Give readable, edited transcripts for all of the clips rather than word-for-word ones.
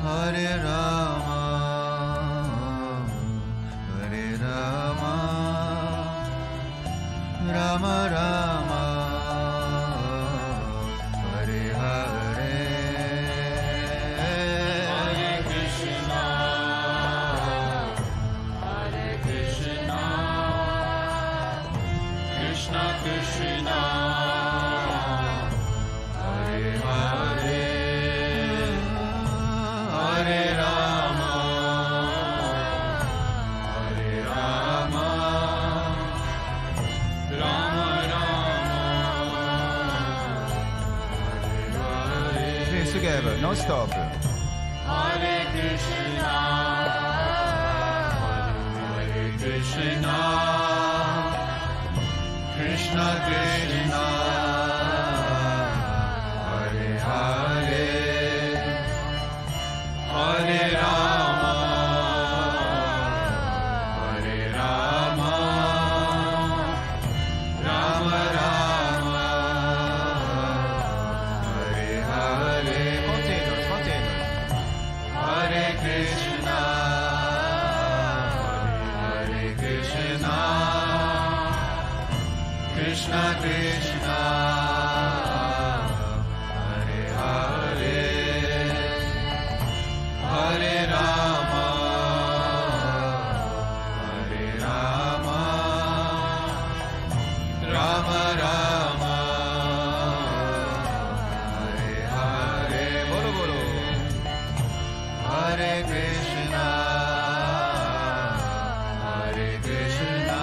Hare Rama, Hare Rama, Rama Rama, Hare Hare, Hare Krishna, Hare Krishna, Krishna Krishna, Hare Hare, Hare Rama, Hare Rama, Rama Rama, Hare Hare. Please together, no stop. Hare Krishna, Hare Krishna, Krishna Krishna, Hare Hare, Hare Rama, Hare Rama, Rama Rama, Hare Hare. Continuous, continuous. Hare Krishna, Hare Krishna, Krishna Krishna, Hare Hare, Hare Rama, Hare Rama, Rama Rama, Hare Hare. Bolo bolo. Hare Krishna, Hare Krishna,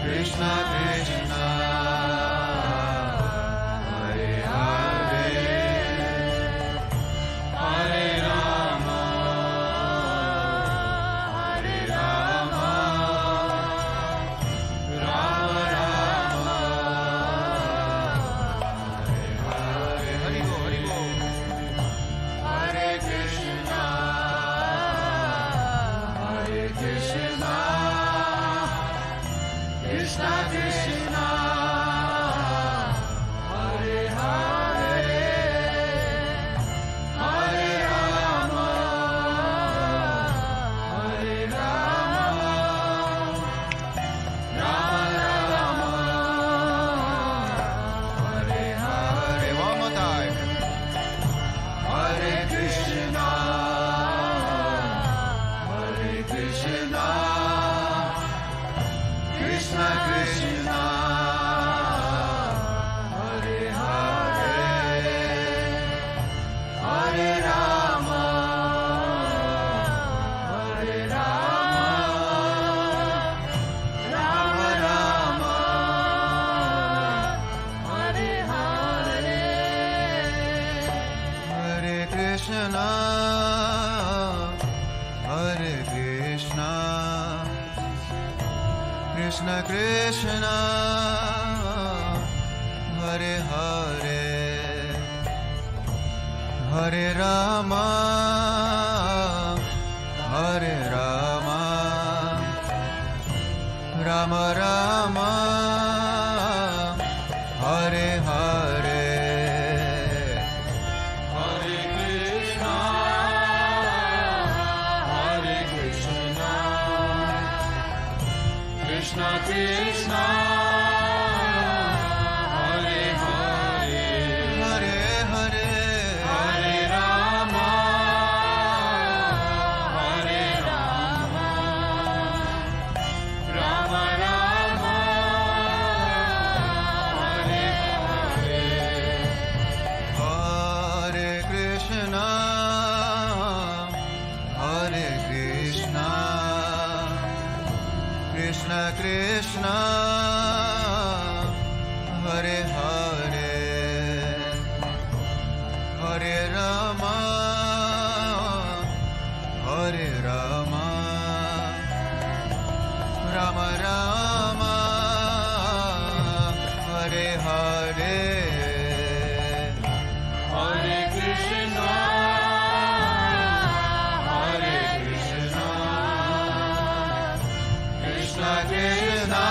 Krishna Krishna, Hare Hare, Hare Rama, Hare Rama, Rama Rama, Hare Hare. Haribo, haribo. Hare Krishna, Hare Krishna, Krishna Krishna, Hare Hare, Hare Rama, Hare Rama, Rama Rama, Hare Hare. One more time. Hare Krishna, Hare Krishna, Krishna Krishna, Hare Hare, Hare Rama, Hare Rama, Rama Rama, Hare Hare. Hare Krishna, Hare Krishna, Krishna Krishna, Hare Hare, Hare Rama, Hare Rama, Rama Rama, Hare Hare. Hare Krishna, Hare Krishna, Krishna Krishna, Hare Hare, Hare Hare, Hare Rama, Hare Rama, Rama Rama, Hare Hare. Hare Krishna, Hare Krishna, Krishna Krishna, Hare Hare, Hare Rama, Hare Rama, Rama Rama, Hare Hare. Hare Krishna, Hare Krishna, Krishna Krishna,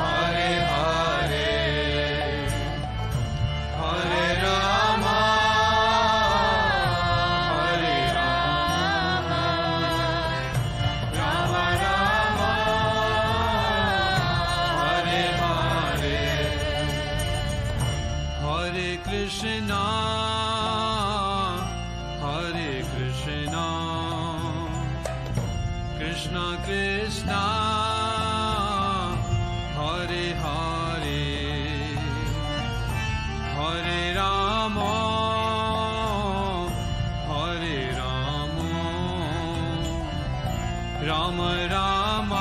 Hare Hare, Ram Ram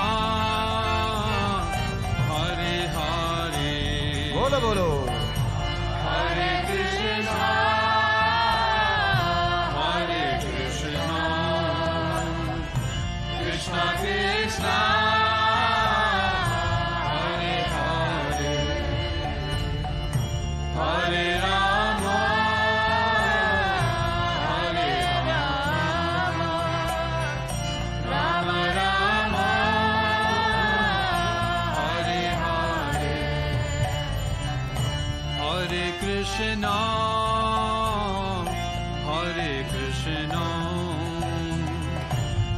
Hare Hare बोलो बोलो हरे कृष्णा कृष्णा कृष्णा हरे हरे हरे राम हरे राम राम राम हरे हरे हरे कृष्णा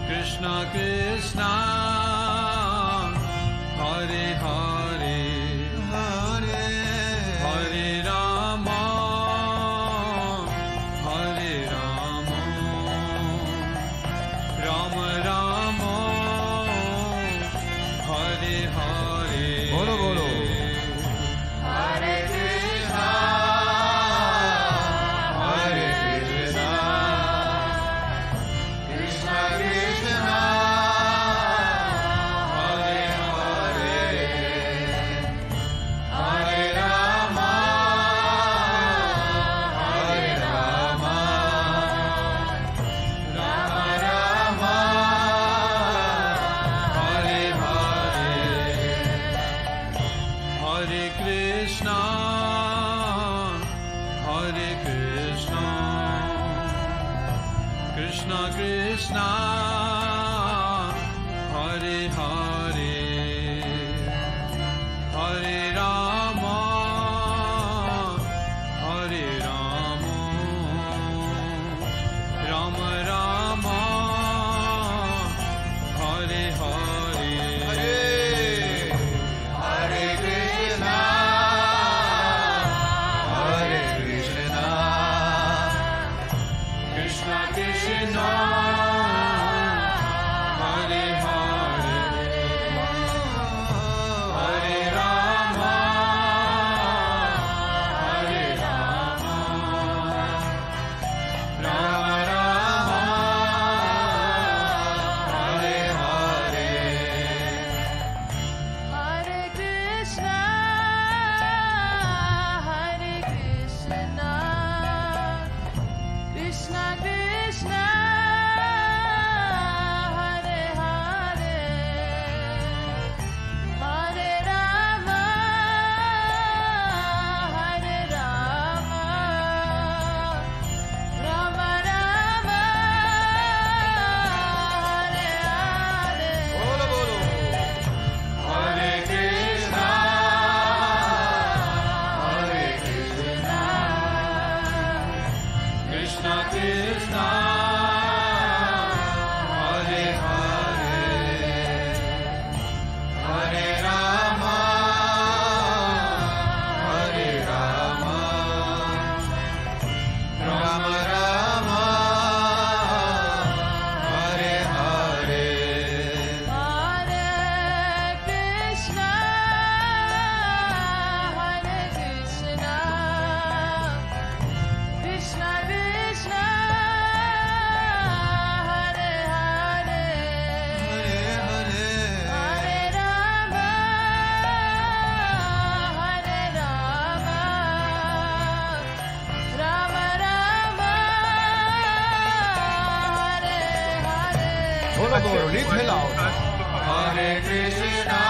कृष्णा कृष्णा हरे हरे हरे हरे राम राम राम हरे हरे बोलो बोलो हरे कृष्णा हरे कृष्णा कृष्णा कृष्णा हरे हरे हरे राम हरे राम राम राम हरे हरे हरे कृष्णा कृष्णा कृष्णा हरे हरे हरे राम राम राम हरे हरे हरे हरे कृष्णा हरे Krishna Krishna Krishna Hare Hare Hare Ram Ram Ram Hare Hare Hare Krishna, Krishna Krishna, Hare Hare, Hare Rama, Rama Rama, Hare Hare. बोलो बोलो हरे कृष्णा कृष्णा कृष्णा हरे हरे हरे राम हरे Ram Ram Ram Hare Hare Hare Krishna, Krishna Krishna, Hare Hare, Hare Hare Hare Rama, Rama Rama, Hare Hare. बोलो बोलो लिख लाओ हरे Krishna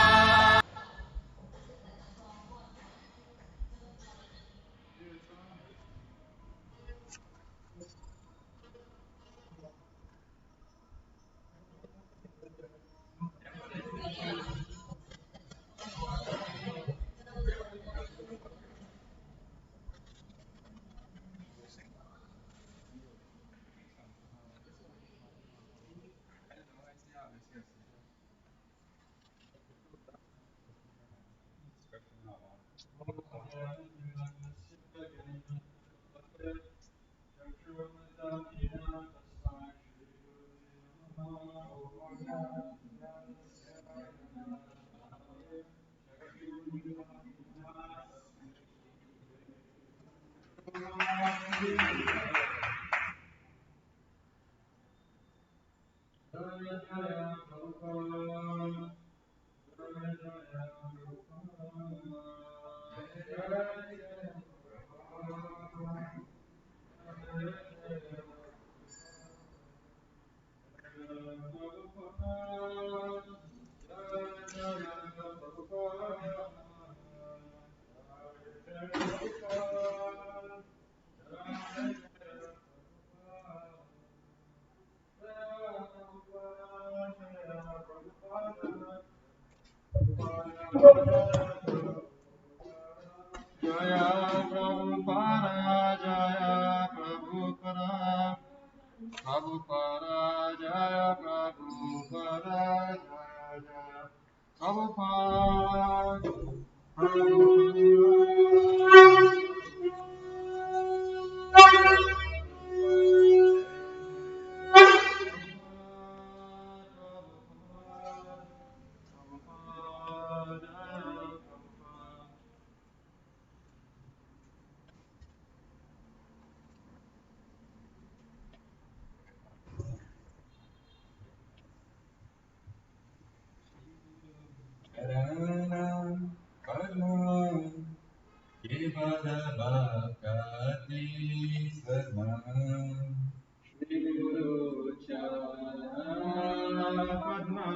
Jaya Prabhupada, Jaya Prabhupada, Prabhupada, Jaya Prabhupada, Jaya Jaya Prabhupada, Shri Guru Charana Padma,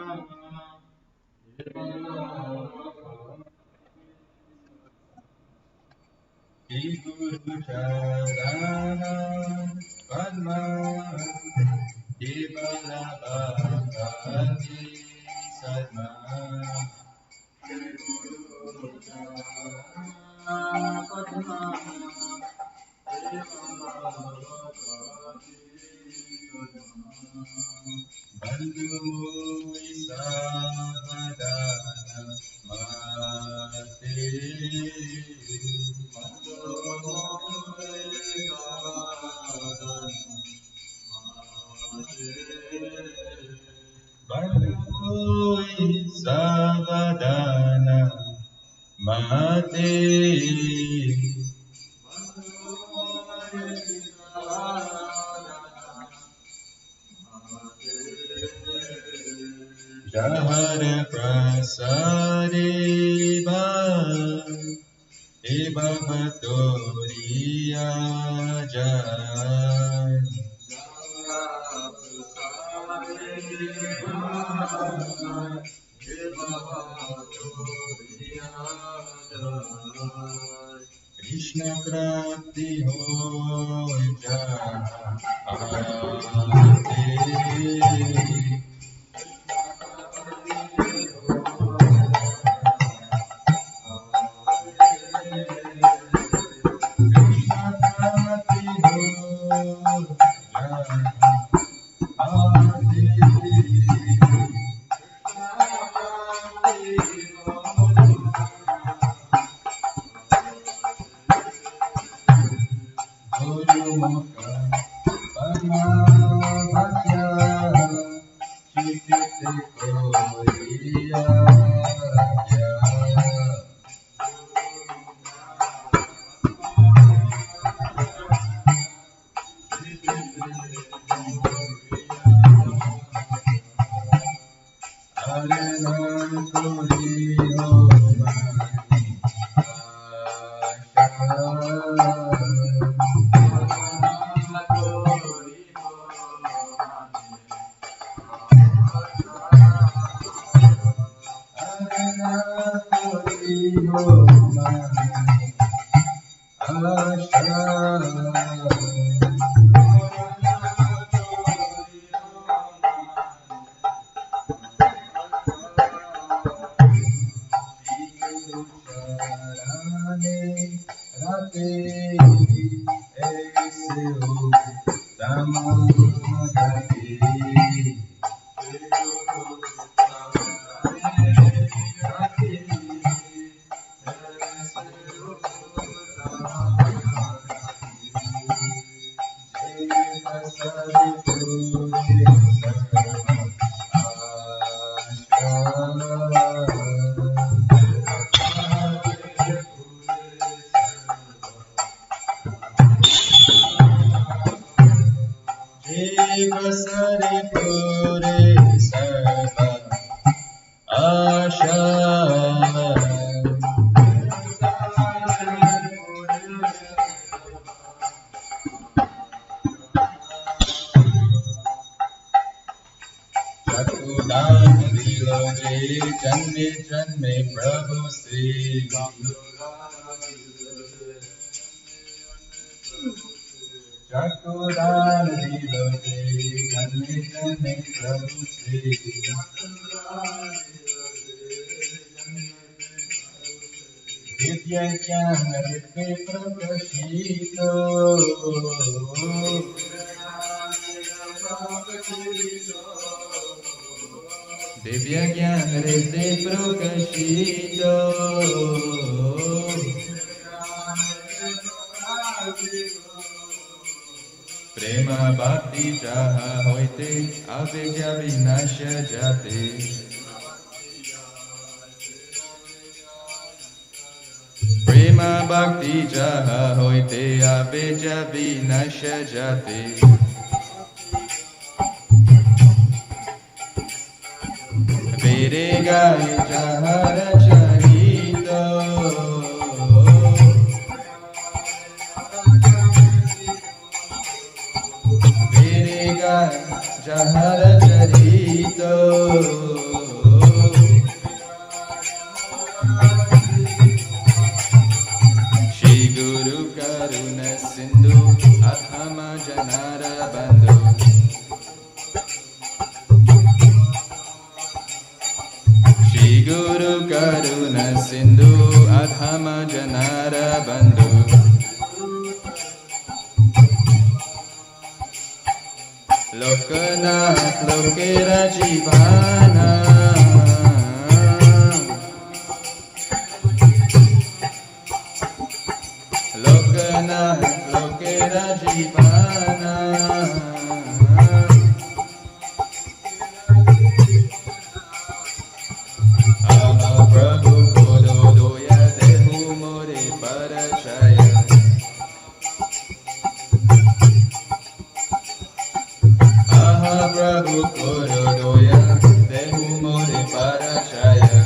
Shri Guru Charana Padma, Kevala Bhakti Sadma, Shri Guru Charana Padma, Bandhu Isavadana Mate, Bandhu Isavadana Mate, Jahar Prasadeva Eva Bhatoriya Jai Krishna Prapti Ho Jai Sare के जन्मे प्रभु श्री चतुरान दिवसे जन्मे जन्मे प्रभु श्री विद्या ज्ञान विद्ये प्रकाशित दिव्य ज्ञान हृदय प्रकाशित प्रेम भक्ति जहाँ होते अविद्या विनाश जाते प्रेम भक्ति जहाँ होते अविद्या विनाश जाते मेरे गाय जहर चरित मेरे गाय जहर चरित श्री गुरु करुण सिंधु अथम जनार बंधु Guru Karuna Sindhu Adhama Janara Bandhu Lokanath Lokera Jivana Lokanath Lokera Jivana Prabhu Koro Doya Dehu More Parachaya Aha Prabhu Koro Doya Dehu More Parachaya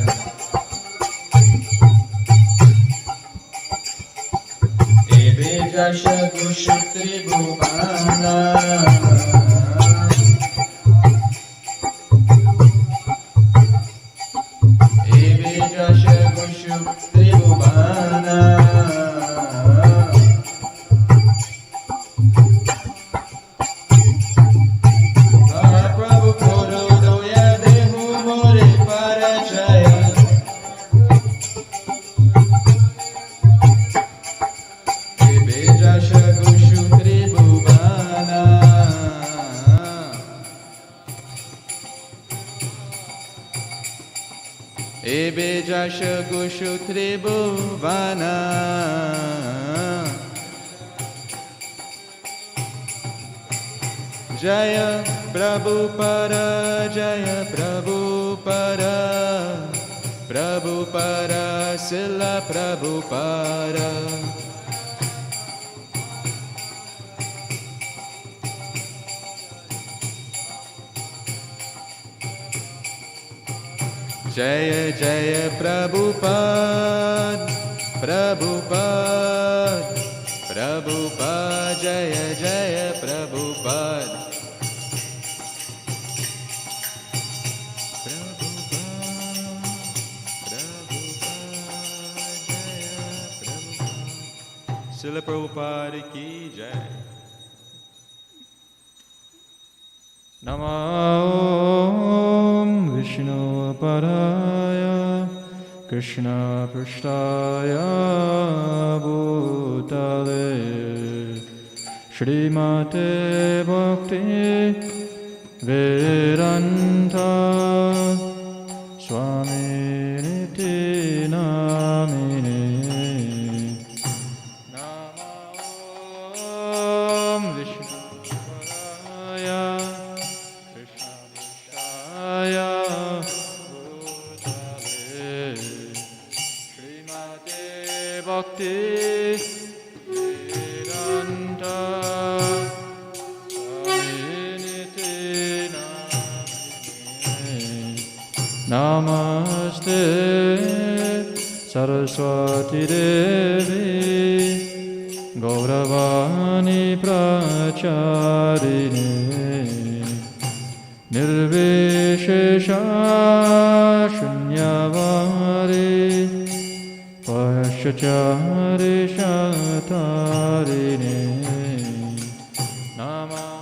Ebe Jasha Kushutri Bhuvana Ebe Jasha Gushu Tribhuvana Jaya Prabhupada Jaya Prabhupada Prabhupada Sila Prabhupada Jaya Jaya Prabhupada Prabhupada Prabhupada Jaya Jaya Prabhupada Srila Prabhupada ki jai. Namo Vishnu Padaya Krishna Prishtaya Bhutale Shrimate Bhakti Vedanta Swami Niti Namine Namaste Saraswati Devi Gauravani Pracharini Nirvishesha Shunyava Pashchari Shatarine Namaste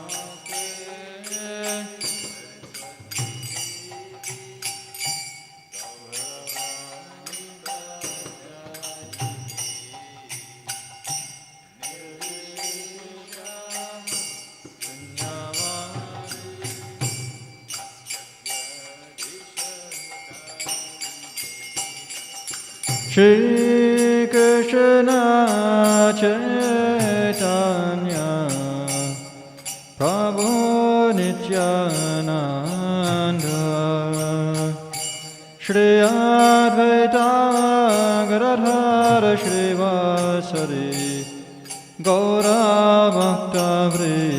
Shri Krishna Chaitanya Prabhu Nityananda Shri Advaita Gadadhara Shrivasari Gaura Bhakta Vrina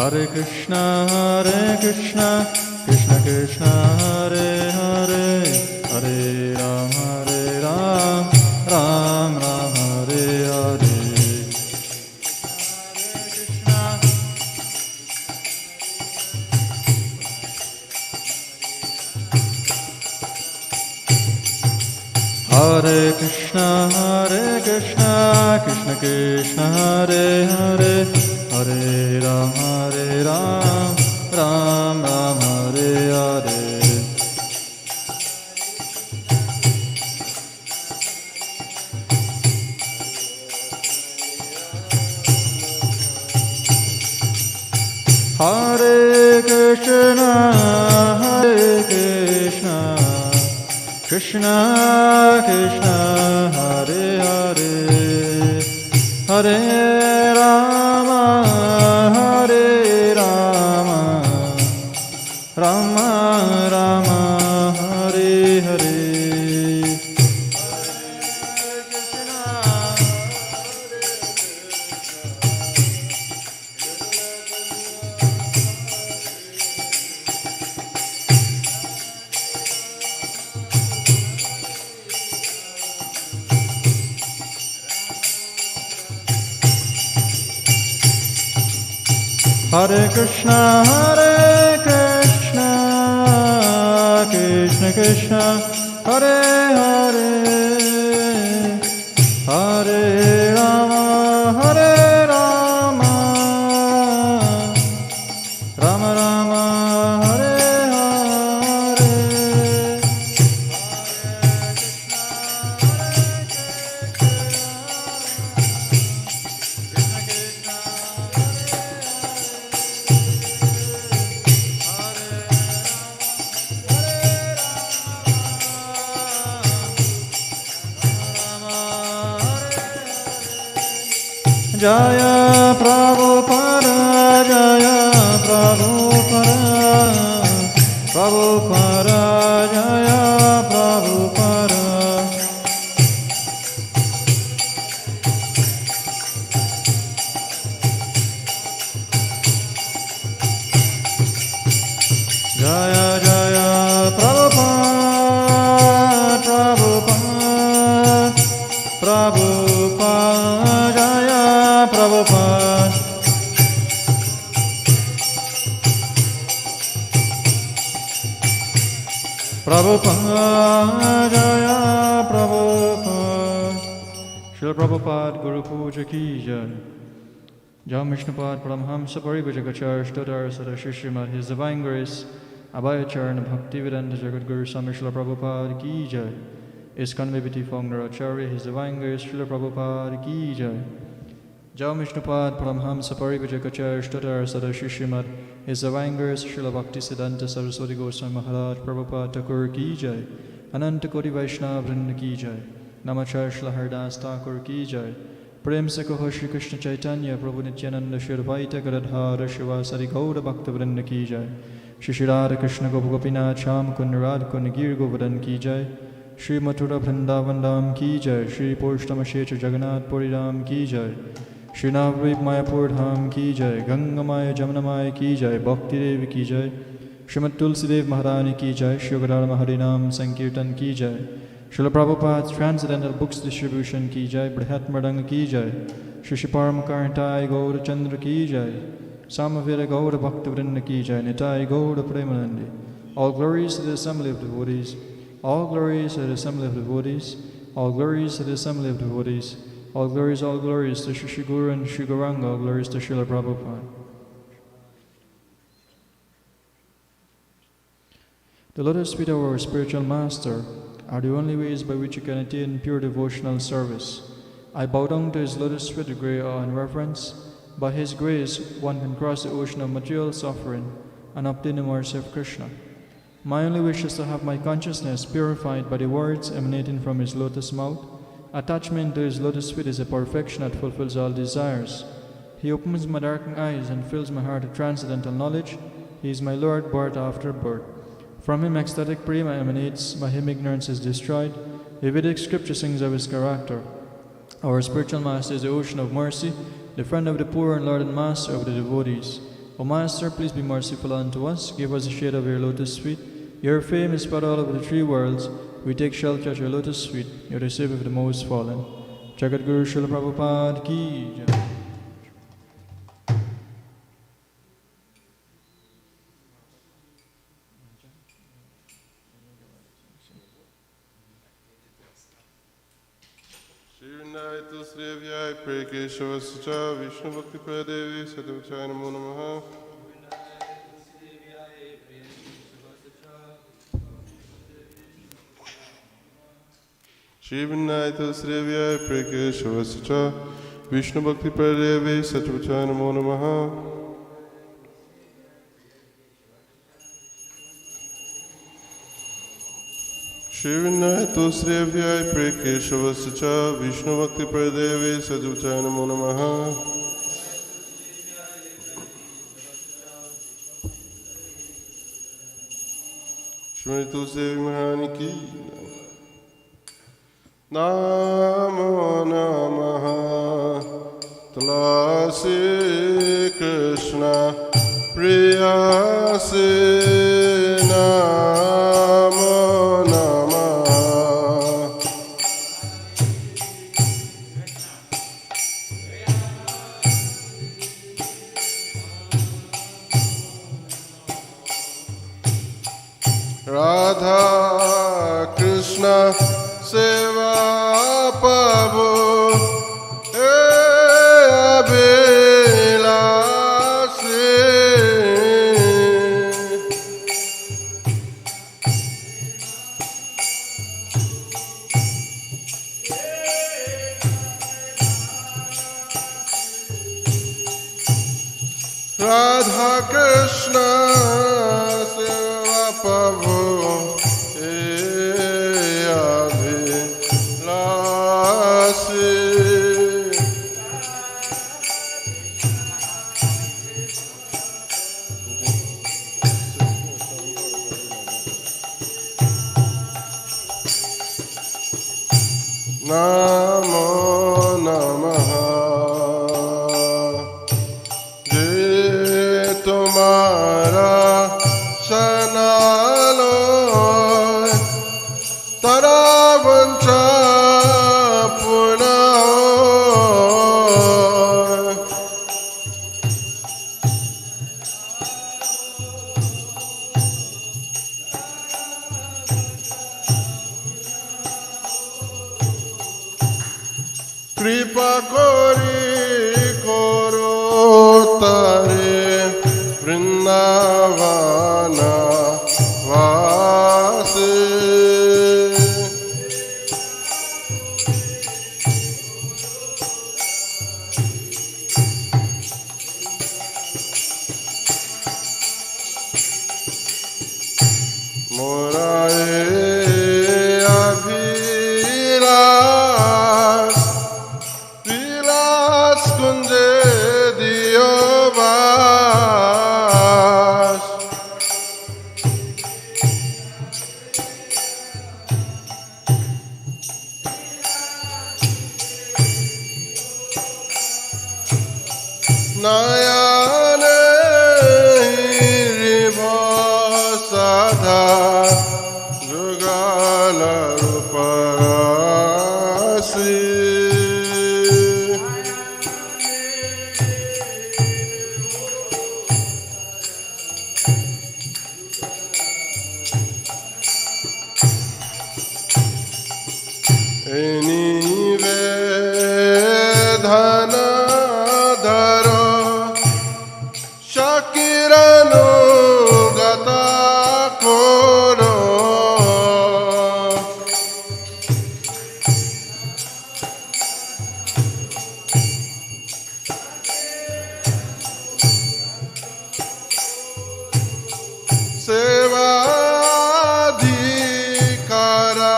Hare Krishna, Krishna Krishna, Hare Hare, Hare Ram, Ram Ram, Hare Hare. Hare Krishna, Krishna Krishna, Hare Hare, Hare Ram, Ram Ram, Hare Hare. Hare Krishna, Krishna Krishna, Hare Hare, Hare Rama, Rama Rama, Hare Hare. Hare Krishna, Krishna Krishna, Hare Hare, Hare Rama, Rama Rama, Hare Hare. Jaya Prabhupada, Jaya Prabhupada, Prabhupada, Jaya Prabhupada. Jaya Jaya Prabhupada, Prabhupada, Prabhupada, Jaya Prabhupada. Prabhupada, Jaya Prabhupada. Srila Prabhupada Guru Puja Ki Jai. Jam Vishnupad Paramhamsa Parivajagacharya Shtadhara Sadashi Srimad His Divine Grace Abhayacharana Bhaktivedanta Jagat Guru Swami Srila Prabhupada Ki Jai. Iskan Vibhiti Fongnaracharya His Divine Grace Srila Prabhupada Ki Jai. Jam Vishnupad Paramhamsa Parivajagacharya Shtadhara Sadashi Srimad His Divine Grace Srila Bhaktisiddhanta Saraswati Goswami Maharaj Prabhupada Thakur Ki Jai. Ananta Koti Vaishnava Vrinda Ki Jai. Namacharya Srila Haridas Thakur Ki Jai. Prem se kaho Shri Krishna Chaitanya Prabhu Nityananda Shri Advaita Gadadhara Shivasari Gaura Bhakta Vrinda Ki Jai. Shri Shri Radha Krishna Gopa Gopinath Sham Kund Radha Kund Gir Govardhan Ki Jai. Shri Mathura Vrindavan Dham Ki Jai. Shri Poshtama Shecha Jagannath Puri Ram Ki Jai. Shri Nabadwip Mayapur धाम की जय, गंगा माया जमुना माया की जय, भक्ति देव की जय, श्रीमद तुलसी देव महारानी की जय, शिवगराम हरिनाम संकीर्तन की जय, Srila Prabhupada transcendental books distribution की जय, बृहत मृदंग की जय, श्री श्री परम कांताय गौर चंद्र की जय, सामवेद गौर भक्त वृंद की जय, निताय गौर Premanandi. All glories to the assembly of devotees, all glories to the assembly of devotees, all glories to the assembly of devotees, all glories to Shri Guru and Shri Gauranga, all glories to Srila Prabhupada. The lotus feet of our spiritual master are the only ways by which you can attain pure devotional service. I bow down to his lotus feet with great awe and reverence. By his grace, one can cross the ocean of material suffering and obtain the mercy of Krishna. My only wish is to have my consciousness purified by the words emanating from his lotus mouth. Attachment to his lotus feet is a perfection that fulfills all desires. He opens my darkened eyes and fills my heart with transcendental knowledge. He is my Lord, birth after birth. From him ecstatic prema emanates, by him ignorance is destroyed. The Vedic scripture sings of his character. Our spiritual master is the ocean of mercy, the friend of the poor and Lord and master of the devotees. O Master, please be merciful unto us. Give us the shade of your lotus feet. Your fame is spread all over the three worlds. We take shelter at your lotus feet. You are the savior of the most fallen. Jagat Guru Srila Prabhupada ki jai. Shivnaitu Srivyai Prekeshavasacha Vishnu Bhakti Pradevi Sadavachaya Namo Namaha. Shivnaitu Srivyai Prekeshavasacha Vishnu Bhakti Pradevi Sadavachaya Namo Namaha. Shivnaitu Srivyai Prekeshavasacha Vishnu Bhakti Pradevi Sadavachaya Namo Namaha. Shivnaitu Srivyai Mahani ki Namo Namaha Tulasi Krishna Priyasi Namo Namaha Radha Krishna Seva Pavu Radha Krishna Seva Pavu Namo Namaha Je Tumhara Shanalo Tara Vancha Puna Kripa Kori Koro Tare Vrindavana Vase Morae Abhilas Vilas Kunje Diovas नयने साधा जुगाल रूपराशि धन धरो शकिरनु गता खोरो सेवाधिकारा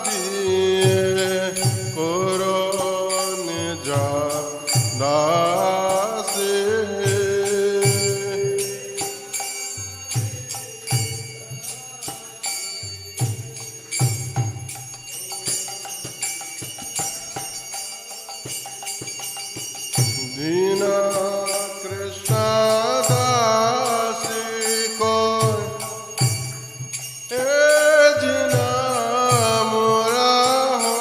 दिए करो निज दासे दीन कृष्ण दासी को ए जिना मोरा हो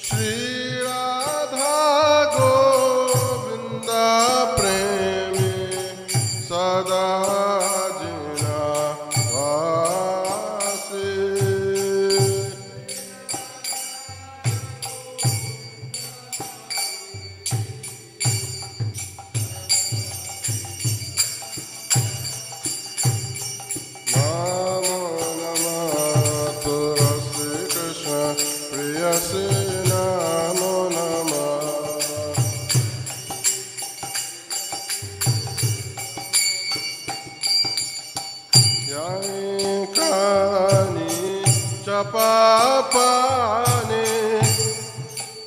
श्री राधा गोविंद प्रेमी सदा जिना वासे नमो नमः तुलसी कृष्ण प्रियसी नमो नमः यानि कानि च पापानि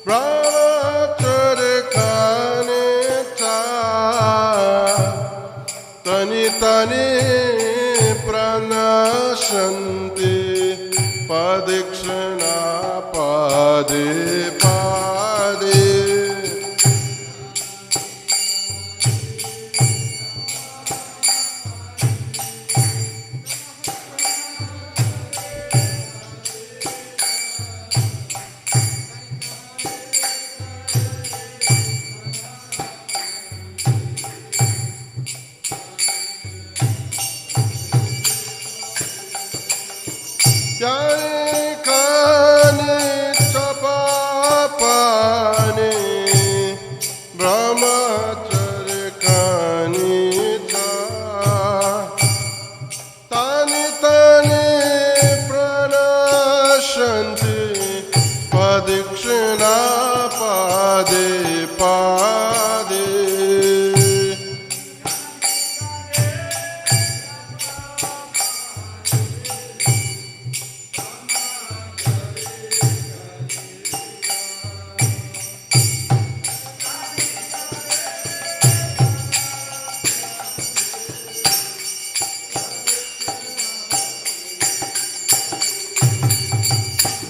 ब्रह्मचर्यानि च तनि तनि प्रणश्यन्ति पदक्षिणा पादे पादे यानि कानि च पापानि ब्रह्मचर्यानि च तानि तानि प्रणश्यन्ति पदक्षिणा पादे पादे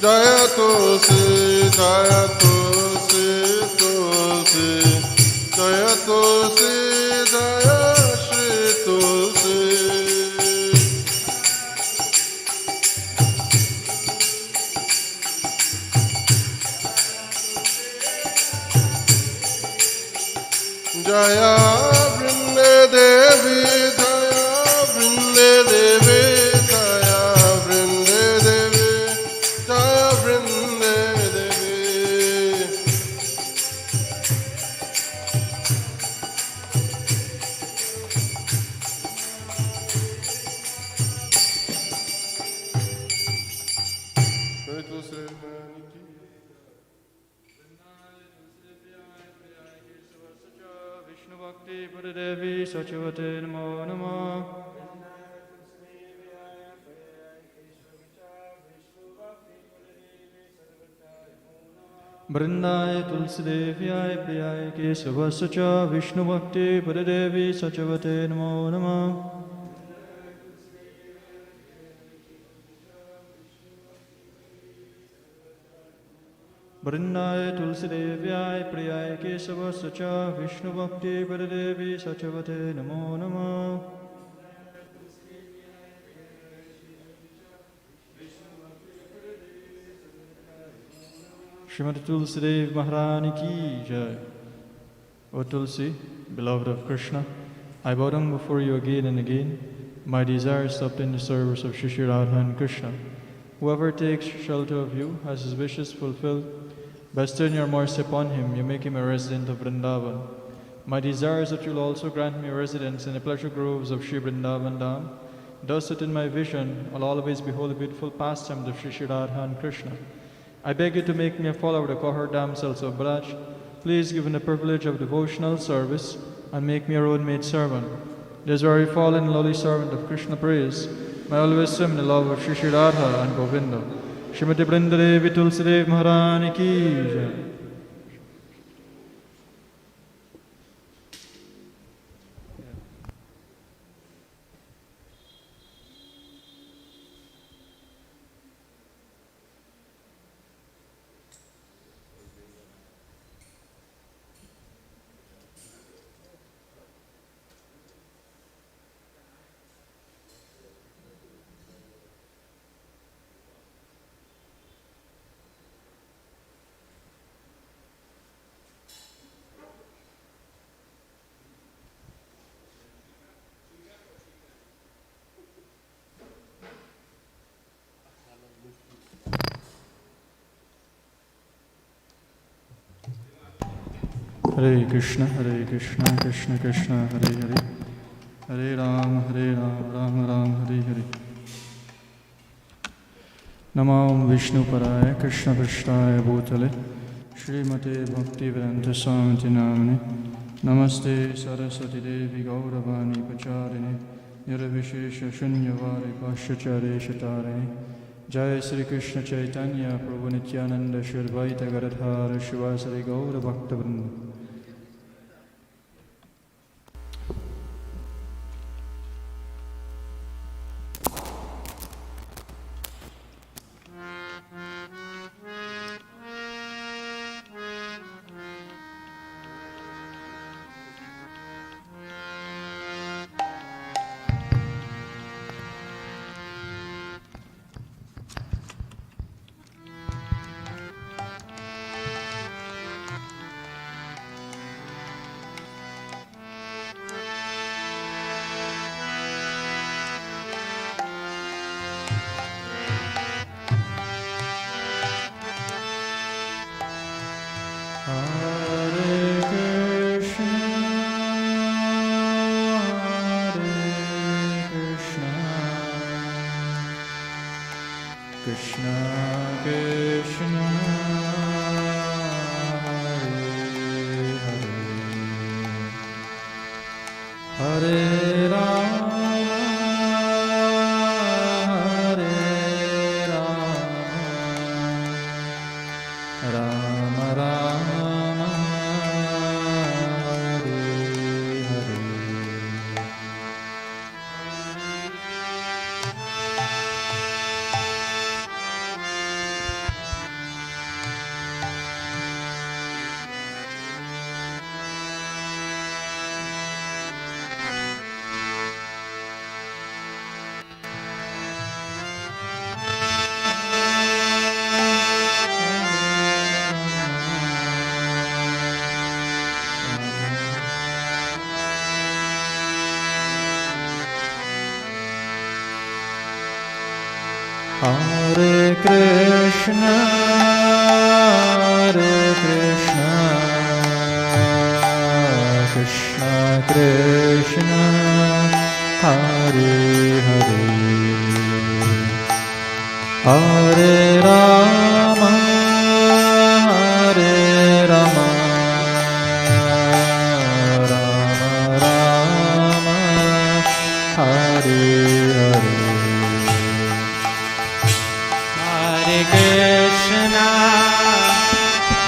जय तुलसी जय तुलसी तुलसी जय तुलसी जय श्री तुलसी जय वृंदे देवी जय वृंदे देवी जय वृंदे देवी जय वृंदे देवी Vishnu Bhakti Padadevi Sachivate Namo Namah वृंदाय तुलसीदेव्याय प्रियाय केशवस्य च विष्णुभक्ति पददेवी सचवते नमो नमः। वृंदाय तुलसीदेव्याय प्रियाय केशवस्य च विष्णुभक्ति पददेवी सचवते नमो नमः। Srimati Tulsidev Maharani Ki Jai. O Tulsi, beloved of Krishna, I bow down before you again and again. My desire is to obtain the service of Shri Shri Radha and Krishna. Whoever takes shelter of you has his wishes fulfilled. Bestow your mercy upon him, you make him a resident of Vrindavan. My desire is that you will also grant me residence in the pleasure groves of Shri Vrindavan Dham. Thus that in my vision I'll always behold the beautiful pastimes of Shri Shri Radha and Krishna. I beg you to make me a follower of the cohort damsels of Braj. Please give me the privilege of devotional service and make me your own maid servant. This very fallen and lowly servant of Krishna praise, may always swim in the love of Shri Shri Radha and Govinda. Srimati Vrindadevi Tulsidev Maharani Ki Jai. Hare Krishna, Krishna Krishna, Hare Hare, Hare Ram, Ram Ram, Hare Hare. Namam Vishnu Paraya, Krishna Prashtaya Bhutale, Srimate Bhaktivedanta Swami Namane, Namaste Saraswati Devi Gauravani Pacharini, Nirvishesha Shunyavadi Pashyachare Shatarani, Jai Sri Krishna Chaitanya Prabhu Nityananda Shri Advaita Gadadhara Shivasari Gaura Bhakta Vrinda. Hare Krishna, Krishna Krishna, Hare Hare, Hare Rama, Hare Rama, Rama Rama, Hare Hare.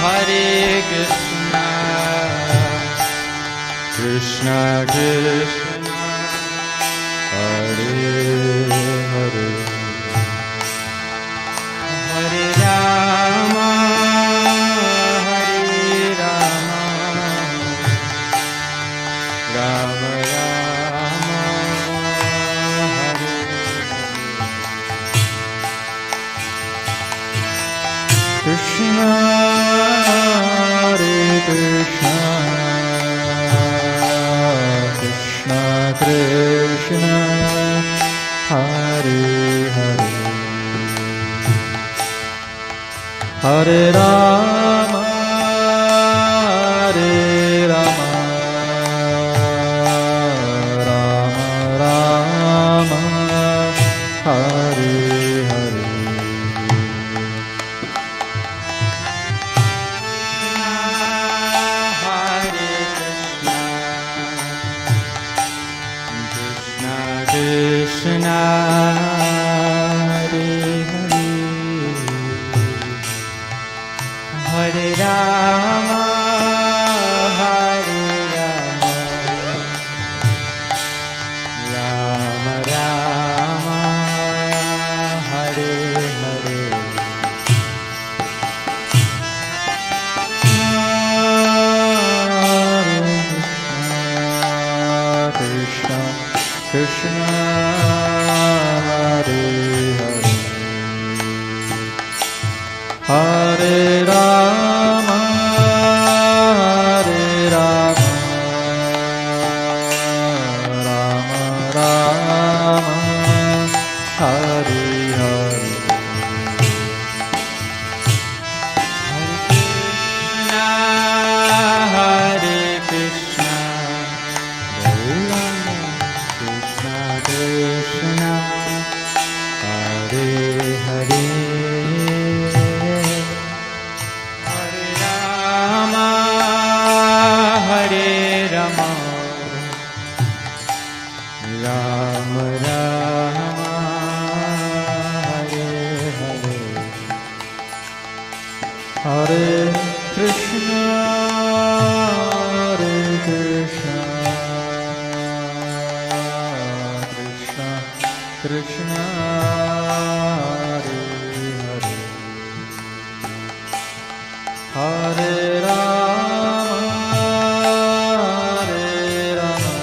Hare Krishna Krishna Hare Hare Hare Rama Hare Rama Rama Rama Hare Krishna Hare Krishna Krishna Krishna Hare Hare Hare Rama Hare Rama Rama Rama Hare Hare Krishna Hare Hare Hare Rama Hare Rama Rama Rama Hare Hare Krishna Krishna Hare Hare Hare Rama Hare Rama Rama Rama Hare Hare Hare Krishna Krishna Krishna Hare Hare Hare Rama Hare Rama Rama Rama Hare Hare Hare Krishna Hare Krishna Krishna Krishna Hare Hare Hare Rama Hare Rama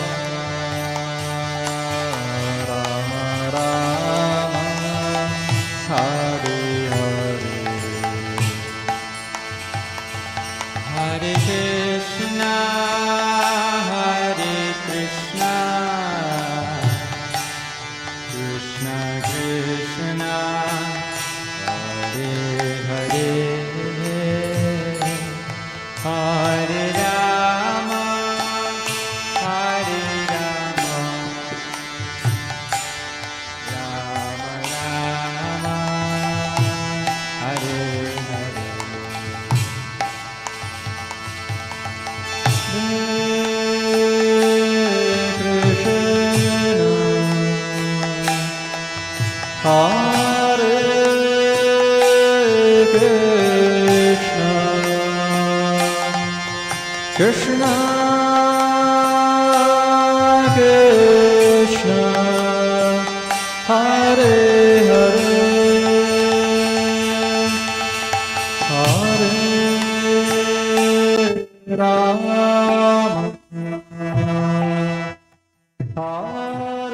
Rama Rama Hare Hare Hare Krishna Hare Krishna Krishna Krishna Hare Hare Hare Rama Hare Rama Rama Rama Hare Hare Hare Krishna Krishna Krishna Hare Hare Hare Rama Hare Hare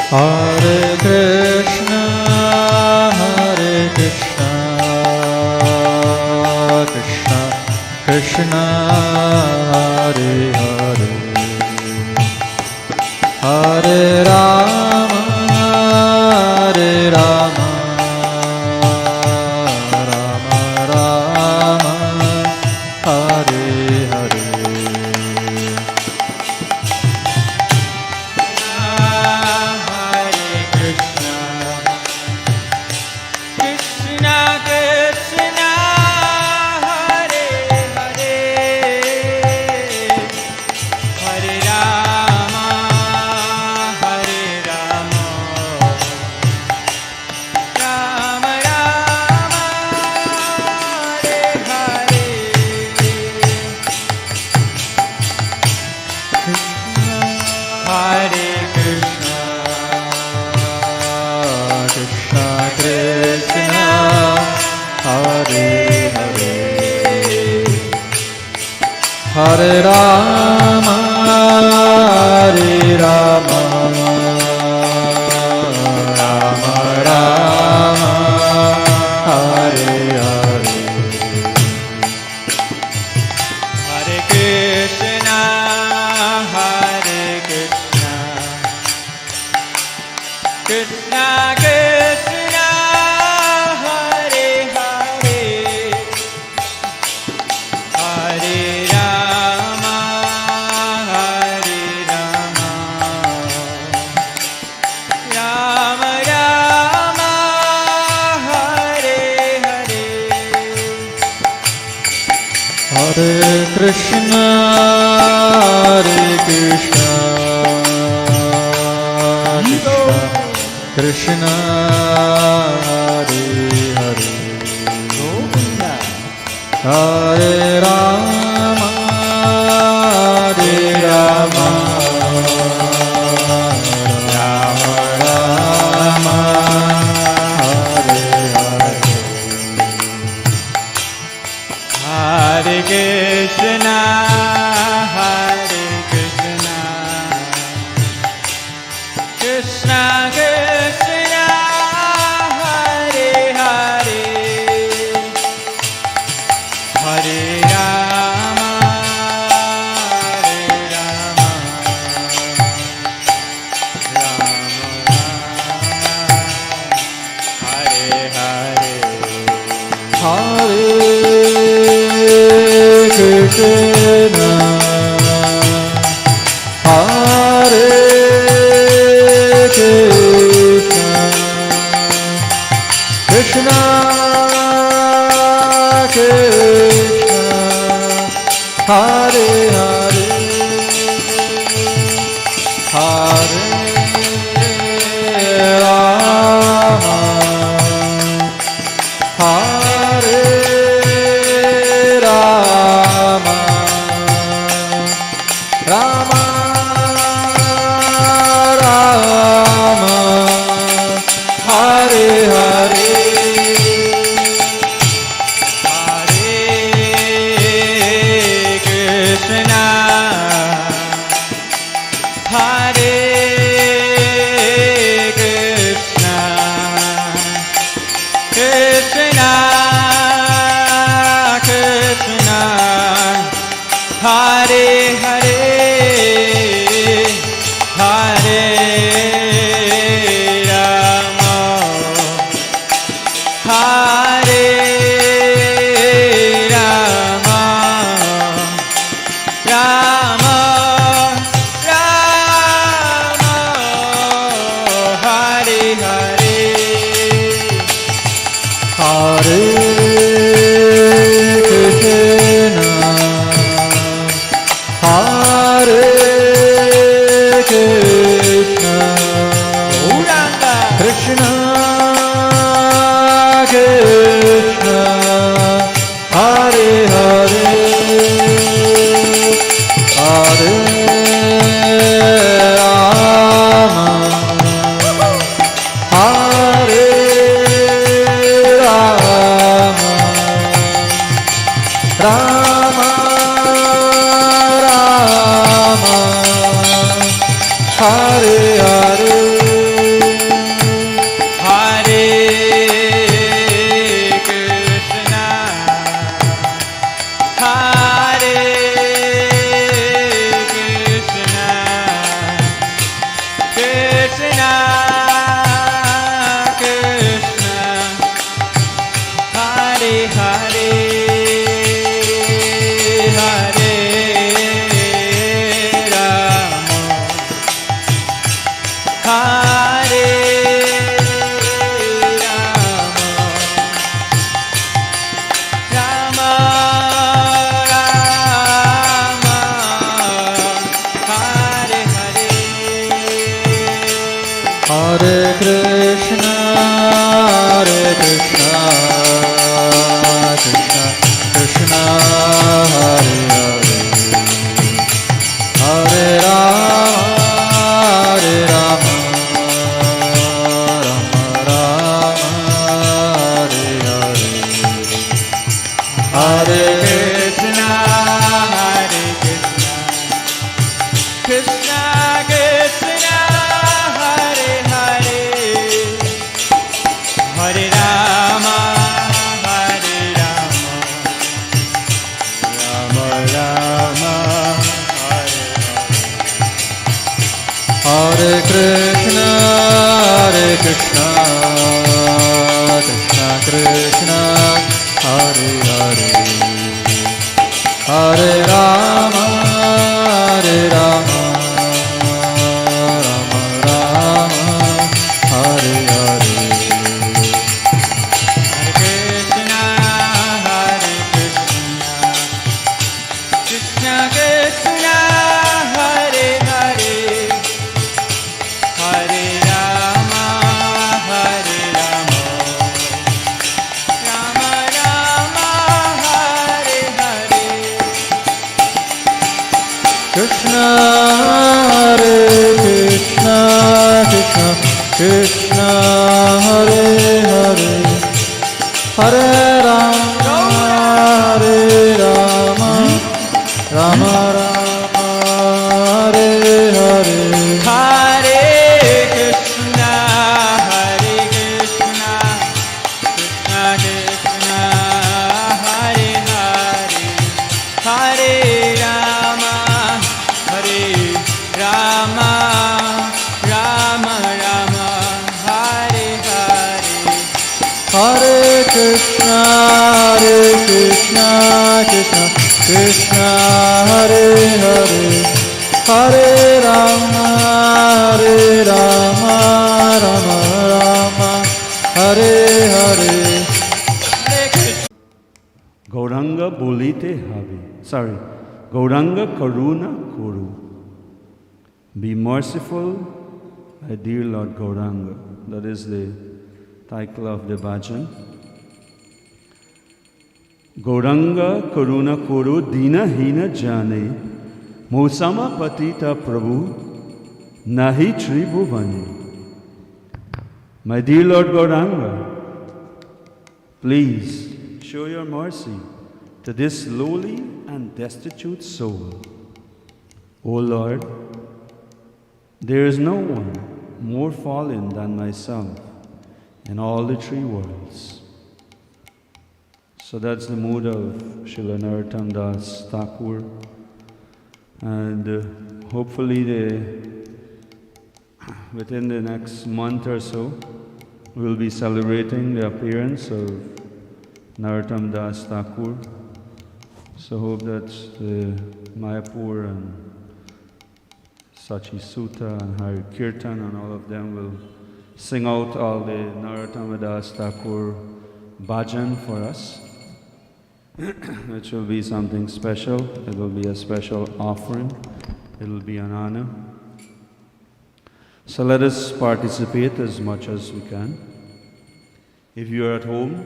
Hare Krishna, Krishna Krishna, Hare Hare, Hare Rama, Rama Rama, Hare Hare. Hare Rama, Rama Rama, Hare Hare. Hare Krishna, Krishna Krishna, Hare Hare, Hare Rama, Rama Rama, Hare Hare. Hare Krishna, Krishna Krishna, Hare Hare, Hare Rama, Rama Rama, Hare Hare. Hare Krishna, Krishna Krishna, Hare Hare, Hare Rama, Rama Hare Hare. Hare Krishna, Hare Krishna, Krishna Krishna, Hare Hare, Hare Rama, Hare Rama, Rama Rama, Hare Hare. Hare Krishna, Gauranga bolite have. Gauranga karuna kuru. Be merciful, my dear Lord Gauranga. That is the title of the bhajan. Gauranga karuna kuru dina hina jane. Musama patita prabhu nahi tribhuvani. My dear Lord Gauranga, please show your mercy to this lowly and destitute soul. O Lord, there is no one more fallen than myself in all the three worlds. So that's the mood of Srila Narottam Das Thakur, And hopefully within the next month or so, we'll be celebrating the appearance of Narottam Das Thakur. So hope that Mayapur and Sachi Sutta and Hari Kirtan and all of them will sing out all the Narottam Das Thakur bhajan for us, which will be something special. It will be a special offering. It will be an honor. So let us participate as much as we can. If you are at home,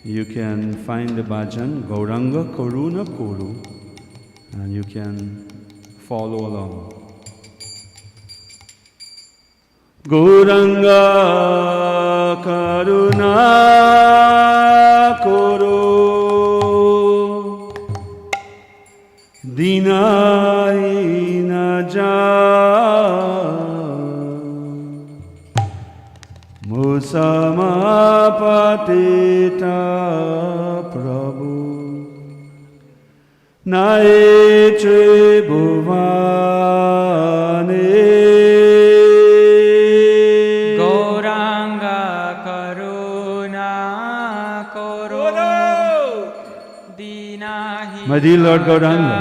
you can find the bhajan Gauranga Karuna Kuru and you can follow along. Gauranga Karuna Kuru Dinahina Musamapatita Prabhu Nae Tribhuvane Gauranga Karuna Koro Dinahi My dear Lord Gauranga,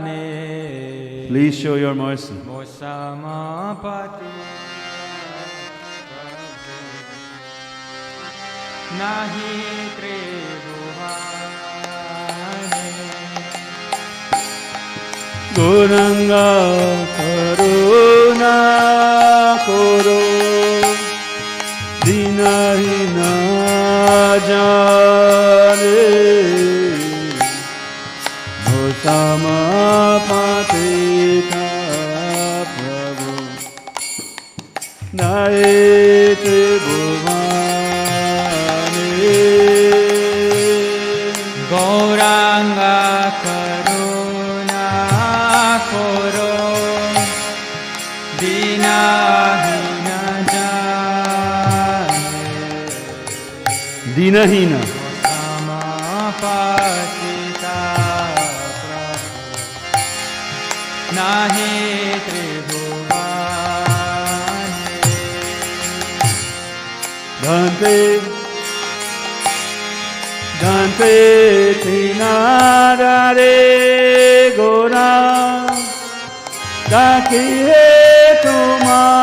Jane please show your mercy. Mosamapati Nahi Tribhuvane Gauranga Karuna Koro Dinahina Jane Mosamapatita Prabhu Nae Tribhuvane Gauranga Karuna Koro Dinahina Jane Dinahina Samapatita Prabhu Nahi Tribhuvane Dante Dante Tinadare Gora Dakiye Tumar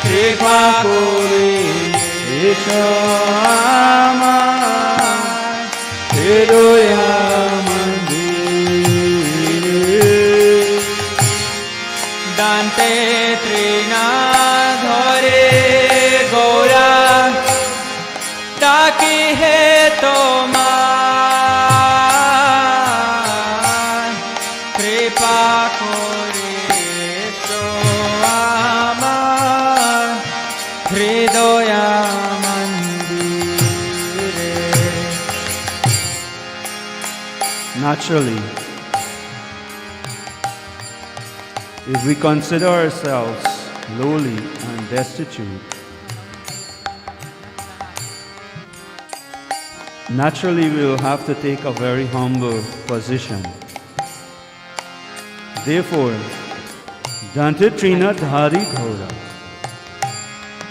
Kripa Kore Ishama Hidoya Mandir Dante Trinadhare Gora Taki He Tomar Kripa Kore So Amar Hridoya Mandire. Naturally, if we consider ourselves lowly and destitute, naturally we will have to take a very humble position. Therefore, Dante Trina Dhari Ghaura,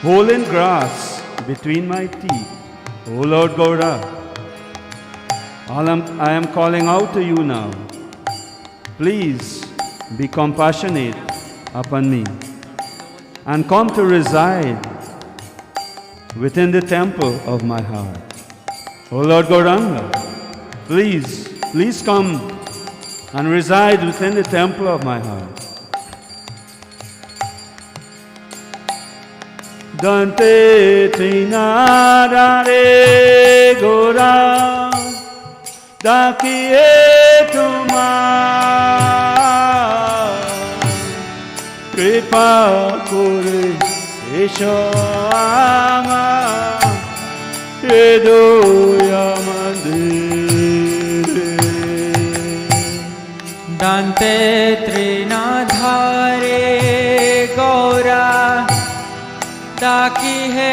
hole in grass between my teeth, O Lord Gaura, I am calling out to you now. Please be compassionate upon me and come to reside within the temple of my heart. O Lord Gauranga, please come and reside within the temple of my heart. Dante Trinadare Gora Dakiye Tumar Kripa Kore Ishama Hidoya Mandir Dante Trinadhare Gaura Taki He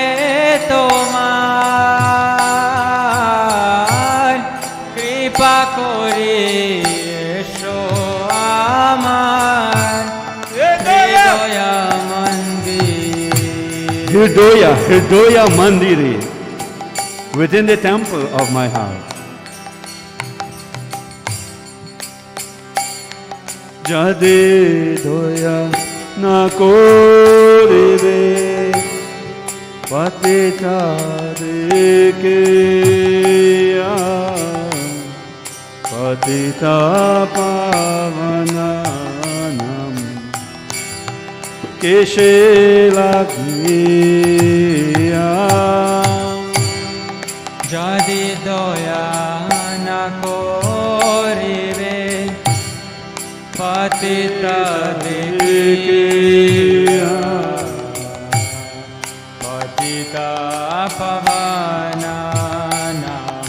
Tomar Kripa করে এসো আমার হৃদয়া মন্দির Hridaya Mandire, within the temple of my heart. Jade doya na koribe, patita dekeya, patita pavananam, keshe lagniya. যদি দয়া না করিবে পতিতা দেখিয়া পতিতা পাবনা নাম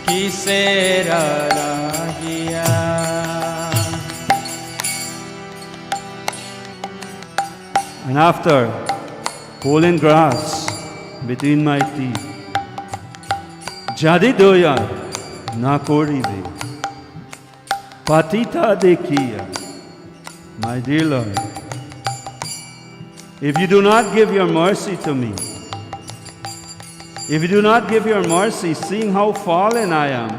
কিসের লাগিয়া And after pulling grass between my teeth, Jadi doya na koribe, patita dekhiya. My dear Lord, if you do not give your mercy to me, if you do not give your mercy, seeing how fallen I am,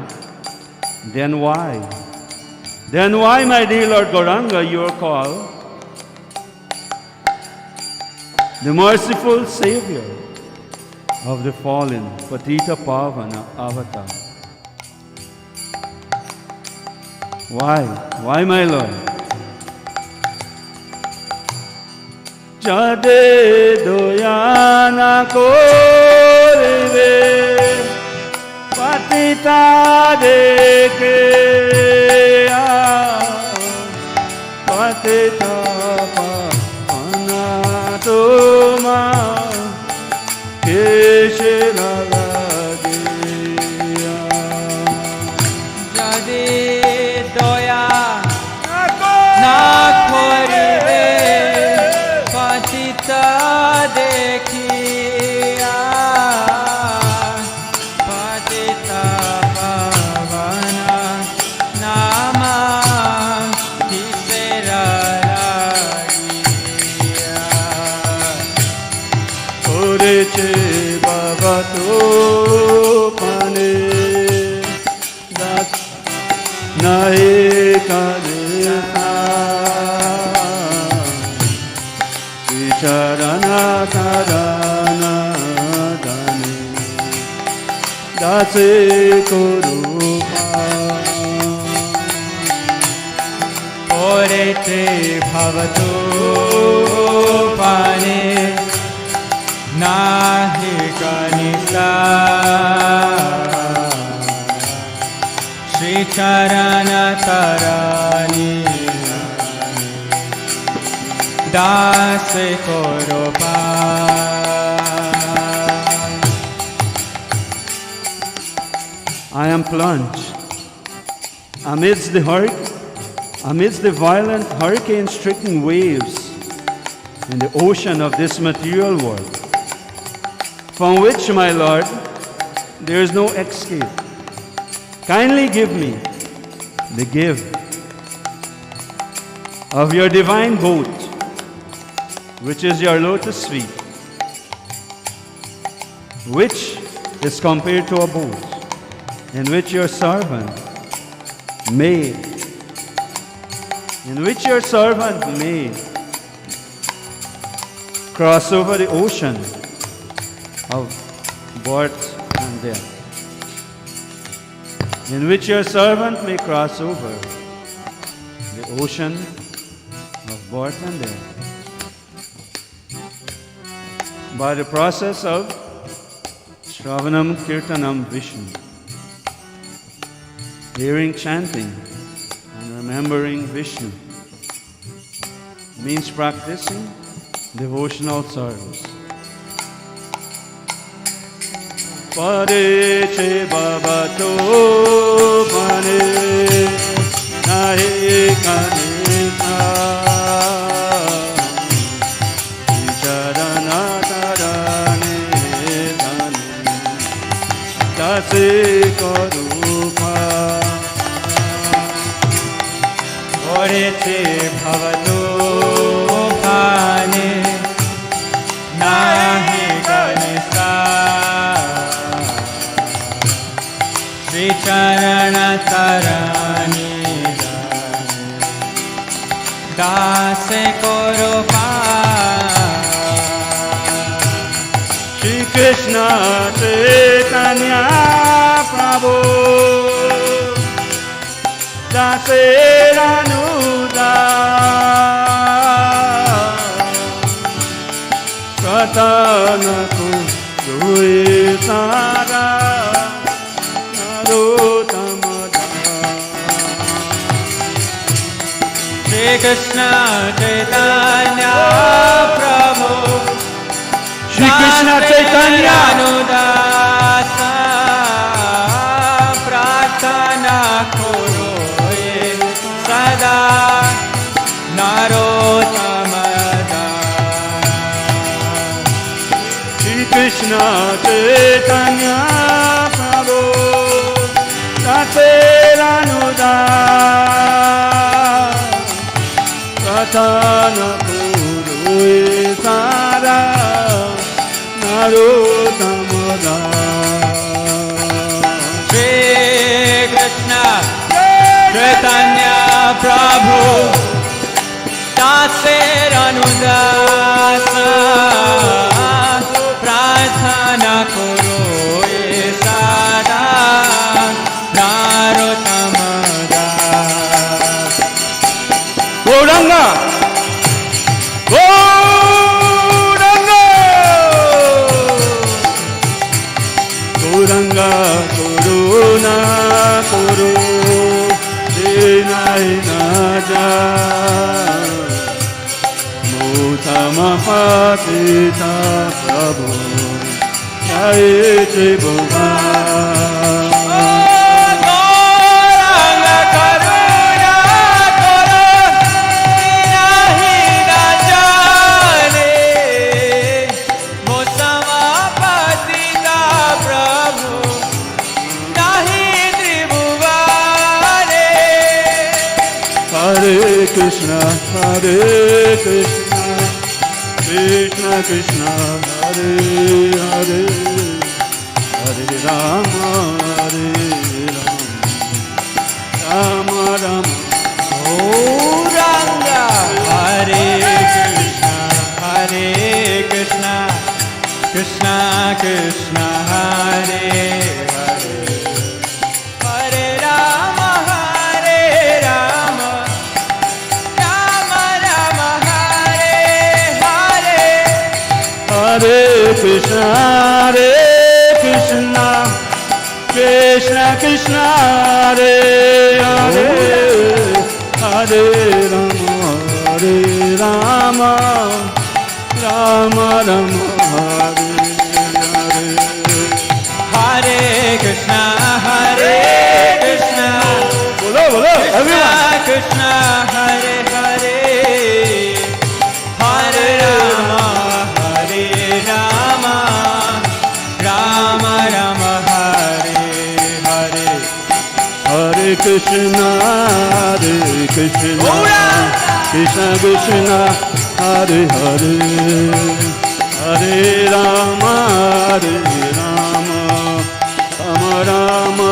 then why? Then why, my dear Lord Gauranga, you are called the merciful Savior of the fallen, Patita Pavana Avatar? Why? Why, my Lord? Jade doyana korve, Patita dekeya, Patita Pavana toma. যদি দয়া না করিবে পতিতা দেখিয়া পতিতা পাবনা নাম কিসের লাগিয়া করেছে বাবা তো পানে নাই কানে বিচারনা তারানা দানে দাসে করু ওরেতে ভবতো পানে নাহি গণিতা শ্রীচরণ তরানি দাস করো I am plunged amidst the violent hurricane-stricken waves in the ocean of this material world, from which, my Lord, there is no escape. Kindly give me the gift of your divine boat, which is your lotus feet, which is compared to a boat in which your servant may cross over the ocean of birth and death, in which your servant may cross over the ocean of birth and death by the process of Shravanam Kirtanam Vishnu, hearing chanting and remembering Vishnu means practicing devotional service. Pare che baba to pane nahe kane ka vicharana tarane dane dase karu pa तारानी दास करो Shri Krishna Chaitanya Prabhu Daseranuda Satana Kudui Sara Narotamada Shri Krishna Chaitanya Prabhu Shri Krishna Chaitanya Anudasa Prarthana koro ye sada Narotamada Shri Krishna Chaitanya Prabhu Daseranuda Pratana Kudui Sara Narotamada Shri Krishna Chaitanya Prabhu Daseranuda Prarthana koro ye sada Narotamada Gauranga Gauranga Gauranga Corona Koro Dinai Naja Mutama Patita Prabhu Jai Tribhuva Gauranga Karuna Koro Nahi na jane Mosama Patita Prabhu Nahi Tribhuvane Hare Krishna Krishna Krishna Hare Hare Hare Rama Rama Rama Gauranga Hare Krishna Krishna Krishna Hare Hare Hare Rama Rama Rama Hare Hare Hare Krishna Krishna Krishna Hare Hare Hare Rama Rama Rama Hare Hare Hare Krishna Bolo bolo everyone Krishna Hare Hare Hare Rama Rama Rama Hare Hare Hare Krishna Krishna Krishna Hare Hare Hare Rama Rama Rama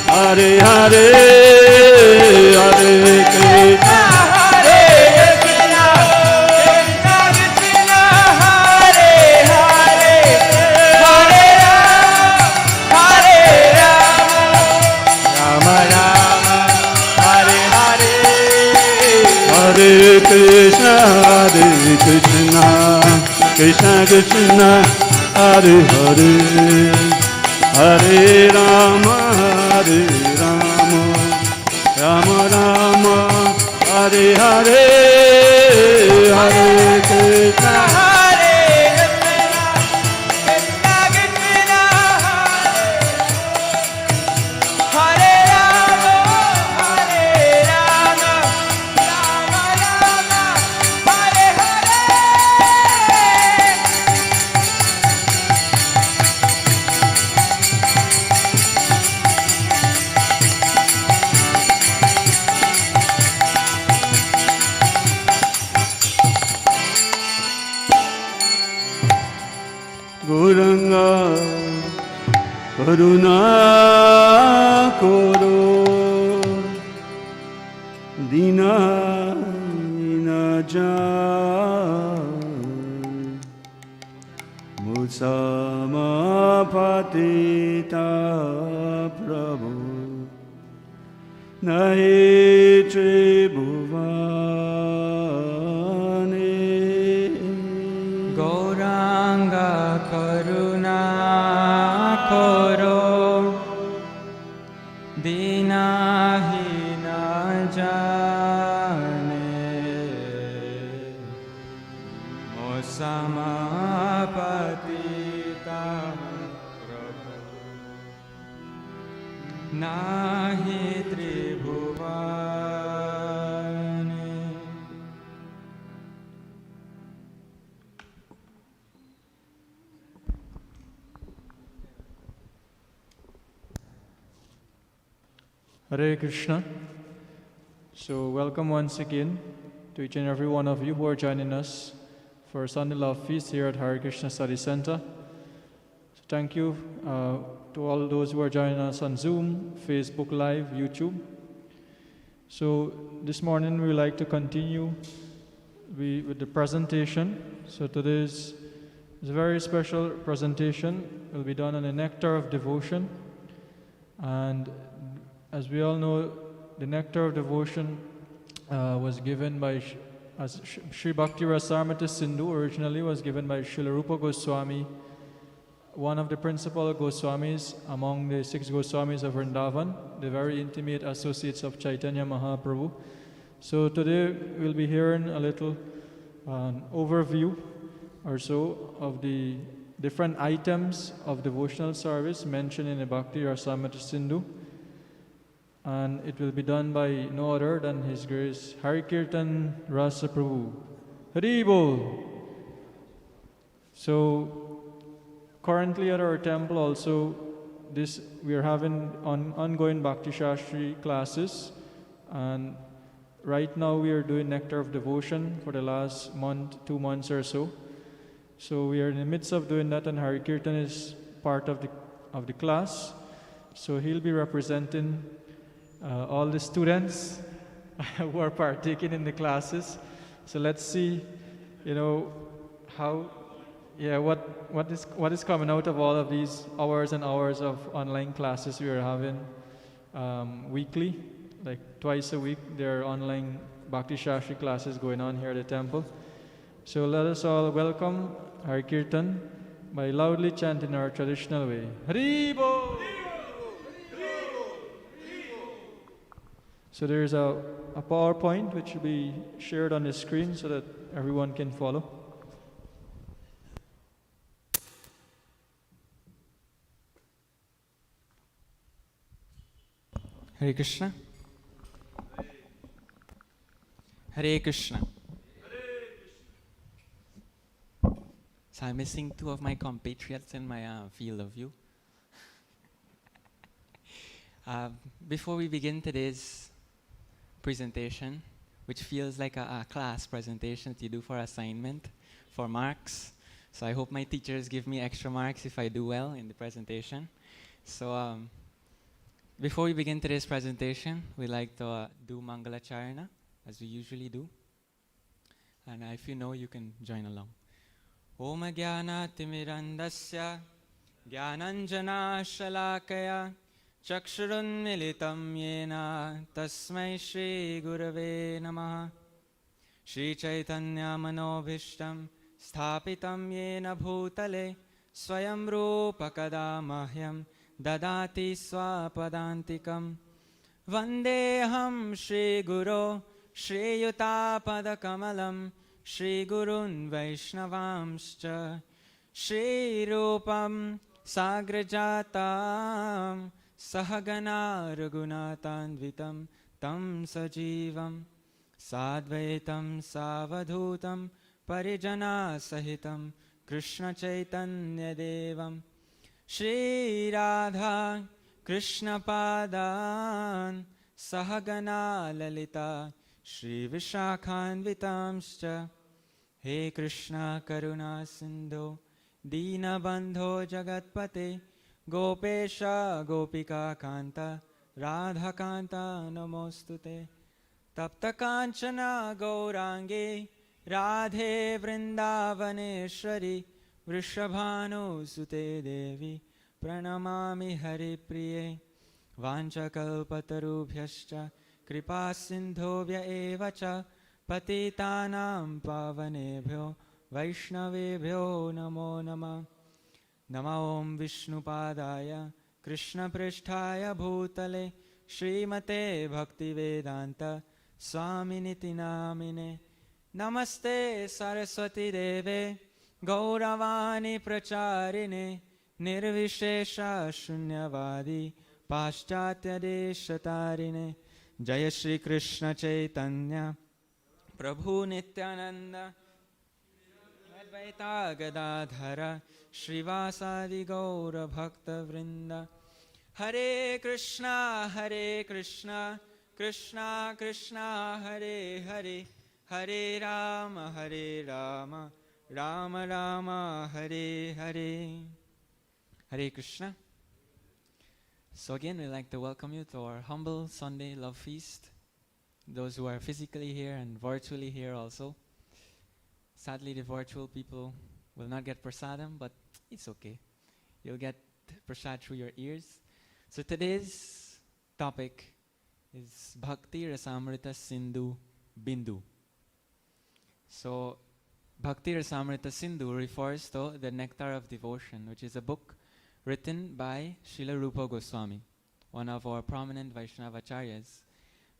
Hare Hare Hare Krishna Hare Krishna Krishna Hare Hare Hare Rama Rama Rama Hare Hare Hare Krishna Krishna Krishna Hare Hare Hare Rama Rama Rama Hare Hare Hare Krishna Hare Krishna Krishna Hare Rama Rama Rama Hare Hare Musamapatita Prabhu Nahi Tribhuvane Gauranga Karuna Koro Dinahina Jane Musamapatita Prabhu Nahi Tribhuvane. Hare Krishna. So, welcome once again to each and every one of you who are joining us for Sunday Love Feast here at Hare Krishna Study Center. So, thank you to all those who are joining us on Zoom, Facebook Live, YouTube. So, this morning we would like to continue with the presentation. So, today's is a very special presentation. It will be done on the Nectar of Devotion. And as we all know, the Nectar of Devotion was given by, as Sri Bhakti Rasamrita Sindhu originally was given by Srila Rupa Goswami, one of the principal Goswamis among the 6 Goswamis of Vrindavan, the very intimate associates of Chaitanya Mahaprabhu. So today we'll be hearing a little overview or so of the different items of devotional service mentioned in the Bhakti Rasamrita Sindhu. And it will be done by no other than His Grace Hari Kirtan Rasa Prabhu. Hari Bol! So, currently at our temple also, we are having ongoing Bhakti Shastri classes. And right now we are doing Nectar of Devotion for the last month, 2 months or so. So we are in the midst of doing that, and Hari Kirtan is part of the class. So he'll be representing all the students who are partaking in the classes. So let's see, what is coming out of all of these hours and hours of online classes we are having weekly, like twice a week. There are online Bhakti Shastri classes going on here at the temple. So let us all welcome Hari Kirtan by loudly chanting our traditional way. Hari Bol! So there is a PowerPoint which will be shared on the screen so that everyone can follow. Hare Krishna. Hare Krishna. So I'm missing 2 of my compatriots in my field of view. Before we begin today's presentation, which feels like a class presentation that you do for assignment, for marks. So I hope my teachers give me extra marks if I do well in the presentation. So before we begin today's presentation, we like to do Mangala Charana, as we usually do. And if you know, you can join along. Om Jnana Timirandasya Jnananjana Shalakaya Chakshurun Militam Yena Tasmai Shri Gurave Namaha Shri Chaitanya Manobhishtam Sthapitam Yena Bhutale Swayam Rupa Kada Mahyam Dadati Swapadantikam Vandeham Shri Guru Shri Yuta Padakamalam Shri Gurun Vaishnavamscha Shri Rupam Sagrajatam Sahagana Raghunatanvitam Tam Sajivam Sadvaitam Savadhutam Parijana Sahitam Krishna Chaitanya Devam Shri Radha Krishna Padan Sahagana Lalita Shri Vishakhanvitamscha He Krishna Karuna Sindhu Dina Bandho Jagatpate Gopesha Gopika Kanta Radha Kanta Namostute Tapta Kanchana Gaurange Radhe वृन्दावनेश्वरि वृषभानुसुते देवी प्रणमामि हरिप्रिये वाञ्छकल्पतरुभ्यश्च कृपासिन्धुभ्य एव च पतितानां पावनेभ्यो वैष्णवेभ्यो नमो नमः नमो ॐ विष्णुपादाय कृष्णपृष्ठाय भूतले श्रीमते भक्तिवेदान्त स्वामिनिति नामिने नमस्ते सरस्वती देवे गौरवाणी प्रचारिणे निर्विशेष शून्यवादी पाश्चात्यदेशतारिणे जय श्री कृष्ण चैतन्य प्रभु नित्यानंद अद्वैता गदाधर श्रीवासादि गौर भक्त वृंद हरे Krishna Krishna Krishna Hare Hare Hare Ram Ram Ram Hare Hare Hare Krishna. So again, we'd like to welcome you to our humble Sunday love feast. Those who are physically here and virtually here also. Sadly, the virtual people will not get prasadam, but it's okay. You'll get prasad through your ears. So today's topic is Bhakti Rasamrita Sindhu Bindu. So Bhakti Rasamrita Sindhu refers to the Nectar of Devotion, which is a book written by Srila Rupa Goswami, one of our prominent Vaishnava acharyas,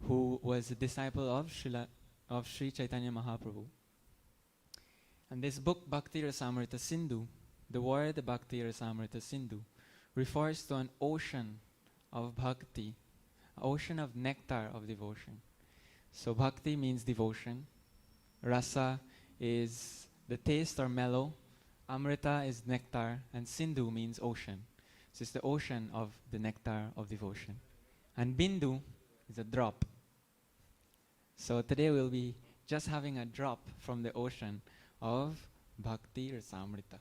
who was a disciple of Sri Chaitanya Mahaprabhu. And this book, Bhakti Rasamrita Sindhu, the word Bhakti Rasamrita Sindhu, refers to an ocean of bhakti, an ocean of nectar of devotion. So bhakti means devotion, rasa is the taste or mellow, amrita is nectar, and Sindhu means ocean. So it's the ocean of the nectar of devotion. And Bindu is a drop. So today we'll be just having a drop from the ocean of Bhakti Rasamrita.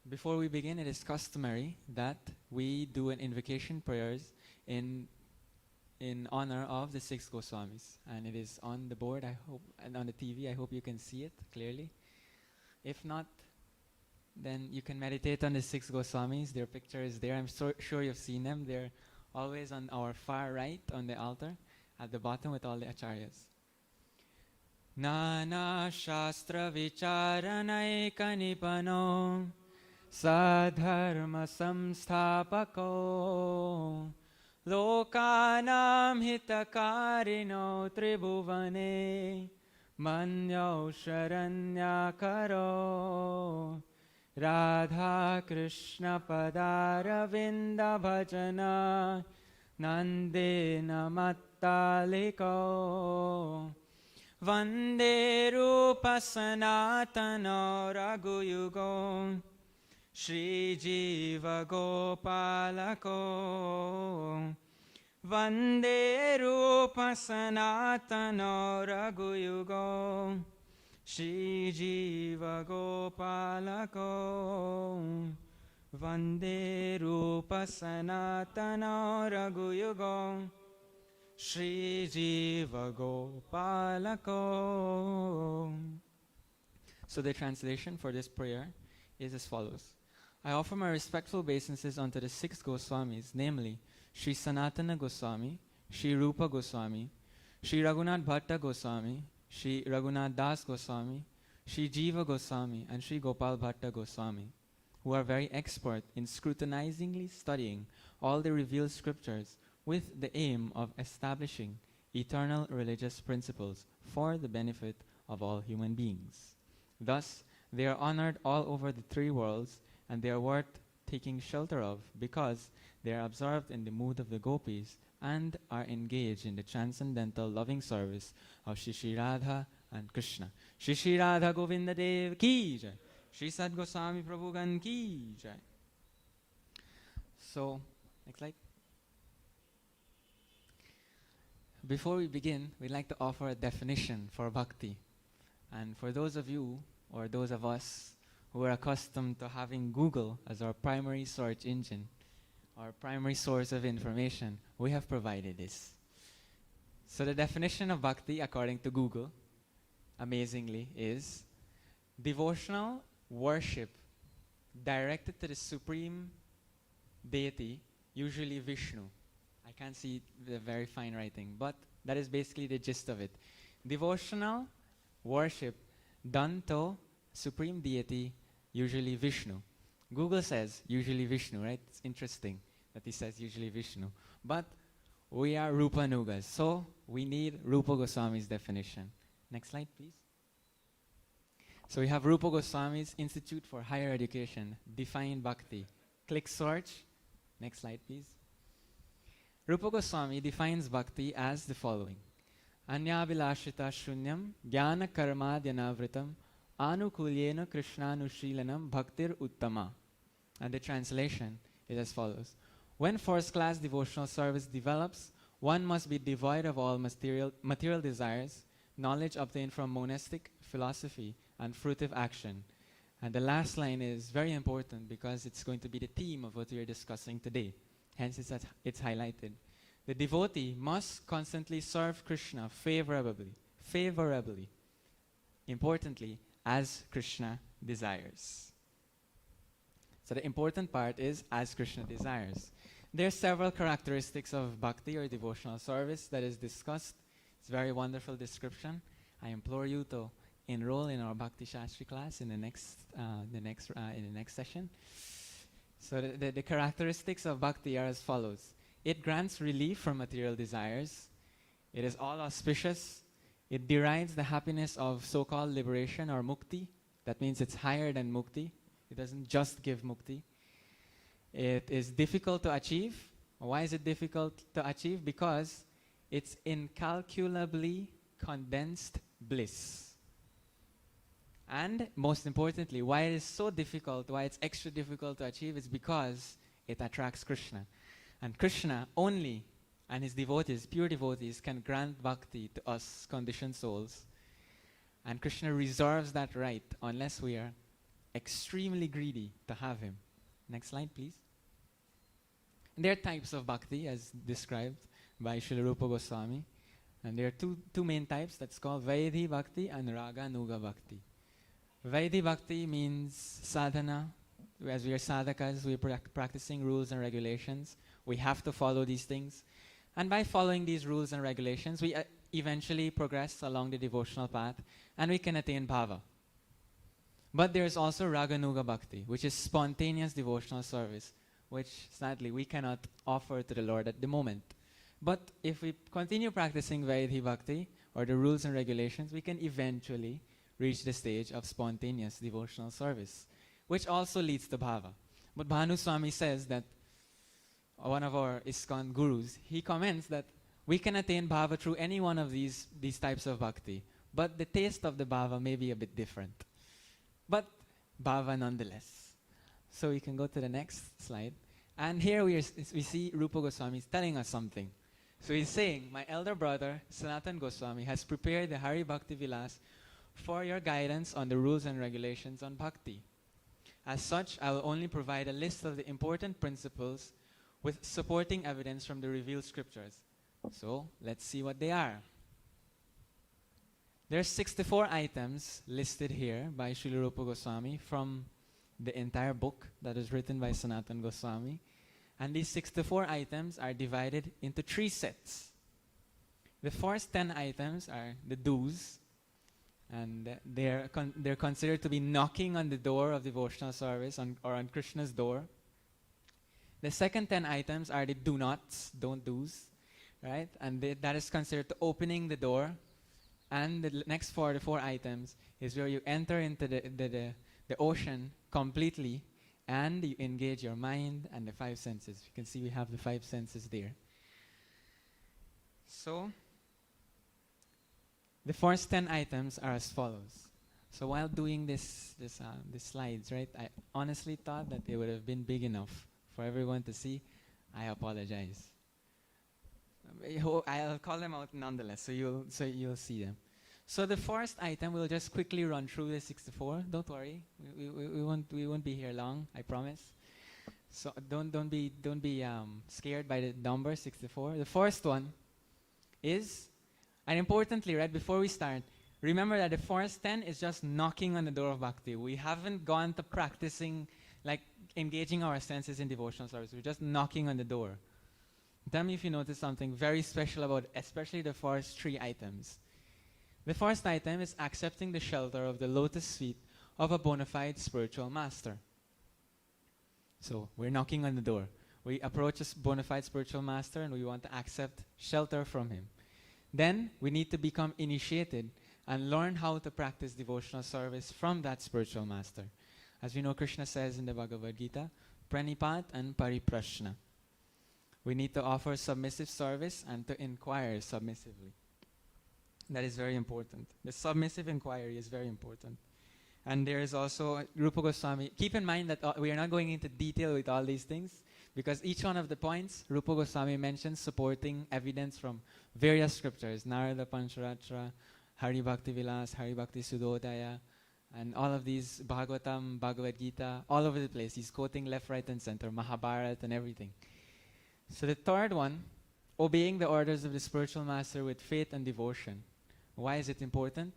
Before we begin, it is customary that we do an invocation prayers in honor of the 6 Goswamis. And it is on the board, I hope, and on the TV. I hope you can see it clearly. If not, then you can meditate on the 6 Goswamis. Their picture is there. I'm sure you've seen them. They're always on our far right on the altar, at the bottom with all the acharyas. Nana Shastra Vicharanayika Nipano Sadharma Samsthapako Lokanam Hitakarino Tribhuvane Manyo Sharanyakaro Radha Krishna Padaravinda Bhajana Nande Namattaliko Vande Rupa Sanatana Raghuyugo Shri Jiva Gopalako Vande Rupa Sanatana Raghuyugo Shri Jiva Gopalako Vande Rupa Sanatana Raghuyugo Shri Jiva Gopalako. So the translation for this prayer is as follows. I offer my respectful obeisances unto the 6 Goswamis, namely Shri Sanatana Goswami, Shri Rupa Goswami, Shri Raghunath Bhatta Goswami, Shri Raghunath Das Goswami, Shri Jiva Goswami, and Shri Gopal Bhatta Goswami, who are very expert in scrutinizingly studying all the revealed scriptures with the aim of establishing eternal religious principles for the benefit of all human beings. Thus, they are honored all over the 3 worlds, and they are worth taking shelter of because they are absorbed in the mood of the gopis and are engaged in the transcendental loving service of Shri Shri Radha and Krishna. Shri Shri Radha Govinda Dev Ki Jai. Shri Sad Goswami Prabhugan Ki Jai. So, next slide. Before we begin, we'd like to offer a definition for bhakti. And for those of you, or those of us, who are accustomed to having Google as our primary search engine, our primary source of information, we have provided this. So the definition of bhakti, according to Google, amazingly, is devotional worship directed to the supreme deity, usually Vishnu. I can't see the very fine writing, but that is basically the gist of it. Devotional worship done to supreme deity, usually Vishnu. Google says usually Vishnu, right? It's interesting that he says usually Vishnu. But we are Rupa Nugas, so we need Rupa Goswami's definition. Next slide, please. So we have Rupa Goswami's Institute for Higher Education, Define Bhakti. Click search. Next slide, please. Rupa Goswami defines bhakti as the following. Anyavilashita shunyam jnana karmadyanavritam anukulyena krishnanushilanam bhaktir uttama. And the translation is as follows. When first-class devotional service develops, one must be devoid of all material desires, knowledge obtained from monastic philosophy, and fruitive action. And the last line is very important because it's going to be the theme of what we are discussing today. Hence, it's highlighted. The devotee must constantly serve Krishna favorably, importantly, as Krishna desires. So the important part is as Krishna desires. There are several characteristics of bhakti or devotional service that is discussed. It's a very wonderful description. I implore you to enroll in our Bhakti Shastri class in the next session. So the characteristics of bhakti are as follows. It grants relief from material desires. It is all auspicious. It derives the happiness of so-called liberation or mukti. That means it's higher than mukti. It doesn't just give mukti. It is difficult to achieve. Why is it difficult to achieve? Because it's incalculably condensed bliss. And most importantly, why it is so difficult, why it's extra difficult to achieve is because it attracts Krishna. And Krishna only and his devotees, pure devotees, can grant bhakti to us conditioned souls. And Krishna reserves that right unless we are extremely greedy to have him. Next slide, please. And there are types of bhakti as described by Srila Rupa Goswami. And there are two main types. That's called Vaidhi Bhakti and Raga Nuga Bhakti. Vaidhi Bhakti means sadhana. As we are sadhakas, we are practicing rules and regulations. We have to follow these things. And by following these rules and regulations, we eventually progress along the devotional path and we can attain bhava. But there is also Raganuga Bhakti, which is spontaneous devotional service, which sadly we cannot offer to the Lord at the moment. But if we continue practicing Vaidhi Bhakti, or the rules and regulations, we can eventually reach the stage of spontaneous devotional service, which also leads to bhava. But Bhanu Swami says that, one of our ISKCON gurus, he comments that we can attain bhava through any one of these types of bhakti, but the taste of the bhava may be a bit different. But bhava nonetheless. So we can go to the next slide. And here we see Rupa Goswami telling us something. So he's saying, my elder brother, Sanatan Goswami, has prepared the Hari Bhakti Vilas for your guidance on the rules and regulations on bhakti. As such, I will only provide a list of the important principles with supporting evidence from the revealed scriptures. So, let's see what they are. There are 64 items listed here by Srila Rupa Goswami from the entire book that is written by Sanatan Goswami. And these 64 items are divided into 3 sets. The first 10 items are the do's, and they're considered to be knocking on the door of devotional service or on Krishna's door. The second 10 items are the do nots, don't do's, right? And that is considered to opening the door. And the next 4 items is where you enter into the ocean completely and you engage your mind and the 5 senses. You can see we have the 5 senses there. So, the first 10 items are as follows. So while doing these slides, right, I honestly thought that they would have been big enough for everyone to see. I apologize. I'll call them out nonetheless, so you'll see them. So the first item, we'll just quickly run through the 64. Don't worry, we won't be here long. I promise. So don't be scared by the number 64. The first one is, and importantly, right before we start, remember that the first 10 is just knocking on the door of bhakti. We haven't gone to practicing, like engaging our senses in devotional service. We're just knocking on the door. Tell me if you notice something very special about especially the first 3 items. The first item is accepting the shelter of the lotus feet of a bona fide spiritual master. So we're knocking on the door. We approach a bona fide spiritual master and we want to accept shelter from him. Then we need to become initiated and learn how to practice devotional service from that spiritual master. As we know, Krishna says in the Bhagavad Gita, pranipat and pariprashna. We need to offer submissive service and to inquire submissively. That is very important. The submissive inquiry is very important. And there is also Rupa Goswami. Keep in mind that we are not going into detail with all these things, because each one of the points Rupa Goswami mentions supporting evidence from various scriptures, Narada Pancharatra, Hari Bhakti Vilas, Hari Bhakti Sudodaya, and all of these, Bhagavatam, Bhagavad Gita, all over the place. He's quoting left, right, and center, Mahabharata and everything. So the third one, obeying the orders of the spiritual master with faith and devotion. Why is it important?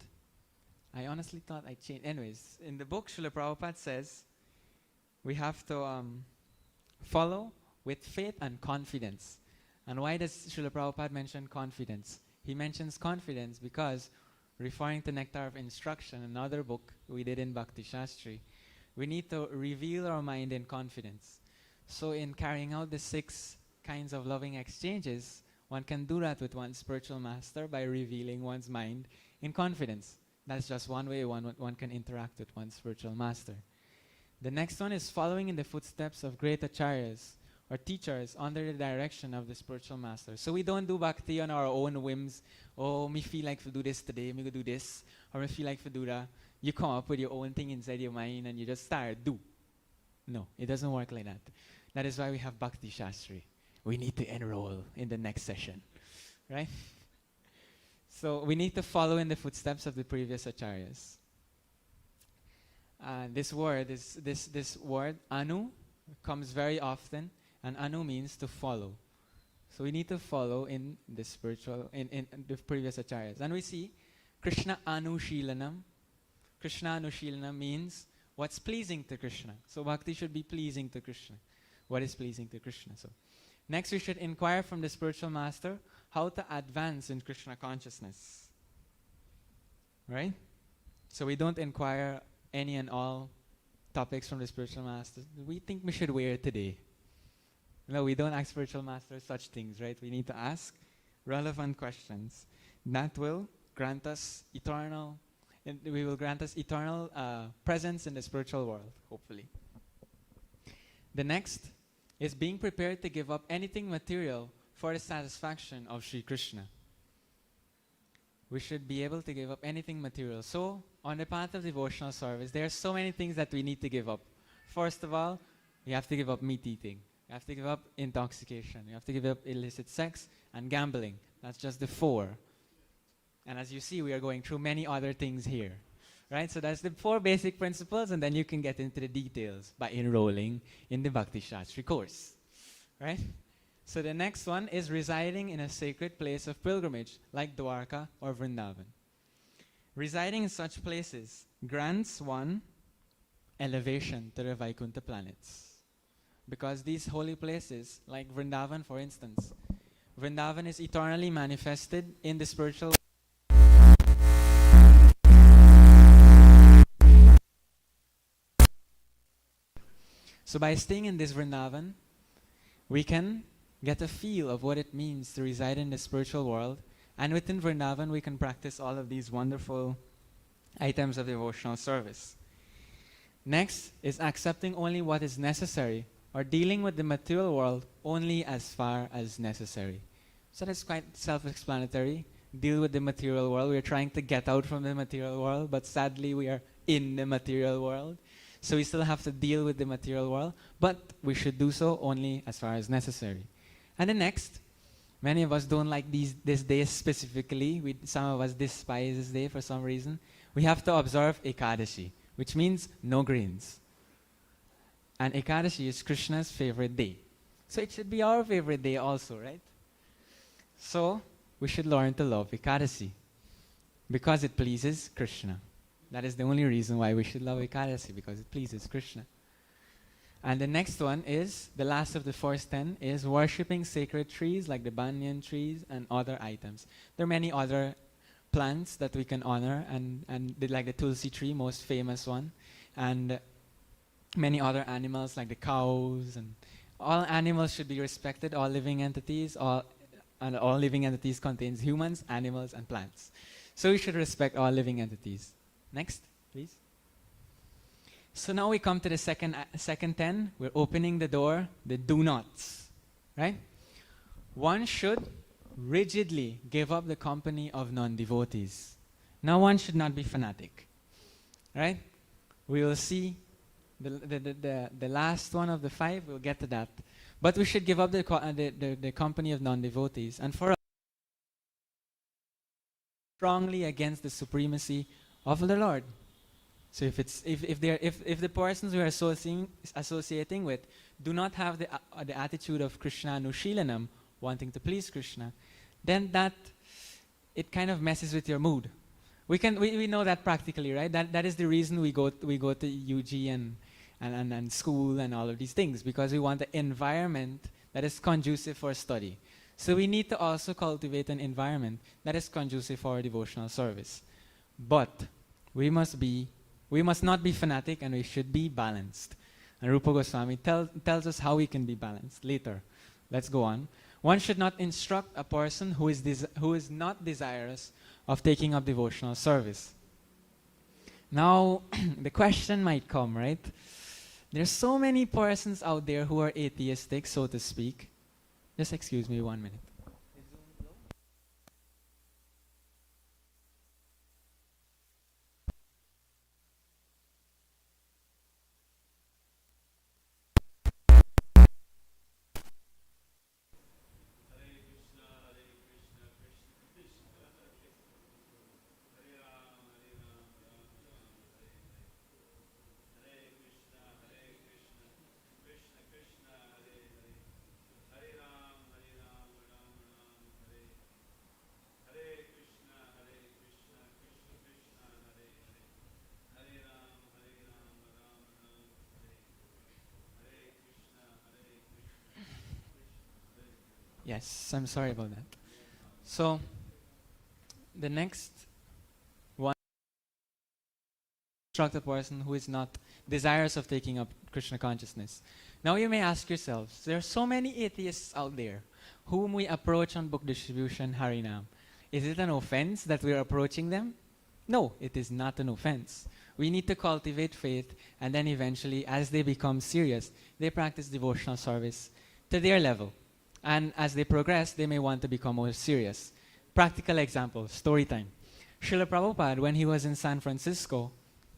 I honestly thought I changed. Anyways, in the book, Srila Prabhupada says we have to follow with faith and confidence. And why does Srila Prabhupada mention confidence? He mentions confidence because, referring to Nectar of Instruction, another book we did in Bhakti Shastri, we need to reveal our mind in confidence. So in carrying out the 6 kinds of loving exchanges, one can do that with one's spiritual master by revealing one's mind in confidence. That's just one way one can interact with one's spiritual master. The next one is following in the footsteps of great acharyas or teachers under the direction of the spiritual master. So we don't do bhakti on our own whims. Oh, me feel like to do this today, me go do this. Or me feel like to do that. You come up with your own thing inside your mind and you just start, do. No, it doesn't work like that. That is why we have Bhakti Shastri. We need to enroll in the next session, right? So we need to follow in the footsteps of the previous acharyas. This word, this word, anu, comes very often, and anu means to follow. So we need to follow in the spiritual, in the previous acharyas. And we see Krishna Anushilanam. Krishna Anushilanam means what's pleasing to Krishna. So bhakti should be pleasing to Krishna. What is pleasing to Krishna? So next we should inquire from the spiritual master how to advance in Krishna consciousness. Right? So we don't inquire any and all topics from the spiritual master. We think we should wear today. No, we don't ask spiritual masters such things, right? We need to ask relevant questions. That will grant us eternal, we will grant us eternal presence in the spiritual world, hopefully. The next is being prepared to give up anything material for the satisfaction of Sri Krishna. We should be able to give up anything material. So, on the path of devotional service, there are so many things that we need to give up. First of all, we have to give up meat eating. We have to give up intoxication. We have to give up illicit sex and gambling. That's just the 4. And as you see, we are going through many other things here. Right? So that's the 4 basic principles, and then you can get into the details by enrolling in the Bhakti Shastri course. Right? So the next one is residing in a sacred place of pilgrimage, like Dwarka or Vrindavan. Residing in such places grants one elevation to the Vaikuntha planets. Because these holy places, like Vrindavan for instance, Vrindavan is eternally manifested in the spiritual. So by staying in this Vrindavan, we can get a feel of what it means to reside in the spiritual world. And within Vrindavan, we can practice all of these wonderful items of devotional service. Next is accepting only what is necessary, or dealing with the material world only as far as necessary. So that's quite self-explanatory. Deal with the material world. We're trying to get out from the material world, but sadly we are in the material world. So we still have to deal with the material world, but we should do so only as far as necessary. And the next, many of us don't like this day specifically. Some of us despise this day for some reason. We have to observe Ekadashi, which means no grains. And Ekadashi is Krishna's favorite day. So it should be our favorite day also, right? So we should learn to love Ekadashi. Because it pleases Krishna. That is the only reason why we should love Ekadasi, because it pleases Krishna. And the next one is, the last of the first 10, is worshipping sacred trees like the banyan trees and other items. There are many other plants that we can honor, like the tulsi tree, most famous one, and many other animals like the cows, and all animals should be respected, all living entities, all living entities contains humans, animals, and plants. So we should respect all living entities. Next, please. So now we come to the second 10. We're opening the door, the do nots, right? One should rigidly give up the company of non-devotees. Now one should not be fanatic, right? We will see the last one of the 5, we'll get to that. But we should give up the company of non-devotees. And for us, strongly against the supremacy of the Lord. So if the persons we are associating with do not have the attitude of Krishna Anushilanam, wanting to please Krishna, then it kind of messes with your mood. We know that practically, right? That is the reason we go to UG and school and all of these things, because we want an environment that is conducive for study. So we need to also cultivate an environment that is conducive for our devotional service. But we must not be fanatic, and we should be balanced. And Rupa Goswami tells us how we can be balanced later. Let's go on. One should not instruct a person who is not desirous of taking up devotional service. Now, the question might come, right? There's so many persons out there who are atheistic, so to speak. Just excuse me 1 minute. Yes, I'm sorry about that. So, the next one, instruct a person who is not desirous of taking up Krishna consciousness. Now you may ask yourselves, there are so many atheists out there whom we approach on book distribution, Harinam. Is it an offense that we are approaching them? No, it is not an offense. We need to cultivate faith, and then eventually, as they become serious, they practice devotional service to their level. And as they progress, they may want to become more serious. Practical example, story time. Srila Prabhupada, when he was in San Francisco,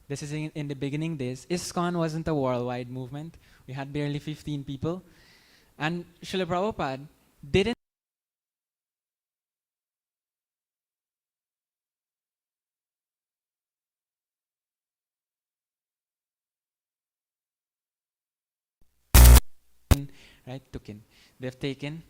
this is in the beginning days, ISKCON wasn't a worldwide movement. We had barely 15 people. And Srila Prabhupada didn't took in. They've taken,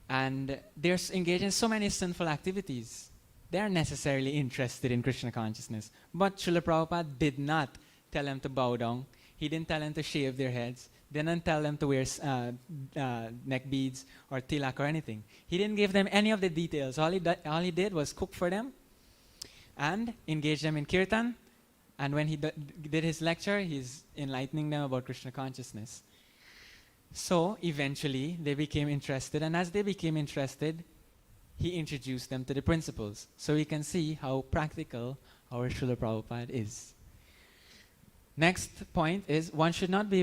and they're engaged in so many sinful activities. They are necessarily interested in Krishna consciousness. But Srila Prabhupada did not tell them to bow down. He didn't tell them to shave their heads. Didn't tell them to wear neck beads or tilak or anything. He didn't give them any of the details. All he did was cook for them and engage them in kirtan. And when he did his lecture, he's enlightening them about Krishna consciousness. So eventually they became interested, and as they became interested, he introduced them to the principles. So we can see how practical our Srila Prabhupada is. Next point is, one should not be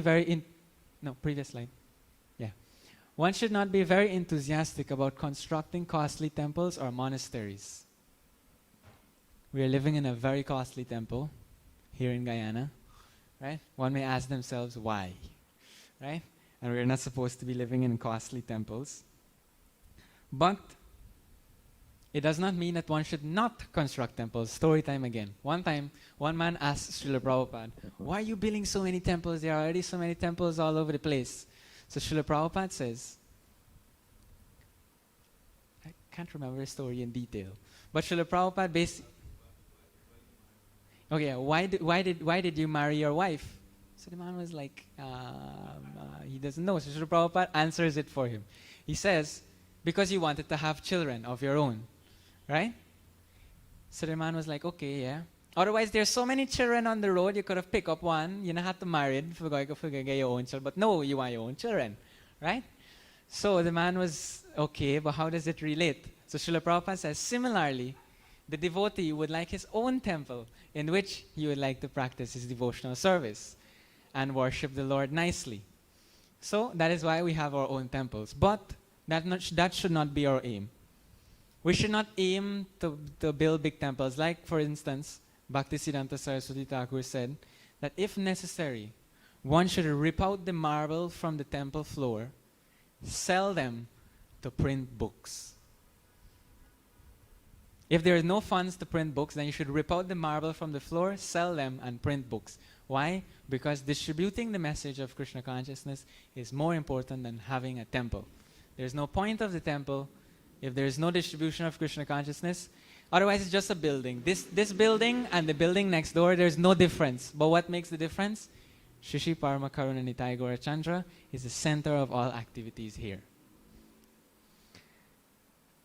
previous slide. Yeah. One should not be very enthusiastic about constructing costly temples or monasteries. We are living in a very costly temple here in Guyana, right? One may ask themselves, why, right? And we're not supposed to be living in costly temples. But it does not mean that one should not construct temples. Story time again. One time, one man asked Srila Prabhupada, why are you building so many temples? There are already so many temples all over the place. So Srila Prabhupada says, can't remember the story in detail. But Srila Prabhupada basically, okay, why did you marry your wife? So the man was like, he doesn't know. So Srila Prabhupada answers it for him. He says, because you wanted to have children of your own, right? So the man was like, okay, yeah. Otherwise, there's so many children on the road, you could have picked up one. You don't have to marry it for get your own children. But no, you want your own children, right? So the man was, okay, but how does it relate? So Srila Prabhupada says, similarly, the devotee would like his own temple in which he would like to practice his devotional service and worship the Lord nicely. So that is why we have our own temples. But that should not be our aim. We should not aim to build big temples. Like, for instance, Bhaktisiddhanta Saraswati Thakur said that if necessary, one should rip out the marble from the temple floor, sell them to print books. If there is no funds to print books, then you should rip out the marble from the floor, sell them, and print books. Why? Because distributing the message of Krishna consciousness is more important than having a temple. There's no point of the temple if there is no distribution of Krishna consciousness. Otherwise, it's just a building. This building and the building next door, there's no difference. But what makes the difference? Shri Shri Parama Karuna Nitai Gaurachandra is the center of all activities here.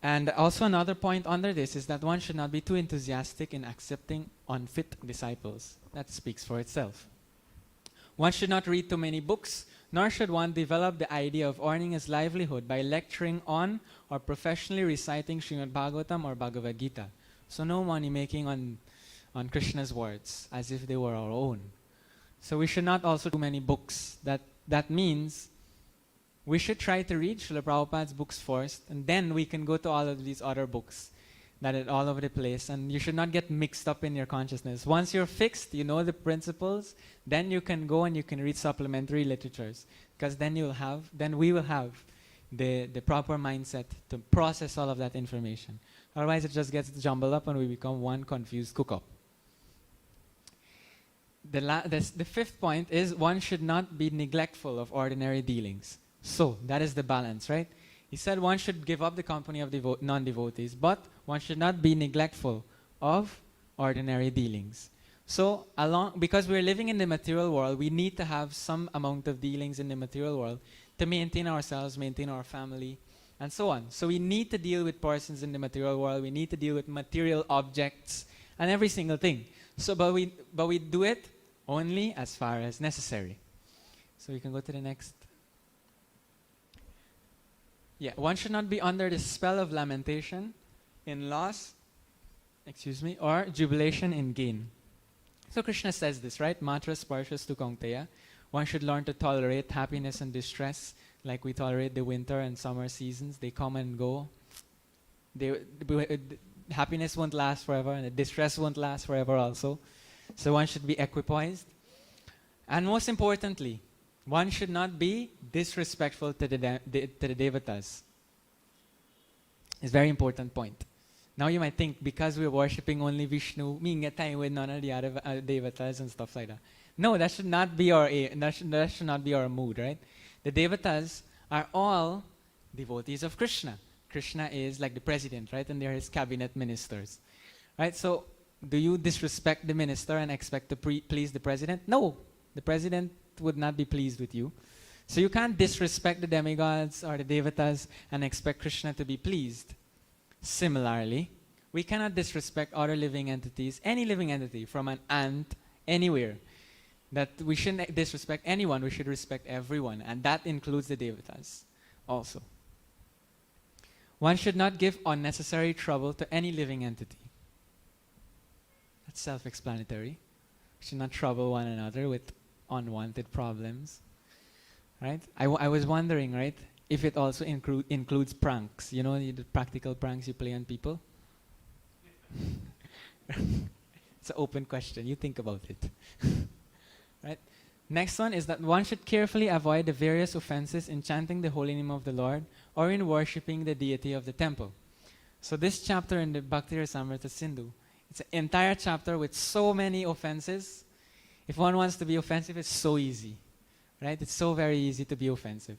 And also another point under this is that one should not be too enthusiastic in accepting unfit disciples. That speaks for itself. One should not read too many books, nor should one develop the idea of earning his livelihood by lecturing on or professionally reciting Srimad Bhagavatam or Bhagavad Gita. So no money making on Krishna's words as if they were our own. So we should not also do many books. That means we should try to read Srila Prabhupada's books first, and then we can go to all of these other books that are all over the place. And you should not get mixed up in your consciousness. Once you're fixed, you know the principles, then you can go and you can read supplementary literatures, because then we will have the proper mindset to process all of that information. Otherwise, it just gets jumbled up and we become one confused cook-up. The fifth point is one should not be neglectful of ordinary dealings. So, that is the balance, right? He said one should give up the company of non-devotees, but one should not be neglectful of ordinary dealings. So, because we're living in the material world, we need to have some amount of dealings in the material world to maintain ourselves, maintain our family, and so on. So we need to deal with persons in the material world, we need to deal with material objects, and every single thing. So, but we do it only as far as necessary. So we can go to the next. Yeah, one should not be under the spell of lamentation in loss, or jubilation in gain. So Krishna says this, right? Matra sparshas tu kaunteya. One should learn to tolerate happiness and distress like we tolerate the winter and summer seasons. They come and go. Happiness won't last forever, and the distress won't last forever also. So one should be equipoised. And most importantly, one should not be disrespectful to the devatas. It's a very important point. Now you might think, because we're worshipping only Vishnu, we can get time with none of the other devatas and stuff like that. No, that should not be our that should not be our mood, right? The devatas are all devotees of Krishna. Krishna is like the president, right? And they're his cabinet ministers, right? So, do you disrespect the minister and expect to please the president? No, the president would not be pleased with you. So you can't disrespect the demigods or the devatas and expect Krishna to be pleased. Similarly, we cannot disrespect other living entities, any living entity, from an ant anywhere. That we shouldn't disrespect anyone, we should respect everyone, and that includes the devatas also. One should not give unnecessary trouble to any living entity. That's self-explanatory. We should not trouble one another with unwanted problems. Right? I was wondering, right, if it also includes pranks. You know, the practical pranks you play on people? It's an open question. You think about it. Right? Next one is that one should carefully avoid the various offenses in chanting the holy name of the Lord or in worshipping the deity of the temple. So this chapter in the Bhakti Rasamrita Sindhu, it's an entire chapter with so many offenses. If one wants to be offensive, it's so easy. Right? It's so very easy to be offensive.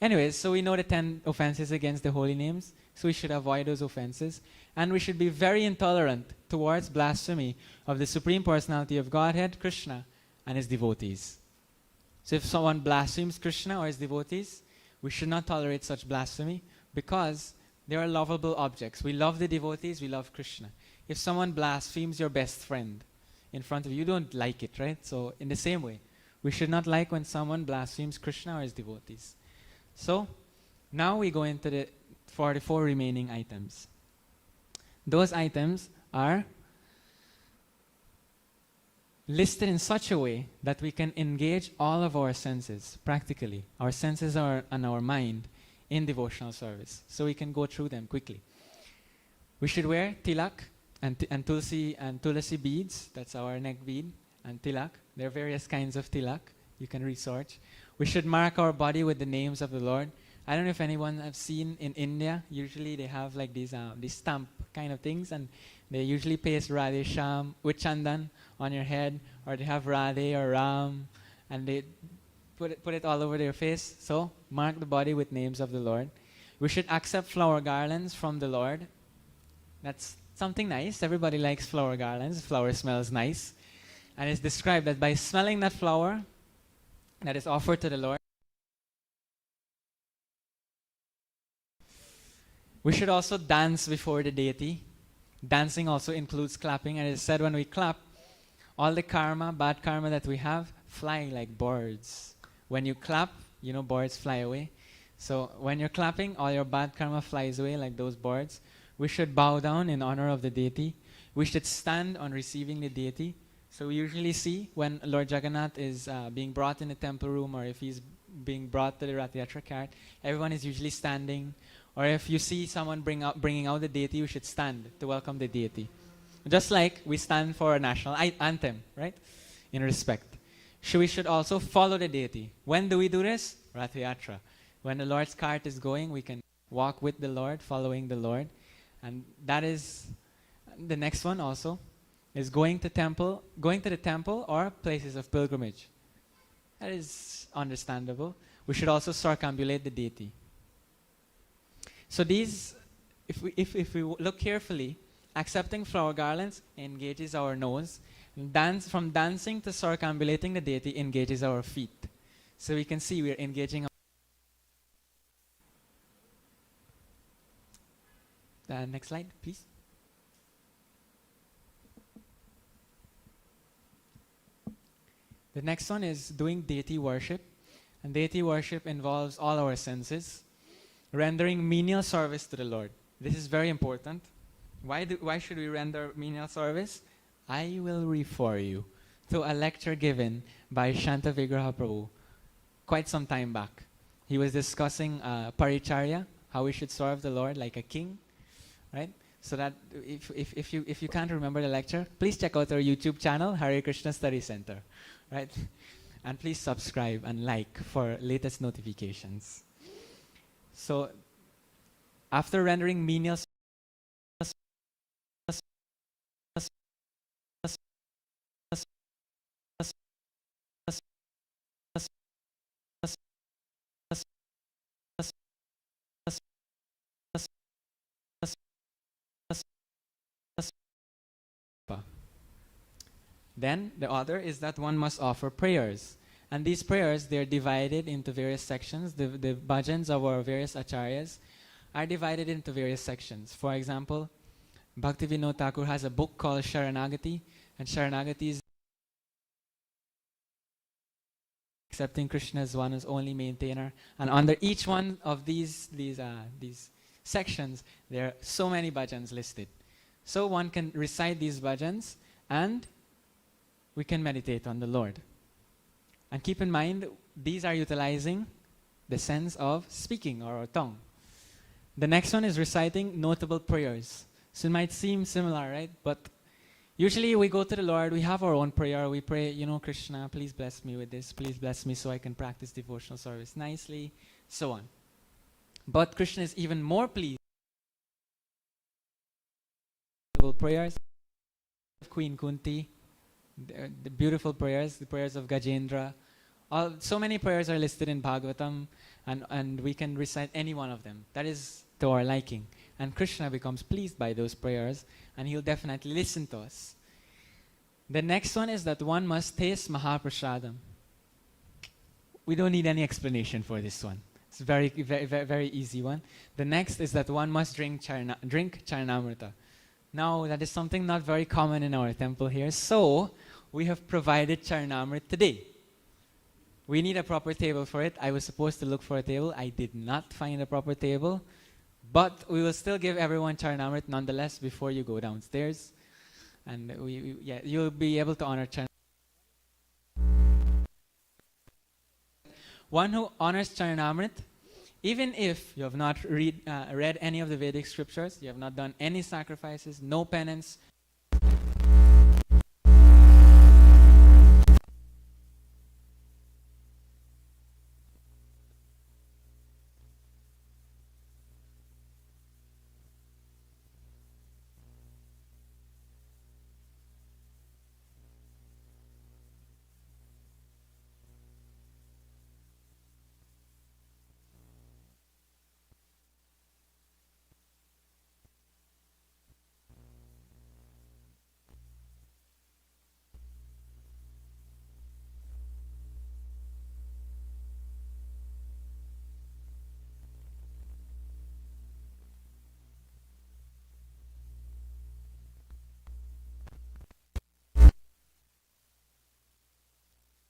Anyways, so we know the 10 offenses against the holy names, so we should avoid those offenses. And we should be very intolerant towards blasphemy of the Supreme Personality of Godhead, Krishna, and his devotees. So if someone blasphemes Krishna or his devotees, we should not tolerate such blasphemy because they are lovable objects. We love the devotees, we love Krishna. If someone blasphemes your best friend in front of you, you don't like it, right? So in the same way, we should not like when someone blasphemes Krishna or his devotees. So now we go into the 44 remaining items. Those items are listed in such a way that we can engage all of our senses, practically. Our senses are and our mind in devotional service. So we can go through them quickly. We should wear tilak and tulsi beads. That's our neck bead and tilak. There are various kinds of tilak. You can research. We should mark our body with the names of the Lord. I don't know if anyone have seen in India. Usually they have like these stamp kind of things, and they usually paste Radhe Sham with chandan on your head, or they have Radhe or Ram, and they put it all over their face. So mark the body with names of the Lord. We should accept flower garlands from the Lord. That's something nice. Everybody likes flower garlands. Flower smells nice. And it's described that by smelling that flower that is offered to the Lord, we should also dance before the deity. Dancing also includes clapping. And it is said when we clap, all the karma, bad karma that we have, fly like birds. When you clap, you know, birds fly away. So when you're clapping, all your bad karma flies away like those birds. We should bow down in honor of the deity. We should stand on receiving the deity. So we usually see when Lord Jagannath is being brought in the temple room, or if he's being brought to the Rath Yatra cart, everyone is usually standing. Or if you see someone bringing out the deity, you should stand to welcome the deity. Just like we stand for a national anthem, right? In respect. So we should also follow the deity. When do we do this? Rath Yatra. When the Lord's cart is going, we can walk with the Lord, following the Lord. And that is the next one also, is going to the temple or places of pilgrimage. That is understandable. We should also circumambulate the deity. So these, if we look carefully, accepting flower garlands engages our nose. From dancing to circumambulating the deity engages our feet. So we can see we're engaging. Next slide, please. The next one is doing deity worship. And deity worship involves all our senses, rendering menial service to the Lord. This is very important. Why should we render menial service? I will refer you to a lecture given by Shanta Vigraha Prabhu quite some time back. He was discussing paricharya, how we should serve the Lord like a king, right? So that if you can't remember the lecture, please check out our YouTube channel, Hare Krishna Study Center, right? And please subscribe and like for latest notifications. So after rendering menial then the other is that one must offer prayers. And these prayers, they're divided into various sections. The bhajans of our various acharyas are divided into various sections. For example, Bhaktivinoda Thakur has a book called Sharanagati, and Sharanagati is accepting Krishna as one as only maintainer. And under each one of these sections, there are so many bhajans listed. So one can recite these bhajans and we can meditate on the Lord. And keep in mind, these are utilizing the sense of speaking or our tongue. The next one is reciting notable prayers. So it might seem similar, right? But usually we go to the Lord, we have our own prayer. We pray, you know, Krishna, please bless me with this. Please bless me so I can practice devotional service nicely, so on. But Krishna is even more pleased with prayers of Queen Kunti, the beautiful prayers, the prayers of Gajendra. So many prayers are listed in Bhagavatam. and we can recite any one of them. That is to our liking. And Krishna becomes pleased by those prayers, and he'll definitely listen to us. The next one is that one must taste Mahaprasadam. We don't need any explanation for this one. It's a very, very, very, very easy one. The next is that one must drink Charnamrita. Now, that is something not very common in our temple here, so we have provided Charnamrita today. We need a proper table for it. I was supposed to look for a table. I did not find a proper table, but we will still give everyone Charnamrita nonetheless before you go downstairs. And you'll be able to honor Charnamrita. One who honors Charnamrita, even if you have not read any of the Vedic scriptures, you have not done any sacrifices, no penance,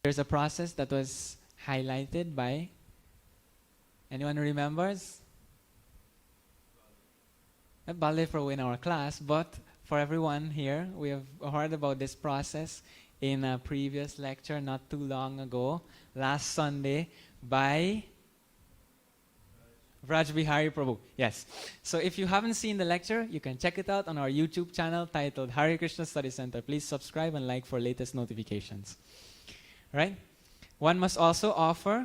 there's a process that was highlighted by anyone who remembers? Baldev in our class, but for everyone here, we have heard about this process in a previous lecture not too long ago, last Sunday, by Vraj Bihari Prabhu. Yes. So if you haven't seen the lecture, you can check it out on our YouTube channel titled Hare Krishna Study Center. Please subscribe and like for latest notifications. Right? One must also offer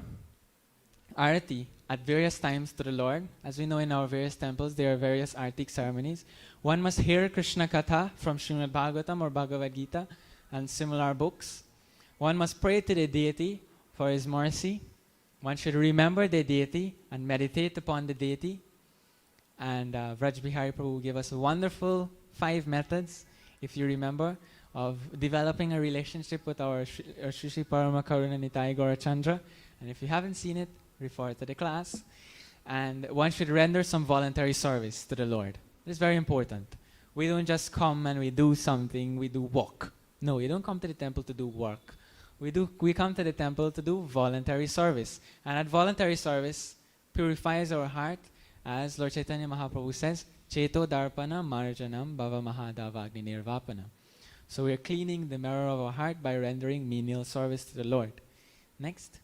arati at various times to the Lord. As we know in our various temples, there are various artik ceremonies. One must hear Krishna Katha from Srimad Bhagavatam or Bhagavad Gita and similar books. One must pray to the deity for his mercy. One should remember the deity and meditate upon the deity. And Vraj Bihari Prabhu gave us wonderful 5 methods, if you remember, of developing a relationship with our Shri Shri Parama Karuna Nitai Gaurachandra. And if you haven't seen it, refer to the class. And one should render some voluntary service to the Lord. It's very important. We don't just come and we do something, we do work. No, we don't come to the temple to do work. We come to the temple to do voluntary service. And that voluntary service purifies our heart, as Lord Chaitanya Mahaprabhu says, Cheto Darpana Marjanam Bhava Mahadavagni Nirvapana. So we are cleaning the mirror of our heart by rendering menial service to the Lord. Next.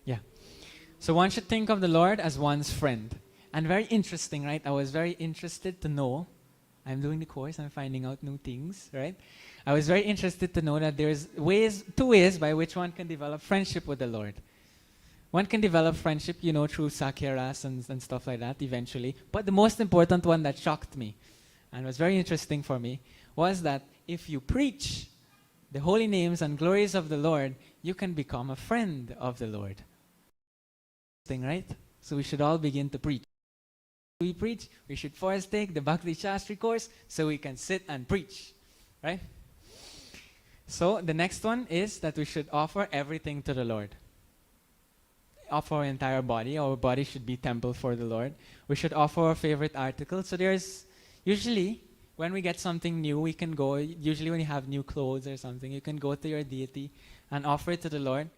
Yeah. So one should think of the Lord as one's friend. And very interesting, right? I was very interested to know. I'm doing the course, I'm finding out new things, right? I was very interested to know that there's 2 ways by which one can develop friendship with the Lord. One can develop friendship, through sakyaras and stuff like that eventually. But the most important one that shocked me and was very interesting for me was that if you preach the holy names and glories of the Lord, you can become a friend of the Lord. Right? So we should all begin to preach. We preach, we should first take the Bhakti Shastri course so we can sit and preach. Right? So the next one is that we should offer everything to the Lord. Offer our entire body. Our body should be temple for the Lord. We should offer our favorite article. So there's usually, when we get something new, we can go, usually when you have new clothes or something, you can go to your deity and offer it to the Lord.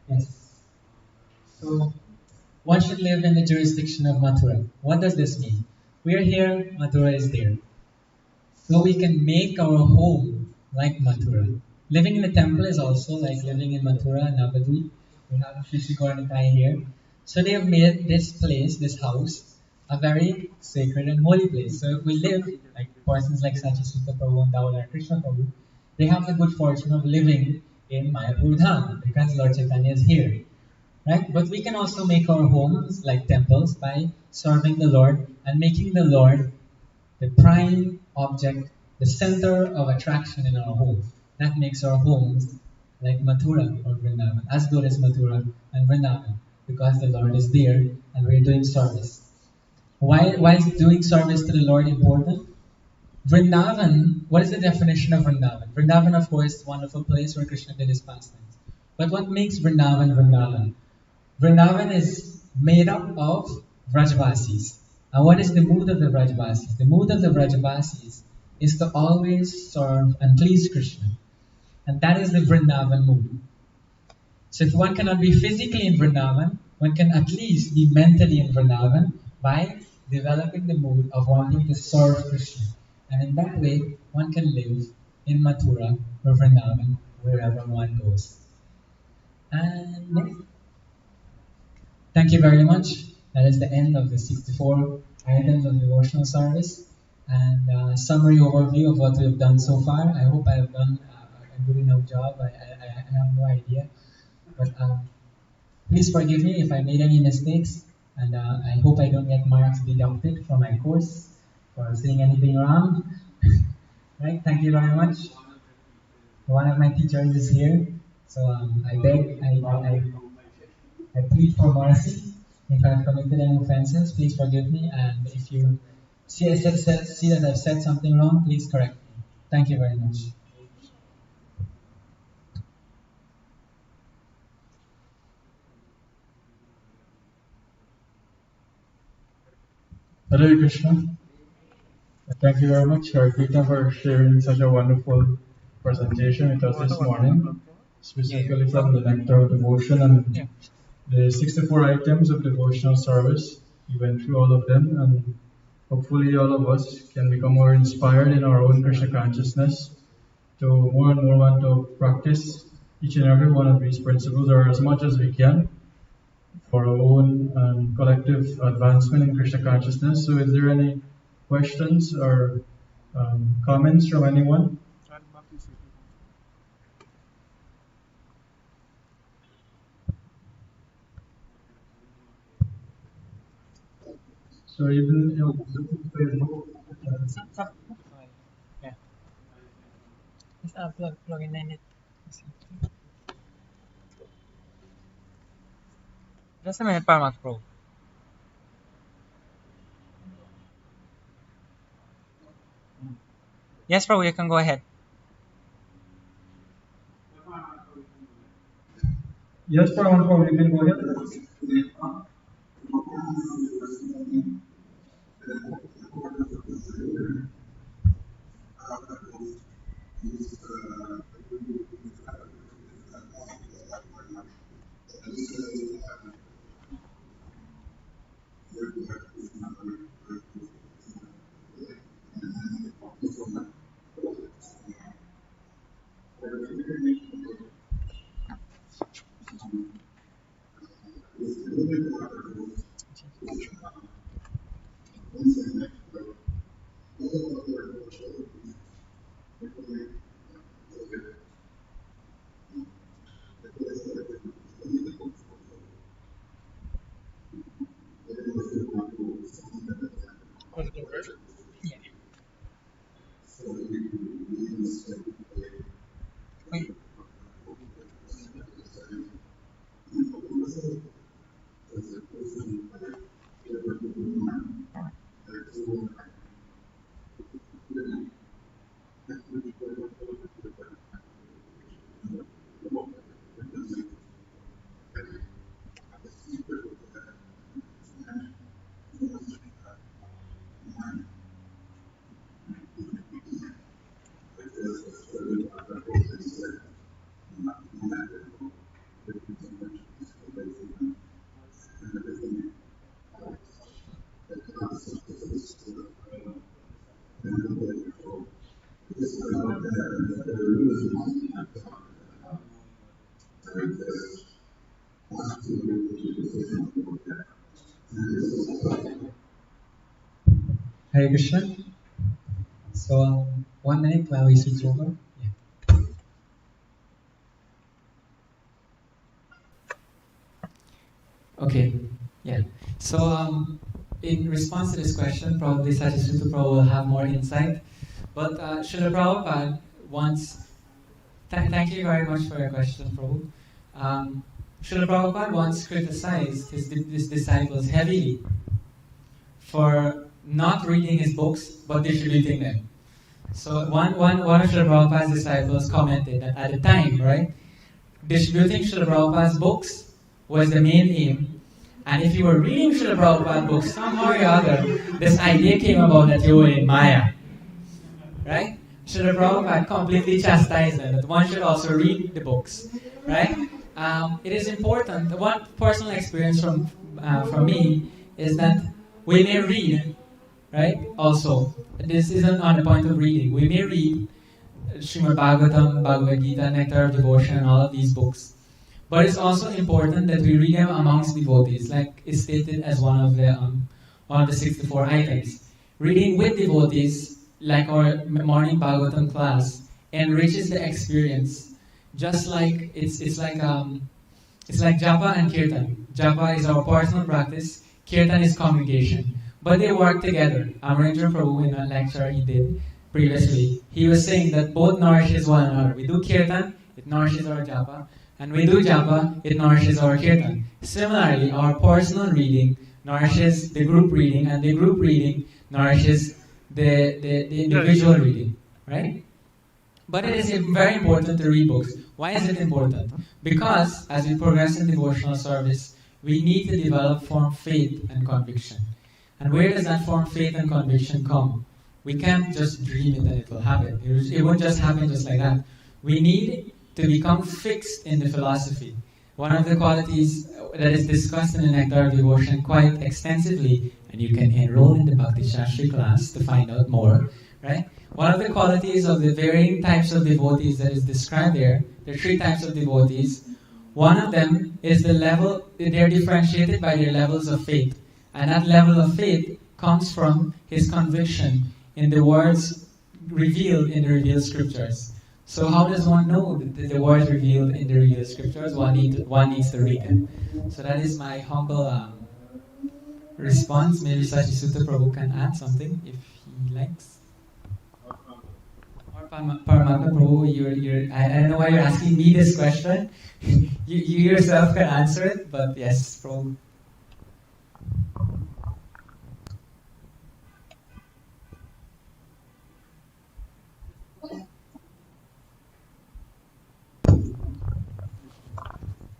Yes. So one should live in the jurisdiction of Mathura. What does this mean? We are here, Mathura is there. So we can make our home like Mathura. Living in a temple is also like living in Mathura and Navadvip. We have Sri Sri Gauranitai here. So they have made this place, this house, a very sacred and holy place. So if we live, like persons like Sachasutta Prabhu and Damodar Krishna Prabhu, they have the good fortune of living in Mayapur Dham because Lord Chaitanya is here. Right? But we can also make our homes like temples by serving the Lord and making the Lord the prime object, the center of attraction in our home. That makes our homes like Mathura or Vrindavan, as good as Mathura and Vrindavan, because the Lord is there and we're doing service. Why is doing service to the Lord important? Vrindavan, what is the definition of Vrindavan? Vrindavan, of course, is a wonderful place where Krishna did his pastimes. But what makes Vrindavan Vrindavan? Vrindavan is made up of Vrajavasis. And what is the mood of the Vrajavasis? The mood of the Vrajavasis is to always serve and please Krishna. And that is the Vrindavan mood. So if one cannot be physically in Vrindavan, one can at least be mentally in Vrindavan by developing the mood of wanting to serve Krishna. And in that way, one can live in Mathura or Vrindavan, wherever one goes. And next. Thank you very much. That is the end of the 64 items of devotional service and a summary overview of what we have done so far. I hope I have done a good enough job. I have no idea. But please forgive me if I made any mistakes, and I hope I don't get marks deducted from my course for saying anything wrong. Right? Thank you very much. One of my teachers is here, so I beg, I plead for mercy. If I have committed any offenses, please forgive me. And if you see that I've said something wrong, please correct me. Thank you very much. Hare Krishna. Thank you very much, Harpreeta, for sharing such a wonderful presentation with us this morning, specifically from the Nectar of Devotion and the 64 items of devotional service. You went through all of them, and hopefully all of us can become more inspired in our own Krishna consciousness to more and more want to practice each and every one of these principles, or as much as we can, for our own collective advancement in Krishna consciousness. So is there any questions or comments from anyone? So even Yeah. Just plug in it. Just a minute, Paramath Pro. Yes, Prabhu, you can go ahead. yes, Param, you can go ahead. Yeah. Wait. Hare Krishna. So, 1 minute while we switch over. Yeah. Okay, yeah. So, in response to this question, probably Sajasuta Prabhu will have more insight. But Srila Prabhupada once, thank you very much for your question, Prabhu. Srila Prabhupada once criticized his disciples heavily for not reading his books but distributing them. So one of Srila Prabhupada's disciples commented that at the time, right, distributing Srila Prabhupada's books was the main aim. And if you were reading Srila Prabhupada's books, somehow or other, this idea came about that you were in Maya. Right? Srila Prabhupada completely chastised them that one should also read the books. Right? It is important. One personal experience from me is that we may read, right? Also, this isn't on the point of reading. We may read Srimad Bhagavatam, Bhagavad Gita, Nectar of Devotion, and all of these books. But it's also important that we read them amongst devotees, like is stated as one of the 64 items. Reading with devotees, like our morning Bhagavatam class, enriches the experience. Just like it's like japa and kirtan. Japa is our personal practice. Kirtan is congregation. But they work together. Amarendra Prabhu, in a lecture he did previously, he was saying that both nourishes one another. We do kirtan, it nourishes our japa. And we do japa, it nourishes our kirtan. Similarly, our personal reading nourishes the group reading, and the group reading nourishes the individual reading. Right? But it is very important to read books. Why is it important? Because as we progress in devotional service, we need to develop firm faith and conviction. And where does that firm faith and conviction come? We can't just dream it and it will happen. It won't just happen just like that. We need to become fixed in the philosophy. One of the qualities that is discussed in the Nectar of Devotion quite extensively, and you can enroll in the Bhakti Shastri class to find out more, right? One of the qualities of the varying types of devotees that is described there are 3 types of devotees. One of them is the level, they're differentiated by their levels of faith. And that level of faith comes from his conviction in the words revealed in the revealed scriptures. So how does one know the words revealed in the revealed scriptures? One needs to read them. So that is my humble response. Maybe Sajasuta Prabhu can add something if he likes. Or Paramatma Prabhu, I don't know why you're asking me this question. you yourself can answer it, but yes, Prabhu.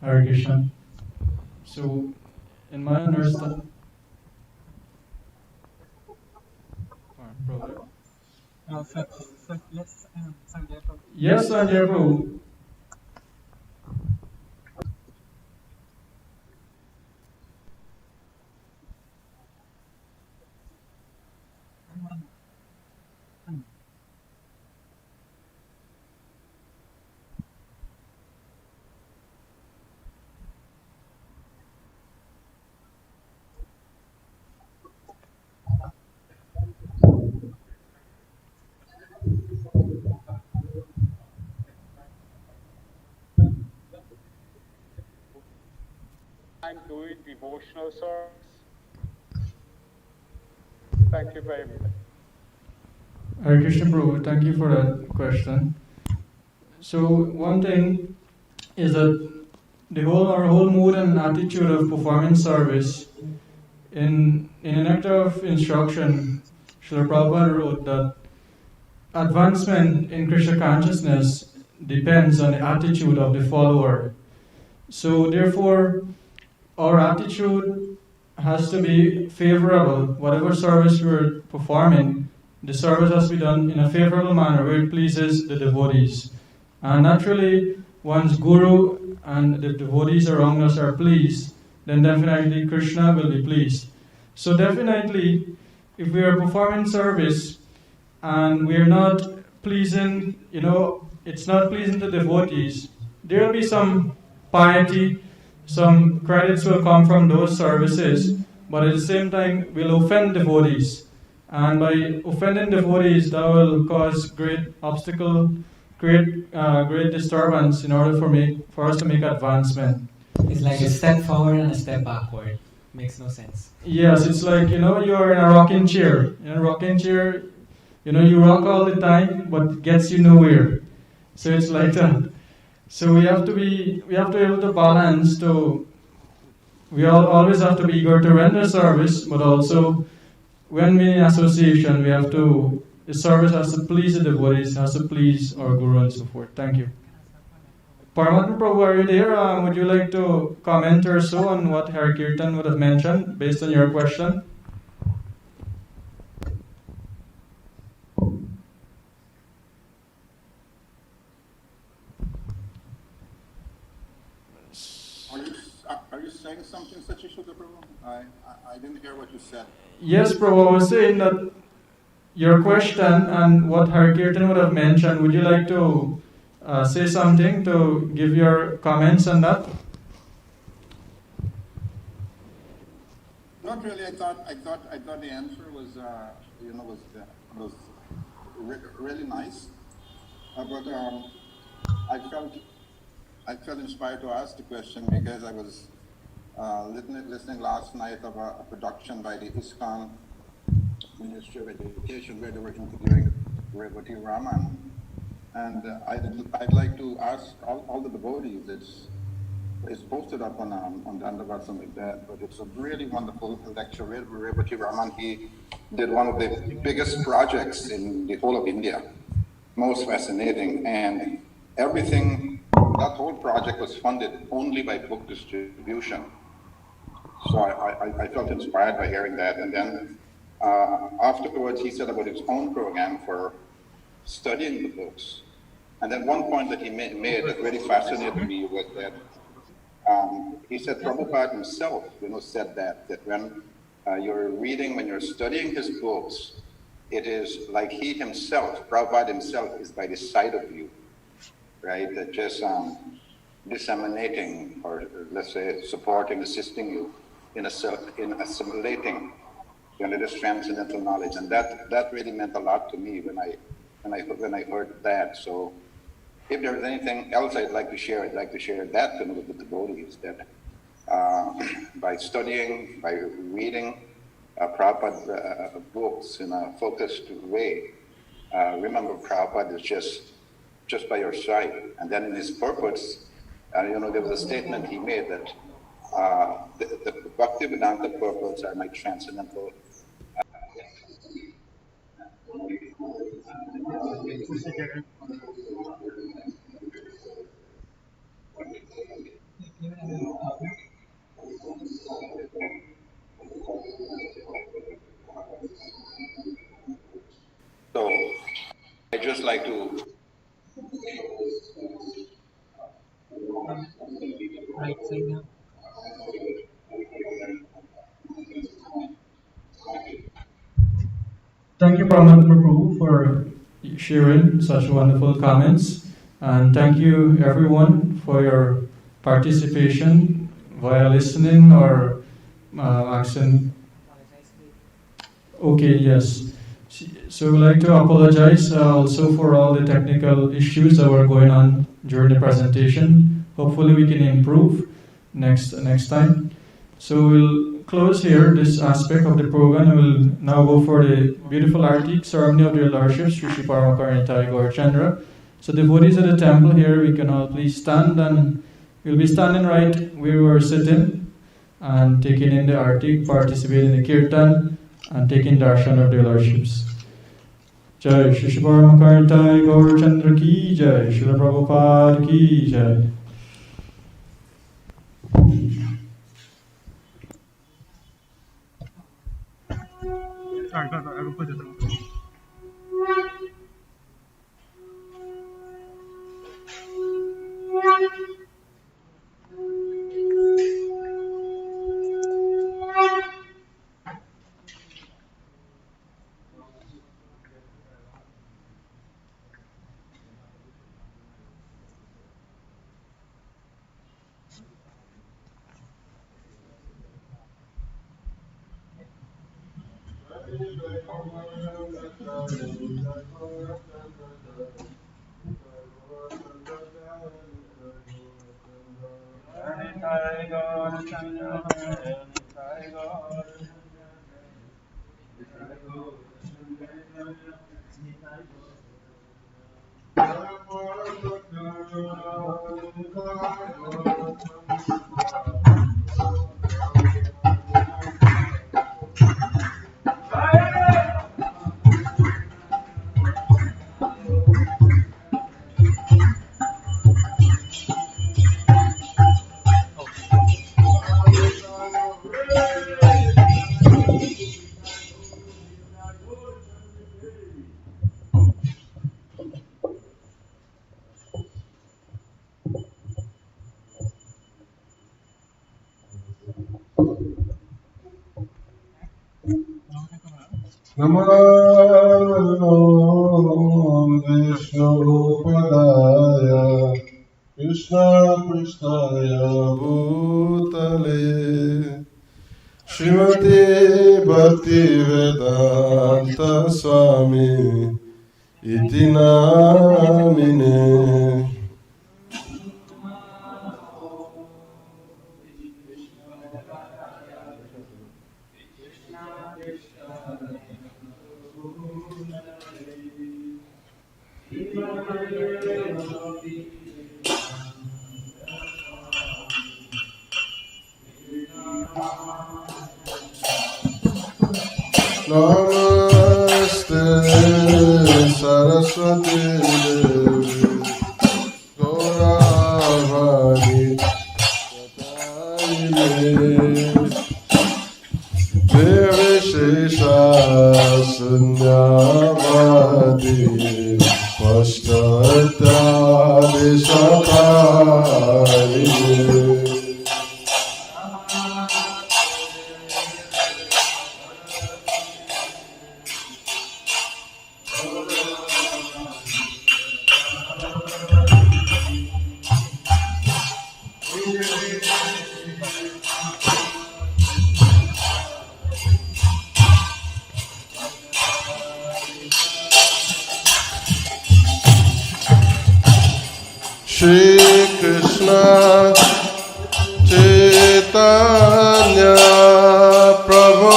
Hare Krishna. So, in my understanding, yes, Sanjay Prabhu. I'm doing devotional service. Thank you very much. Hare Krishna Prabhu, thank you for that question. So one thing is that our whole mood and attitude of performing service in an act of instruction, Srila Prabhupada wrote that advancement in Krishna consciousness depends on the attitude of the follower. So therefore, our attitude has to be favorable. Whatever service we're performing, the service has to be done in a favorable manner where it pleases the devotees. And naturally, one's guru and the devotees around us are pleased, then definitely Krishna will be pleased. So definitely, if we are performing service and we are not pleasing, it's not pleasing to devotees, there will be some piety, some credits will come from those services, but at the same time will offend devotees. And by offending devotees, that will cause great obstacle, great disturbance in order for us to make advancement. It's like a step forward and a step backward. Makes no sense. Yes, it's like, you're in a rocking chair. In a rocking chair, you rock all the time, but it gets you nowhere. So it's like that. So we have to be able to balance we always have to be eager to render service, but also when we're in association, the service has to please the devotees, has to please our guru and so forth. Thank you. Paramatma Prabhu, are you there? Would you like to comment or so on what Hari Kirtan would have mentioned based on your question? Are you saying something, Sachishuddha Prabhu? I didn't hear what you said. Yes, Prabhu, I was saying that your question and what Hari Kirtan would have mentioned, would you like to say something to give your comments on that? Not really. I thought the answer was really nice. But I felt inspired to ask the question because I was listening last night of a production by the ISKCON Ministry of Education where they were interviewing Revati Raman. And I'd like to ask all the devotees, it's posted up on the underworld, something like that, but it's a really wonderful lecture. Revati Raman, he did one of the biggest projects in the whole of India, most fascinating, and everything, that whole project was funded only by book distribution. So I felt inspired by hearing that, and then afterwards he said about his own program for studying the books. And then one point that he made that really fascinated me was that he said Prabhupada himself, said that when when you're studying his books, it is like he himself, Prabhupada himself, is by the side of you, right? That just disseminating, or let's say supporting, assisting you in assimilating, this transcendental knowledge, and that really meant a lot to me when I heard that. So, if there's anything else I'd like to share that with the devotees, that by studying, by reading Prabhupada books in a focused way, remember Prabhupada is just by your side. And then in his purpose, there was a statement he made that the Bhaktivedanta purports are like transcendental. So I just like to Right side now. Thank you, Paramatma Prabhu, for sharing such wonderful comments. And thank you, everyone, for your participation via listening or asking. Okay, yes. So we'd like to apologize also for all the technical issues that were going on during the presentation. Hopefully we can improve next time. So we'll close here this aspect of the program, and we'll now go for the beautiful arti ceremony of their Lordship, Sri Sri Paramakaranitai Gaurachandra. So devotees at the temple here, we can all please stand, and we'll be standing right where we were sitting and taking in the arti, participating in the kirtan, and taking darshan of their Lordships. Jai Shri Sri Paramakaranitai Gaurachandra ki jai, Srila Prabhupada ki jai. Sorry, I will put it on. Namo Vishnupadaya Krishna Krishnaya Bhutale Srimati Bhaktivedanta Swami Iti Namine Namaste Saraswati Devi Gauravani Devi Shesha Sunyavadi Pashtadadi Sakari Shri Krishna Chaitanya Prabhu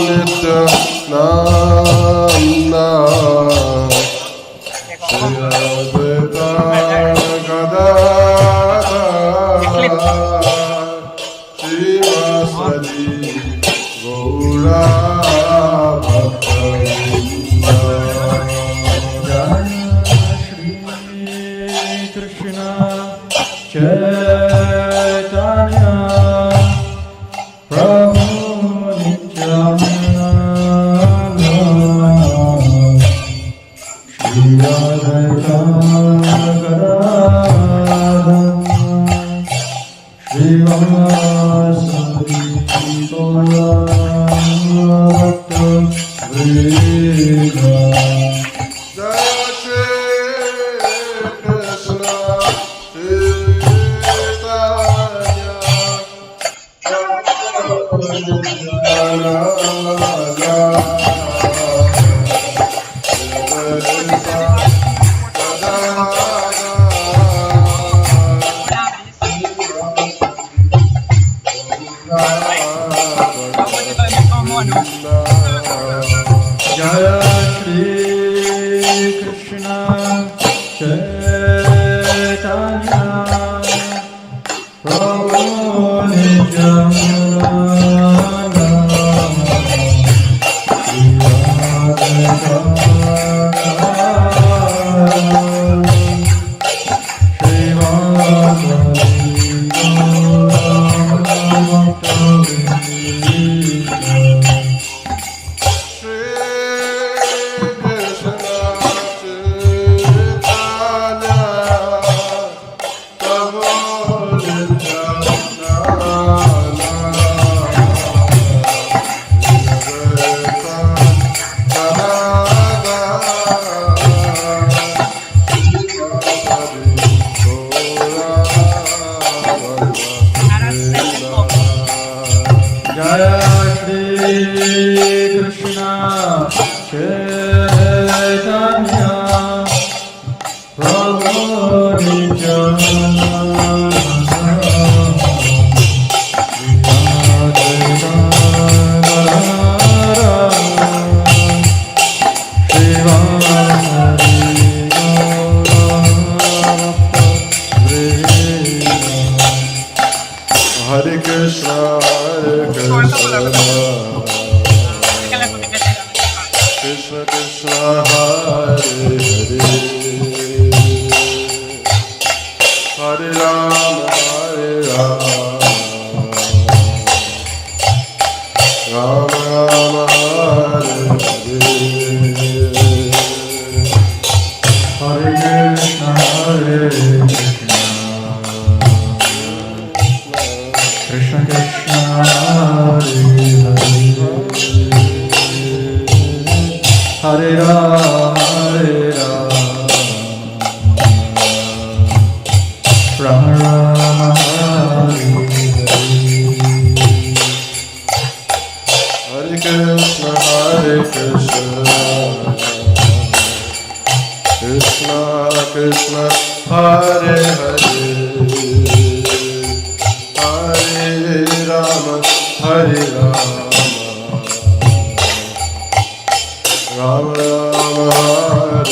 Nityananda Shri Advaita Gadadhara Shri Vasadi Gaura Bhakta Krishna Chaitanya Prabhu Nityananda Shri Advaita Gadadhara Shri Vasadi Gaura Bhakta Vrinda Jaya Shri Krishna Chaitanya Prabhu Nityananda Shri Advaita Shri Vasadi Gaura Bhakta Hare Krishna, Krishna Krishna, Hare Hare, Hare Rama, Rama Rama, Hare Hare, Hare Krishna, Krishna Krishna, Hare Hare, Hare Rama, Rama Rama, Hare Hare Krishna, Krishna Krishna, Hare Hare, Hare Rama, Hare Rama, Rama Rama, Hare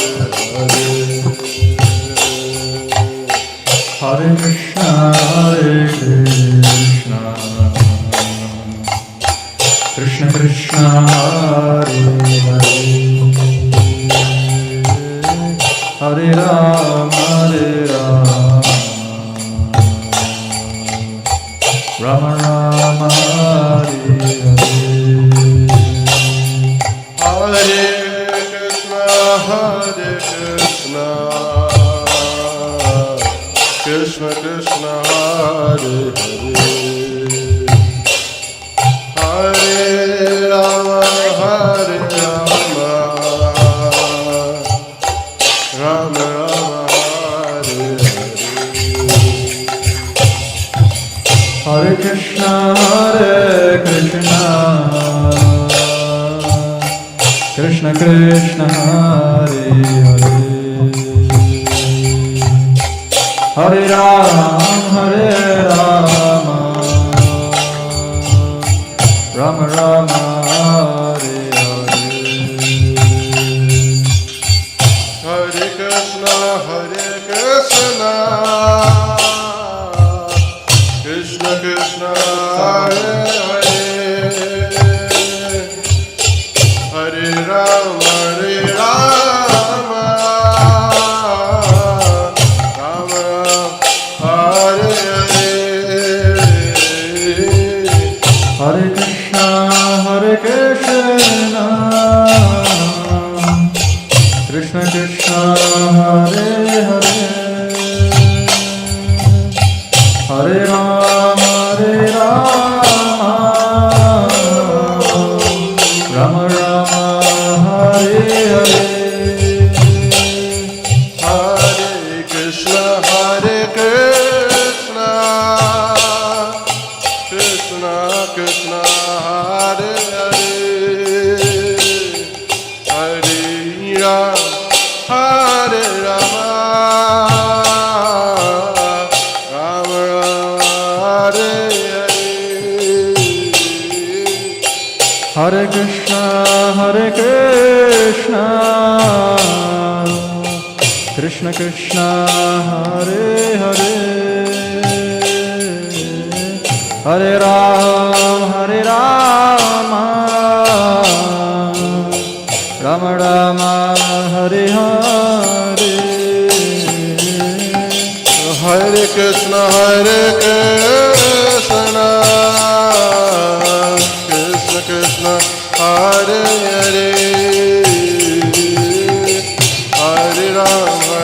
Hare. Hare Krishna, Krishna Krishna, Hare Hare, Hare Rama, Rama Rama, Hare Hare. Hare Krishna, Krishna Krishna, Hare Hare, Hare Rama, Rama Rama, Hare Hare. Hare Krishna, Krishna Krishna, Hare Hare, Hare Rama, Rama Rama, Hare Hare. Hare Krishna, Krishna Krishna, Hare Hare, Hare Rama, Rama Rama, Hare Hare. Hare Krishna, Krishna Krishna, Hare Hare, Hare Rama, Rama Rama, Hare Hare. Hare Krishna, Krishna Krishna, Hare Hare, Hare Rama, Rama Rama, Hare Hare. Hare Krishna, Krishna Krishna, Hare Hare, Hare Rama, Rama Rama, Hare Hare. Hare Krishna, Krishna Krishna, Hare Hare, Hare Rama,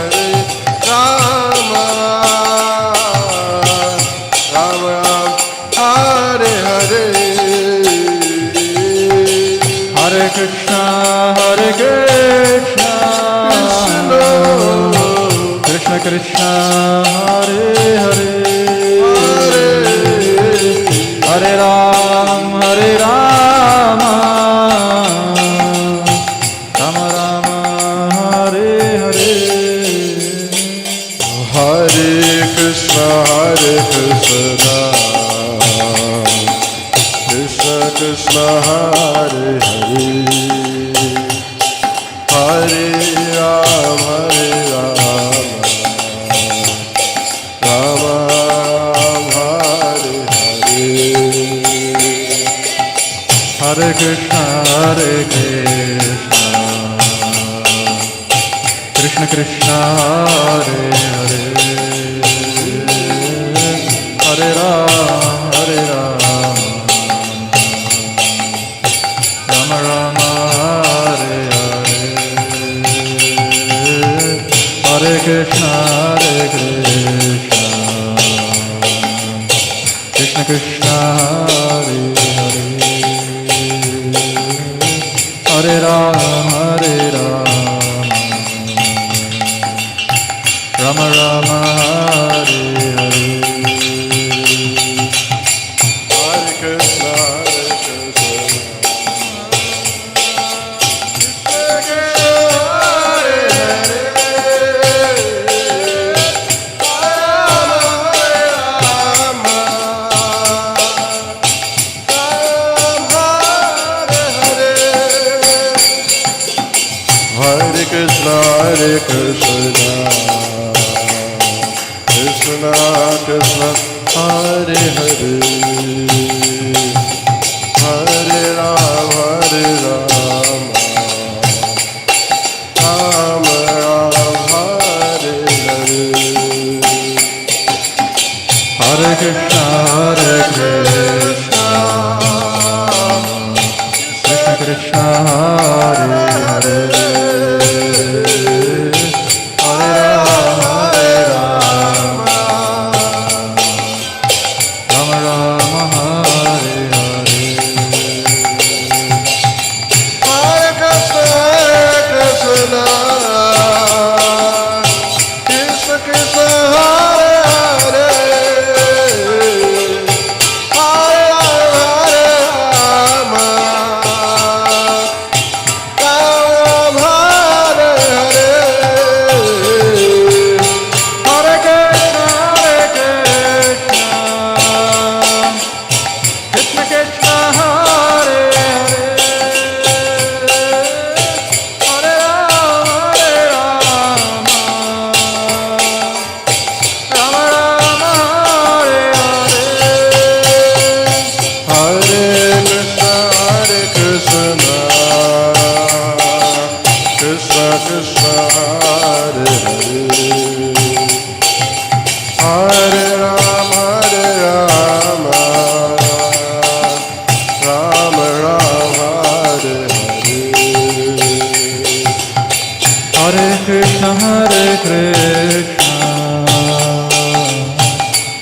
Rama Rama, Hare Hare. Hare Krishna, Krishna Krishna, Hare Hare, Hare Rama, Rama Rama, Hare Hare. Hare Krishna, Krishna Krishna, Hare Hare, Hare Rama, Rama Rama, Hare Hare. Krishna, Krishna Krishna, Hare Hare, Hare Rama, Rama Rama, Hare Hare, Hare Krishna, Krishna Krishna, Hare Hare, Hare Rama, Rama Rama, Hare Hare. Hare Krishna, Hare Krishna, Krishna Krishna, Hare Hare, Hare Rama, Rama Rama, Hare Hare. Hare Krishna, Krishna Krishna, Hare Hare, Hare Rama, Rama Rama, Hare Hare. Hare Krishna, Krishna Krishna, Hare Hare, Hare Rama, Rama Hare Hare. Hare Krishna, Krishna Krishna, Hare Hare, Hare Rama, Rama Rama, Hare Hare. Hare Krishna,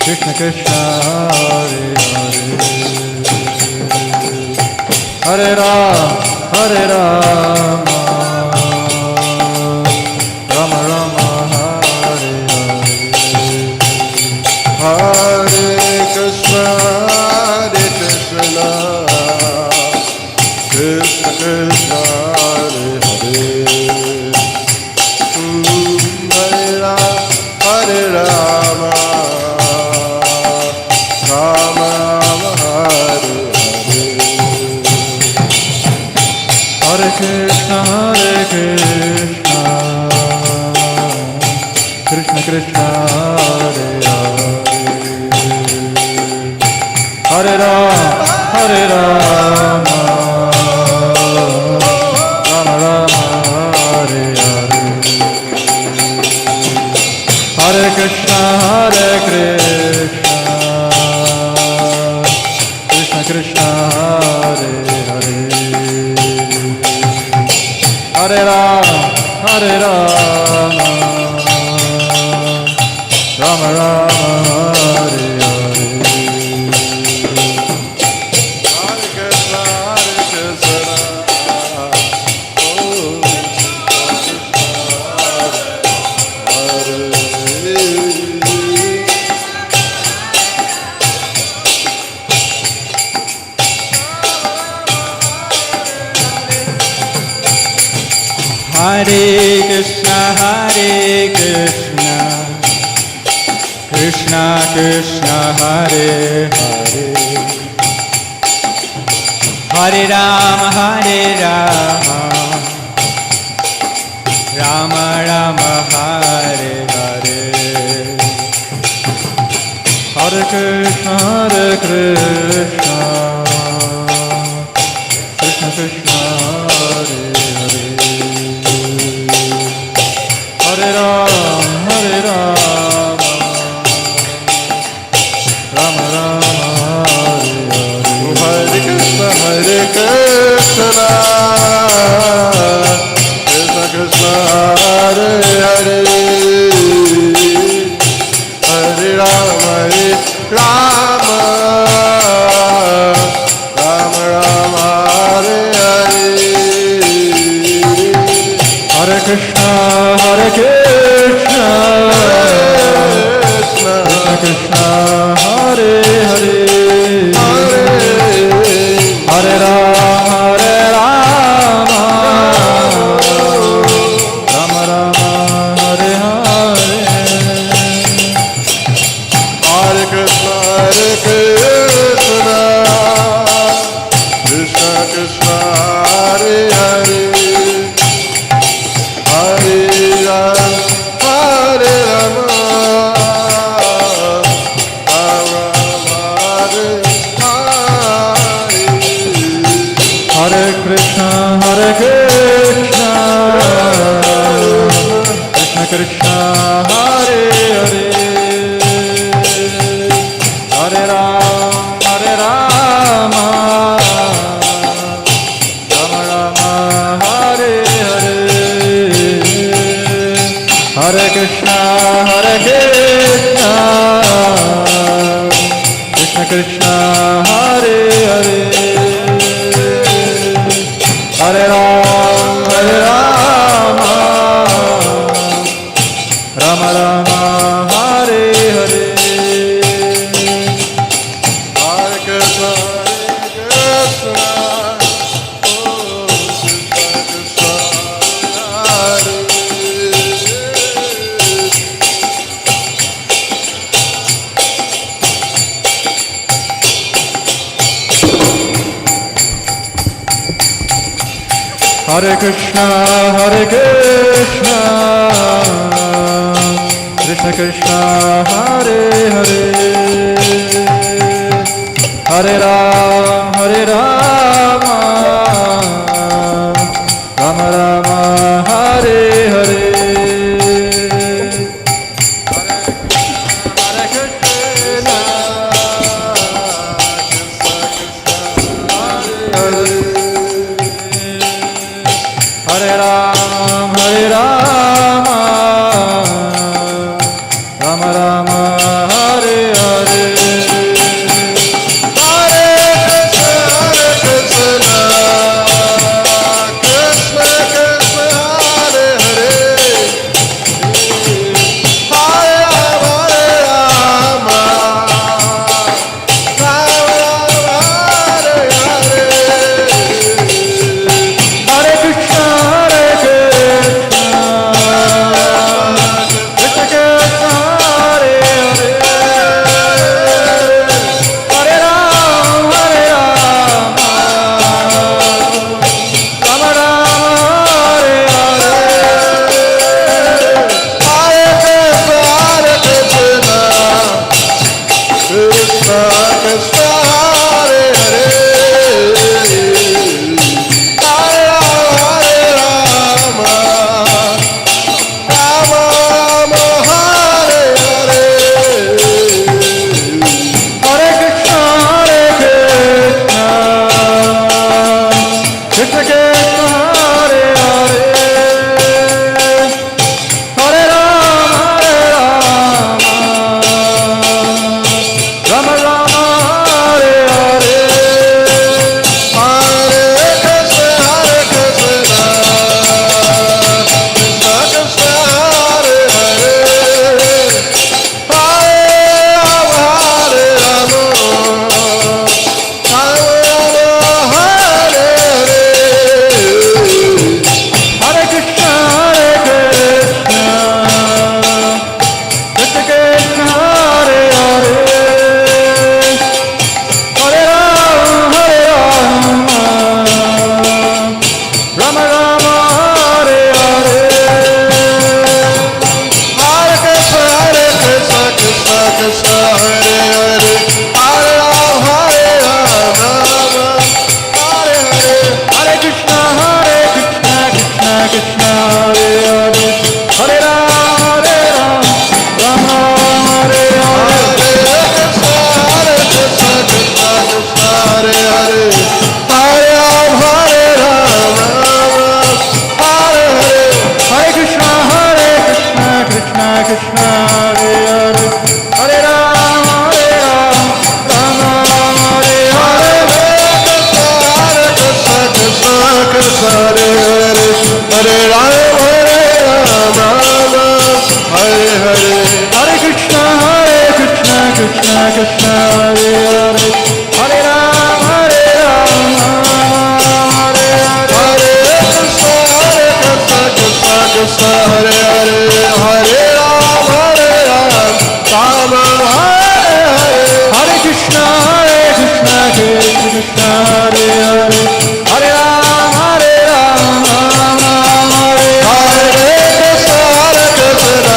Krishna Krishna, Hare Hare, Hare Rama, Rama Rama, Hare Hare. Hare Krishna, Krishna Krishna, Hare Hare, Hare Rama, Rama Rama, Hare Hare. Hare Krishna, Krishna Krishna, Hare Hare, Hare Rama, Rama Rama, Hare Hare. Hare Krishna, Krishna Krishna, Hare Hare, Hare Rama, Rama Rama, Hare Hare. Hare Krishna, Krishna Krishna, Hare Hare, Hare Rama, Rama Rama, Hare Hare. Hare Krishna, Hare Krishna, Krishna Krishna, Hare Hare, Hare Rama, Rama Rama, Hare Hare. Hare Krishna, Krishna Krishna, Hare Hare, Hare Ram, Hare Ram, Rama Rama, Hare Hare, Hare Krishna, Krishna Krishna, Hare Hare, Hare Rama, Rama Rama, Hare Hare. Hare Krishna, Hare Krishna, Krishna Krishna, Hare Hare, Hare Rama, Rama Rama, Hare Hare. Hare Krishna, Krishna Krishna, Hare Hare, Hare Rama, Rama Hare Hare. Hare Krishna, Hare Krishna, Krishna Krishna, Hare Hare, Hare Rama, Rama Rama, Hare Hare. Hare Krishna, Hare Krishna, Krishna Krishna, Hare Hare, Hare Rama, Rama Rama, Hare Hare. Hare Krishna, Hare Hare Krishna, Hare Krishna, Krishna Krishna, Hare Hare, Hare Rama, Rama Rama, Hare Hare. Hare Krishna, Hare Rama, Rama Rama, Hare Hare. Hare Krishna, Hare Krishna, Krishna Krishna, Hare Hare, Hare Rama, Rama Rama, Hare Hare. Krishna Krishna, Hare Hare, Hare Rama, Rama Rama, Hare Hare. Hare Krishna, Hare Krishna, Krishna Krishna, Hare Hare, Hare Rama, Rama Rama, Krishna, Hare Hare, Hare Rama, Hare Rama, Hare Hare, Krishna, Krishna, Hare Hare, Hare Rama, Hare Rama, Rama Hare Hare, Hare Krishna, Krishna Krishna, Hare Hare, Hare Rama, Hare Rama, Hare Hare, Krishna, Krishna,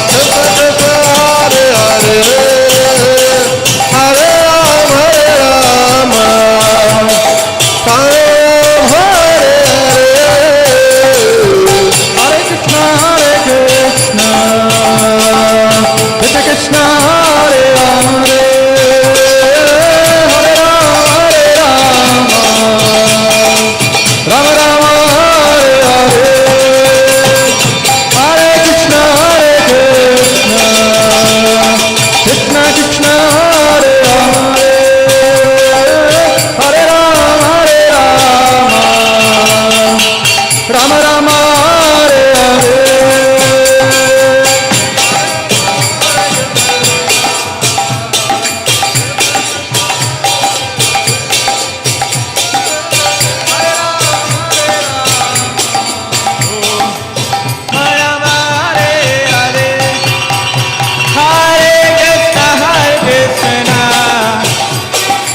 Krishna Krishna, Hare Hare, Hare Rama, Hare Rama, Hare Krishna, Krishna Krishna, Hare Hare, Hare Rama, Hare Rama, Rama Rama, Hare Hare, Hare Krishna, Krishna Krishna, Hare Hare, Hare Rama, Hare Rama, Rama Rama, Hare Hare.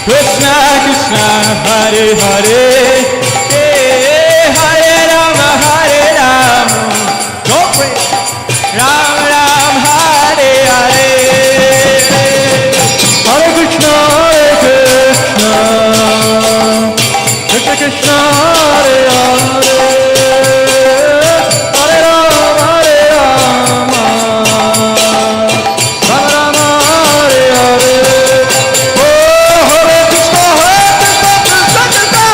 Krishna Krishna, Hare Hare, Hare Rama, Hare Rama, don't pray, Ram Ram, Hare Hare, Hare Krishna, Krishna Krishna, Hare Hare, Hare Rama, Hare Rama, Rama Rama, Hare Hare. Hare Krishna, Krishna Krishna,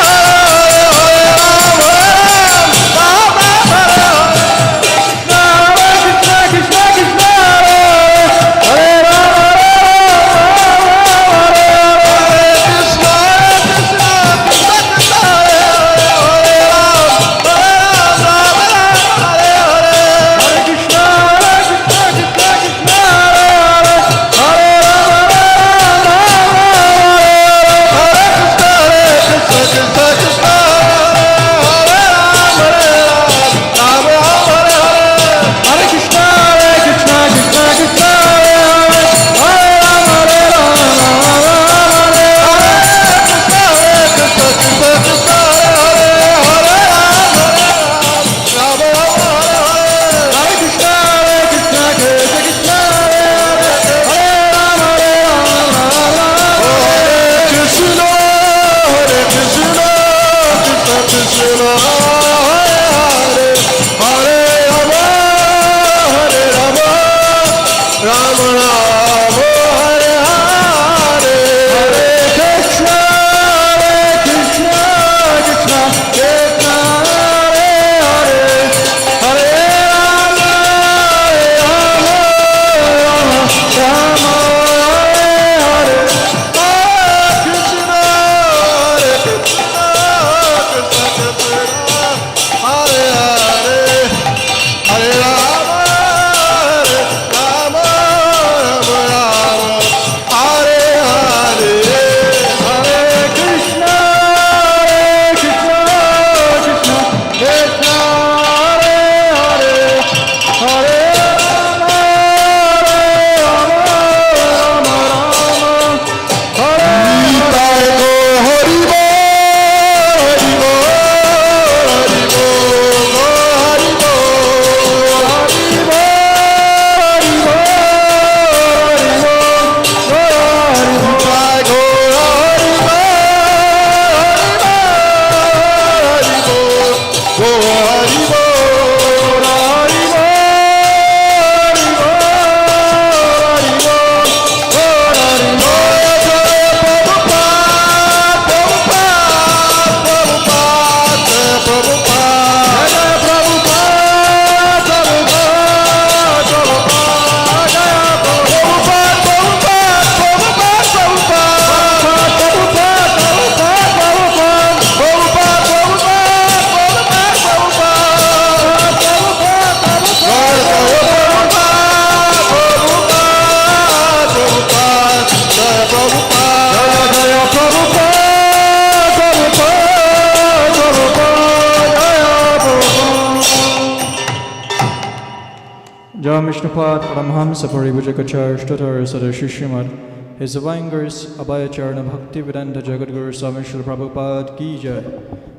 John Mishnapad Paramhamsa Paribhajakacharya Stotar Sada Shishimad, His Divine Grace Abhayacharna Bhakti Vedanta Jagadguru Swami Srila Prabhupada Ki Jai,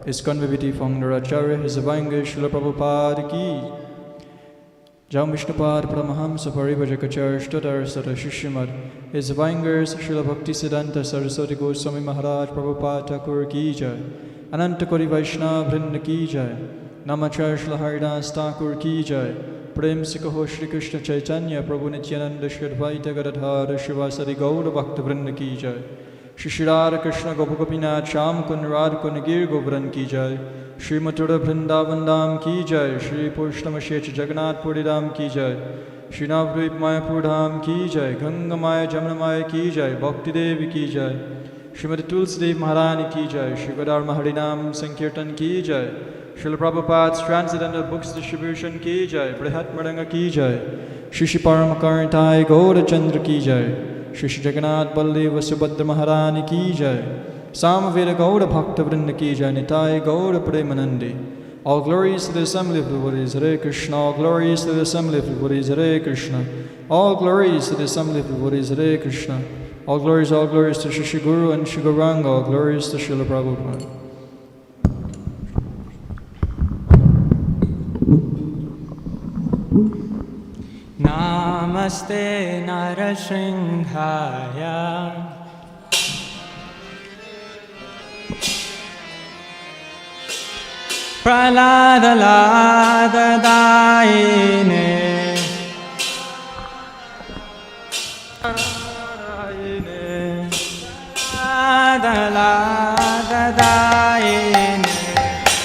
His Convivity Founder Acharya, His Divine Grace Srila Prabhupada Ki. John Mishnapad Paramhamsa Paribhajakacharya Stotar Sada Shishimad, His Divine Grace Srila Bhakti Siddhanta Saraswati Goswami Maharaj Prabhupada Thakur Ki Jai, Ananta Kori Vaishnava Vrinda Ki Jai, Namacharya Srila Haridas Thakur Ki Jai, Prem se kaho Shri Krishna Chaitanya Prabhu Nityananda Shri Advaita Gadadhara Shivasari Gaura Bhakta Vrinda Ki Jai, Shri Shri Radha Krishna Gopa Gopinath Sham Kun Radha Kun Gir Govardhan Ki Jai, Shri Mathura Vrindavan Dham Ki Jai, Shri Purshtama Shech Jagannath Puri Dham Ki Jai, Shri Navadvip Mayapur Dham Ki Jai, Ganga Maya Jamna Maya Ki Jai, Bhakti Devi Ki Jai, Shrimati Tulsi Devi Maharani Ki Jai, Shri Godar Harinam Sankirtan Ki Jai, Srila Prabhupada's Transcendental Books Distribution Ki Jai, Brihat Madanga Ki Jai, Shri Shri Paramakarnitai Gaura Chandra Ki Jai, Shri Shri Jagannath Balleva Subhadra Maharani Ki Jai, Samaveda Gaura Bhakta Vrinda Ki Jai, Nitai Gaura Premanandi. All glories to the assembly of the devotees, Hare Krishna. All glories to the assembly of the devotees, Hare Krishna. All glories to the assembly of the devotees, Hare Krishna. All glories to Shri Shri Guru and Shri Gauranga. All glories to Srila Prabhupada. Namaste Narashinghaya Praladaladaine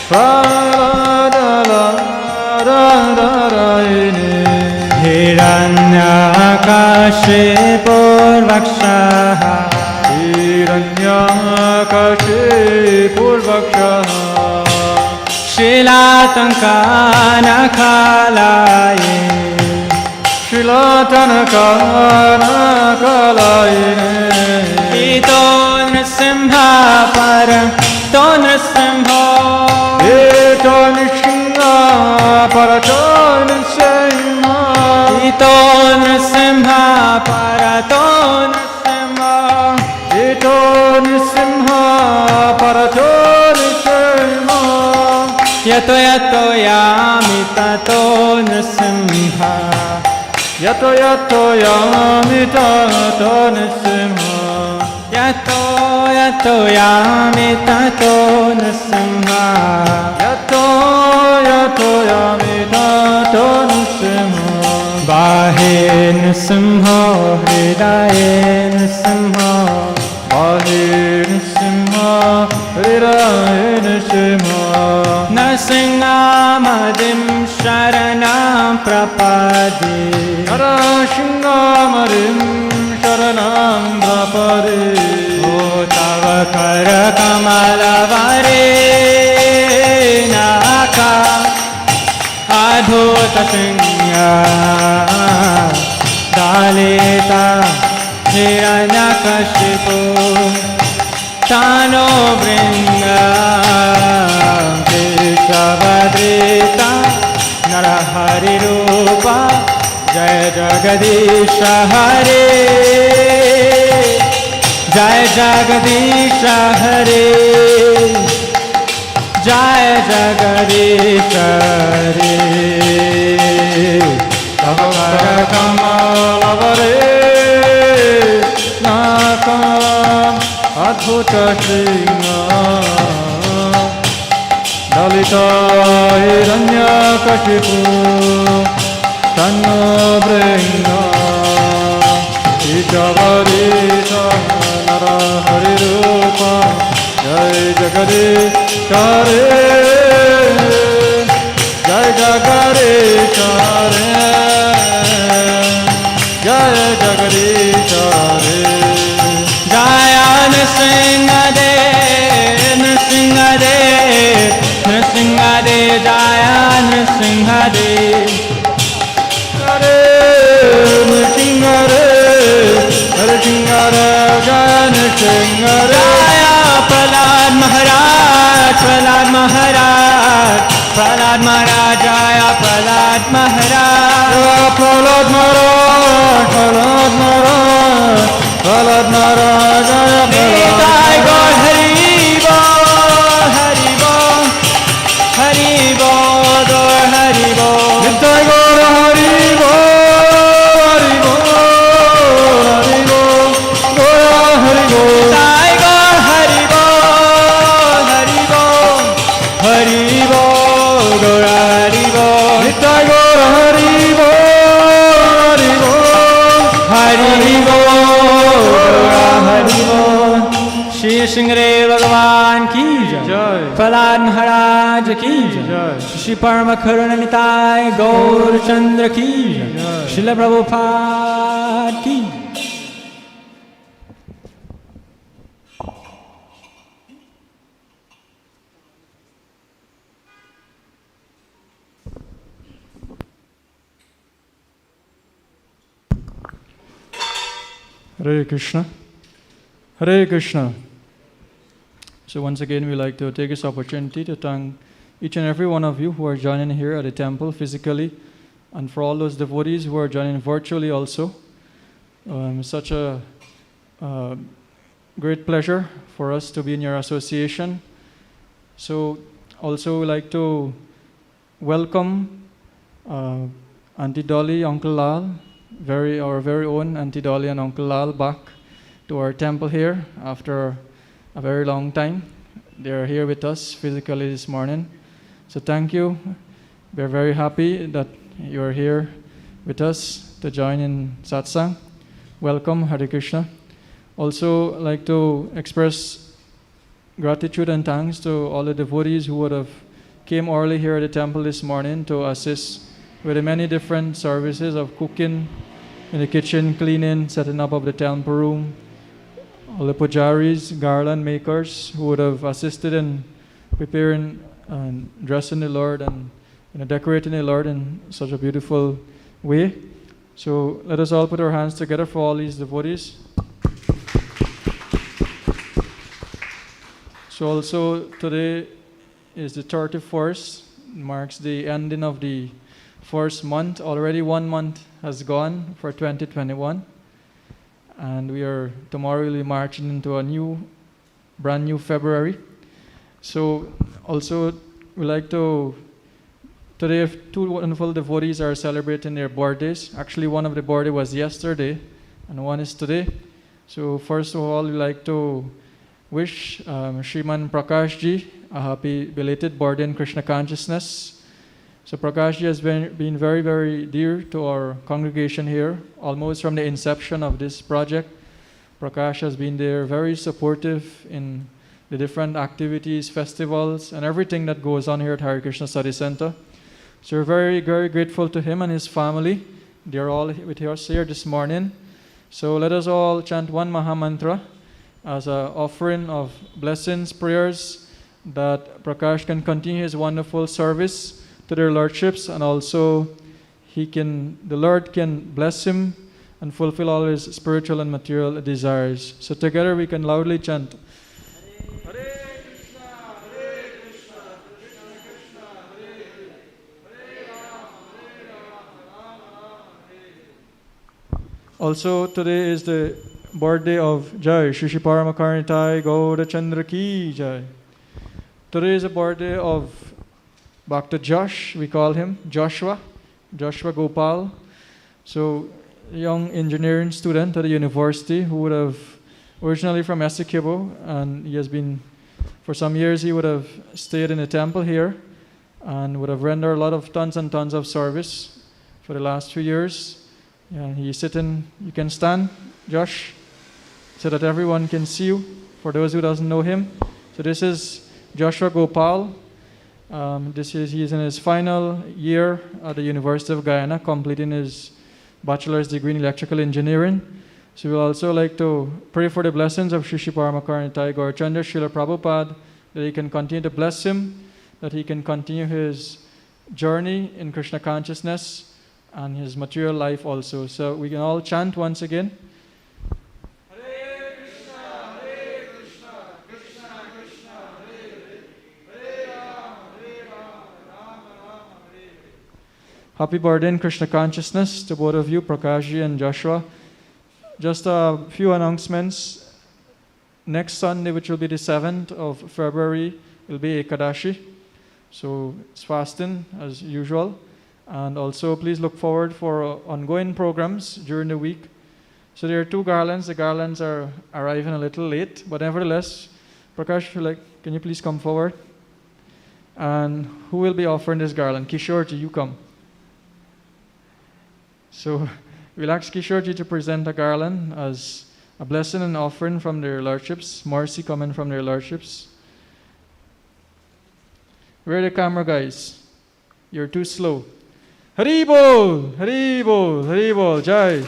Praladaladaine Hiranyakashipurvakshaha Hiranyakashipurvakshaha Shilatankanakalaye Shilatankanakalaye Ito Nrsimha Param To Nrsimho Ito Nrsimha Parato Nrsimha Ito Nrsimha Parato Nrsimha Ito Nrsimha Parato Nrsimha Yato Yato Yami Tato Nrsimha Yato Yato Yami Tato Nrsimha Yato Yato Yami Tato Nrsimha Yato Yato Yami Tato Nrsimha Bahe Nrsimha Hridaye Nrsimha Bahe Nrsimha Hridaye Nrsimha Narsingamadim Sharanam Prapade Narasingamadim Sharanam Prapade O Tava Kara Kamalavare Naka Adhuta Singha Dalita Hiranyakashipu Tano Vringa Keshavadrita Narahari Rupa Jaya Jagadisha Hare Jaya Jagadisha Hare Jaya Jagadisha Hare Tavakara Kamalavare Nakam Adhuta Singha Dalita Hiranyakashipu Tanno Vringa Ishavarita Narahari Rupa Jai Jagadisha Hare Jai Jagadisha Hare Jai Jagadisha Hare Jaya Nrsimhadev Nrsimhadev Nrsimhadev Jaya Nrsimhadev Hare Nrsimhadev Hare Nrsimhadev Jaya Nrsimhadev Jaya Prahlad Maharaj Prahlad Maharaj Prahlad Maharaj Jaya Prahlad Maharaj Prahlad Maharaj, Prahlad Maharaj, Prahlad Maharaj, Nitai Gaur Hari Bol Hari Bol Hari Bol Gaur Hari Bol Nitai Gaur Hari Bol, Hari Bol, Hari Bol, Gaur Hari Bol. Nitai Gaur Hari Bol Hari Bol Hari Bol Gaur Hari Bol Nitai Gaur Hari Bol, Hari Bol, Hari Bol Gaur Hari Bol Shri Singre Bhagavan ki jai Jai. Prahlad Maharaj ki jai Jai. Shri Parama Karuna Nitai Gaur Chandra ki jai Jai. Srila Prabhupada ki jai. Hare Krishna. Hare Krishna. So once again, we like to take this opportunity to thank each and every one of you who are joining here at the temple physically, and for all those devotees who are joining virtually also. Such a great pleasure for us to be in your association. So also we like to welcome Auntie Dolly, Uncle Lal, our very own Auntie Dolly and Uncle Lal back to our temple here after a very long time. They are here with us physically this morning. So thank you. We're very happy that you are here with us to join in satsang. Welcome, Hare Krishna. Also like to express gratitude and thanks to all the devotees who would have came early here at the temple this morning to assist with the many different services of cooking in the kitchen, cleaning, setting up of the temple room. All the pujaris, garland makers who would have assisted in preparing and dressing the Lord and decorating the Lord in such a beautiful way. So let us all put our hands together for all these devotees. So also today is the 31st, marks the ending of the first month. Already 1 month has gone for 2021. And tomorrow we'll be marching into a brand new February. So also we like to, today two wonderful devotees are celebrating their birthdays. Actually one of the birthday was yesterday and one is today. So first of all we like to wish Shriman Prakash ji a happy belated birthday in Krishna consciousness. So Prakash ji has been very, very dear to our congregation here, almost from the inception of this project. Prakash has been there, very supportive in the different activities, festivals, and everything that goes on here at Hare Krishna Study Center. So we're very, very grateful to him and his family. They're all with us here this morning. So let us all chant one Maha Mantra as an offering of blessings, prayers, that Prakash can continue his wonderful service to their lordships, and also the Lord can bless him and fulfill all his spiritual and material desires. So together we can loudly chant. Also today is the birthday of Jai Shri Shri Paramakarnitai Gaura Chandra Ki Jai. Today is the birthday of Bhakta Josh, we call him Joshua Gopal. So a young engineering student at the university who would have originally from Essequibo, and he has been, for some years he would have stayed in the temple here and would have rendered a lot of tons and tons of service for the last few years. And he's sitting, you can stand, Josh, so that everyone can see you, for those who doesn't know him. So this is Joshua Gopal. He is in his final year at the University of Guyana, completing his bachelor's degree in electrical engineering. So we'll also like to pray for the blessings of Shri Shri Paramakarnitai Gaurachandra Srila Prabhupada, that he can continue to bless him, that he can continue his journey in Krishna consciousness and his material life also. So we can all chant once again. Happy birthday in Krishna consciousness to both of you, Prakashji and Joshua. Just a few announcements. Next Sunday, which will be the 7th of February, will be Ekadashi. So it's fasting as usual. And also please look forward for ongoing programs during the week. So there are 2 garlands. The garlands are arriving a little late, but nevertheless, Prakash, can you please come forward? And who will be offering this garland? Kishorji, you come. So we'll ask Kishorji to present a garland as a blessing and offering from their lordships, mercy coming from their lordships. Where are the camera guys? You're too slow. Haribol! Haribol! Haribol! Jai!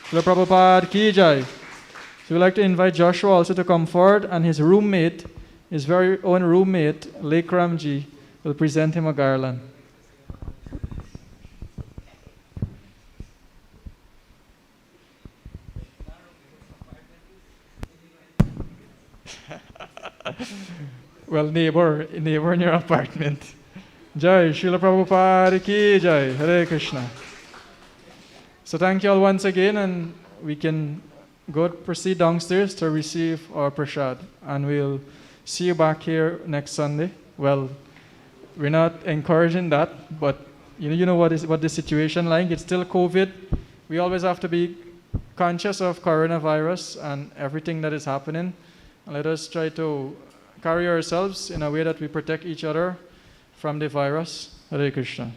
Srila Prabhupada Ki Jai! So we'd like to invite Joshua also to come forward, and his roommate, his very own roommate, Lekramji, will present him a garland. Well, neighbor in your apartment. Jai, Srila Prabhupada Ki Jai, Hare Krishna. So thank you all once again, and we can proceed downstairs to receive our prasad, and we'll see you back here next Sunday. Well, we're not encouraging that, but you know what the situation like. It's still COVID. We always have to be conscious of coronavirus and everything that is happening. And let us try to carry ourselves in a way that we protect each other from the virus. Hare Krishna.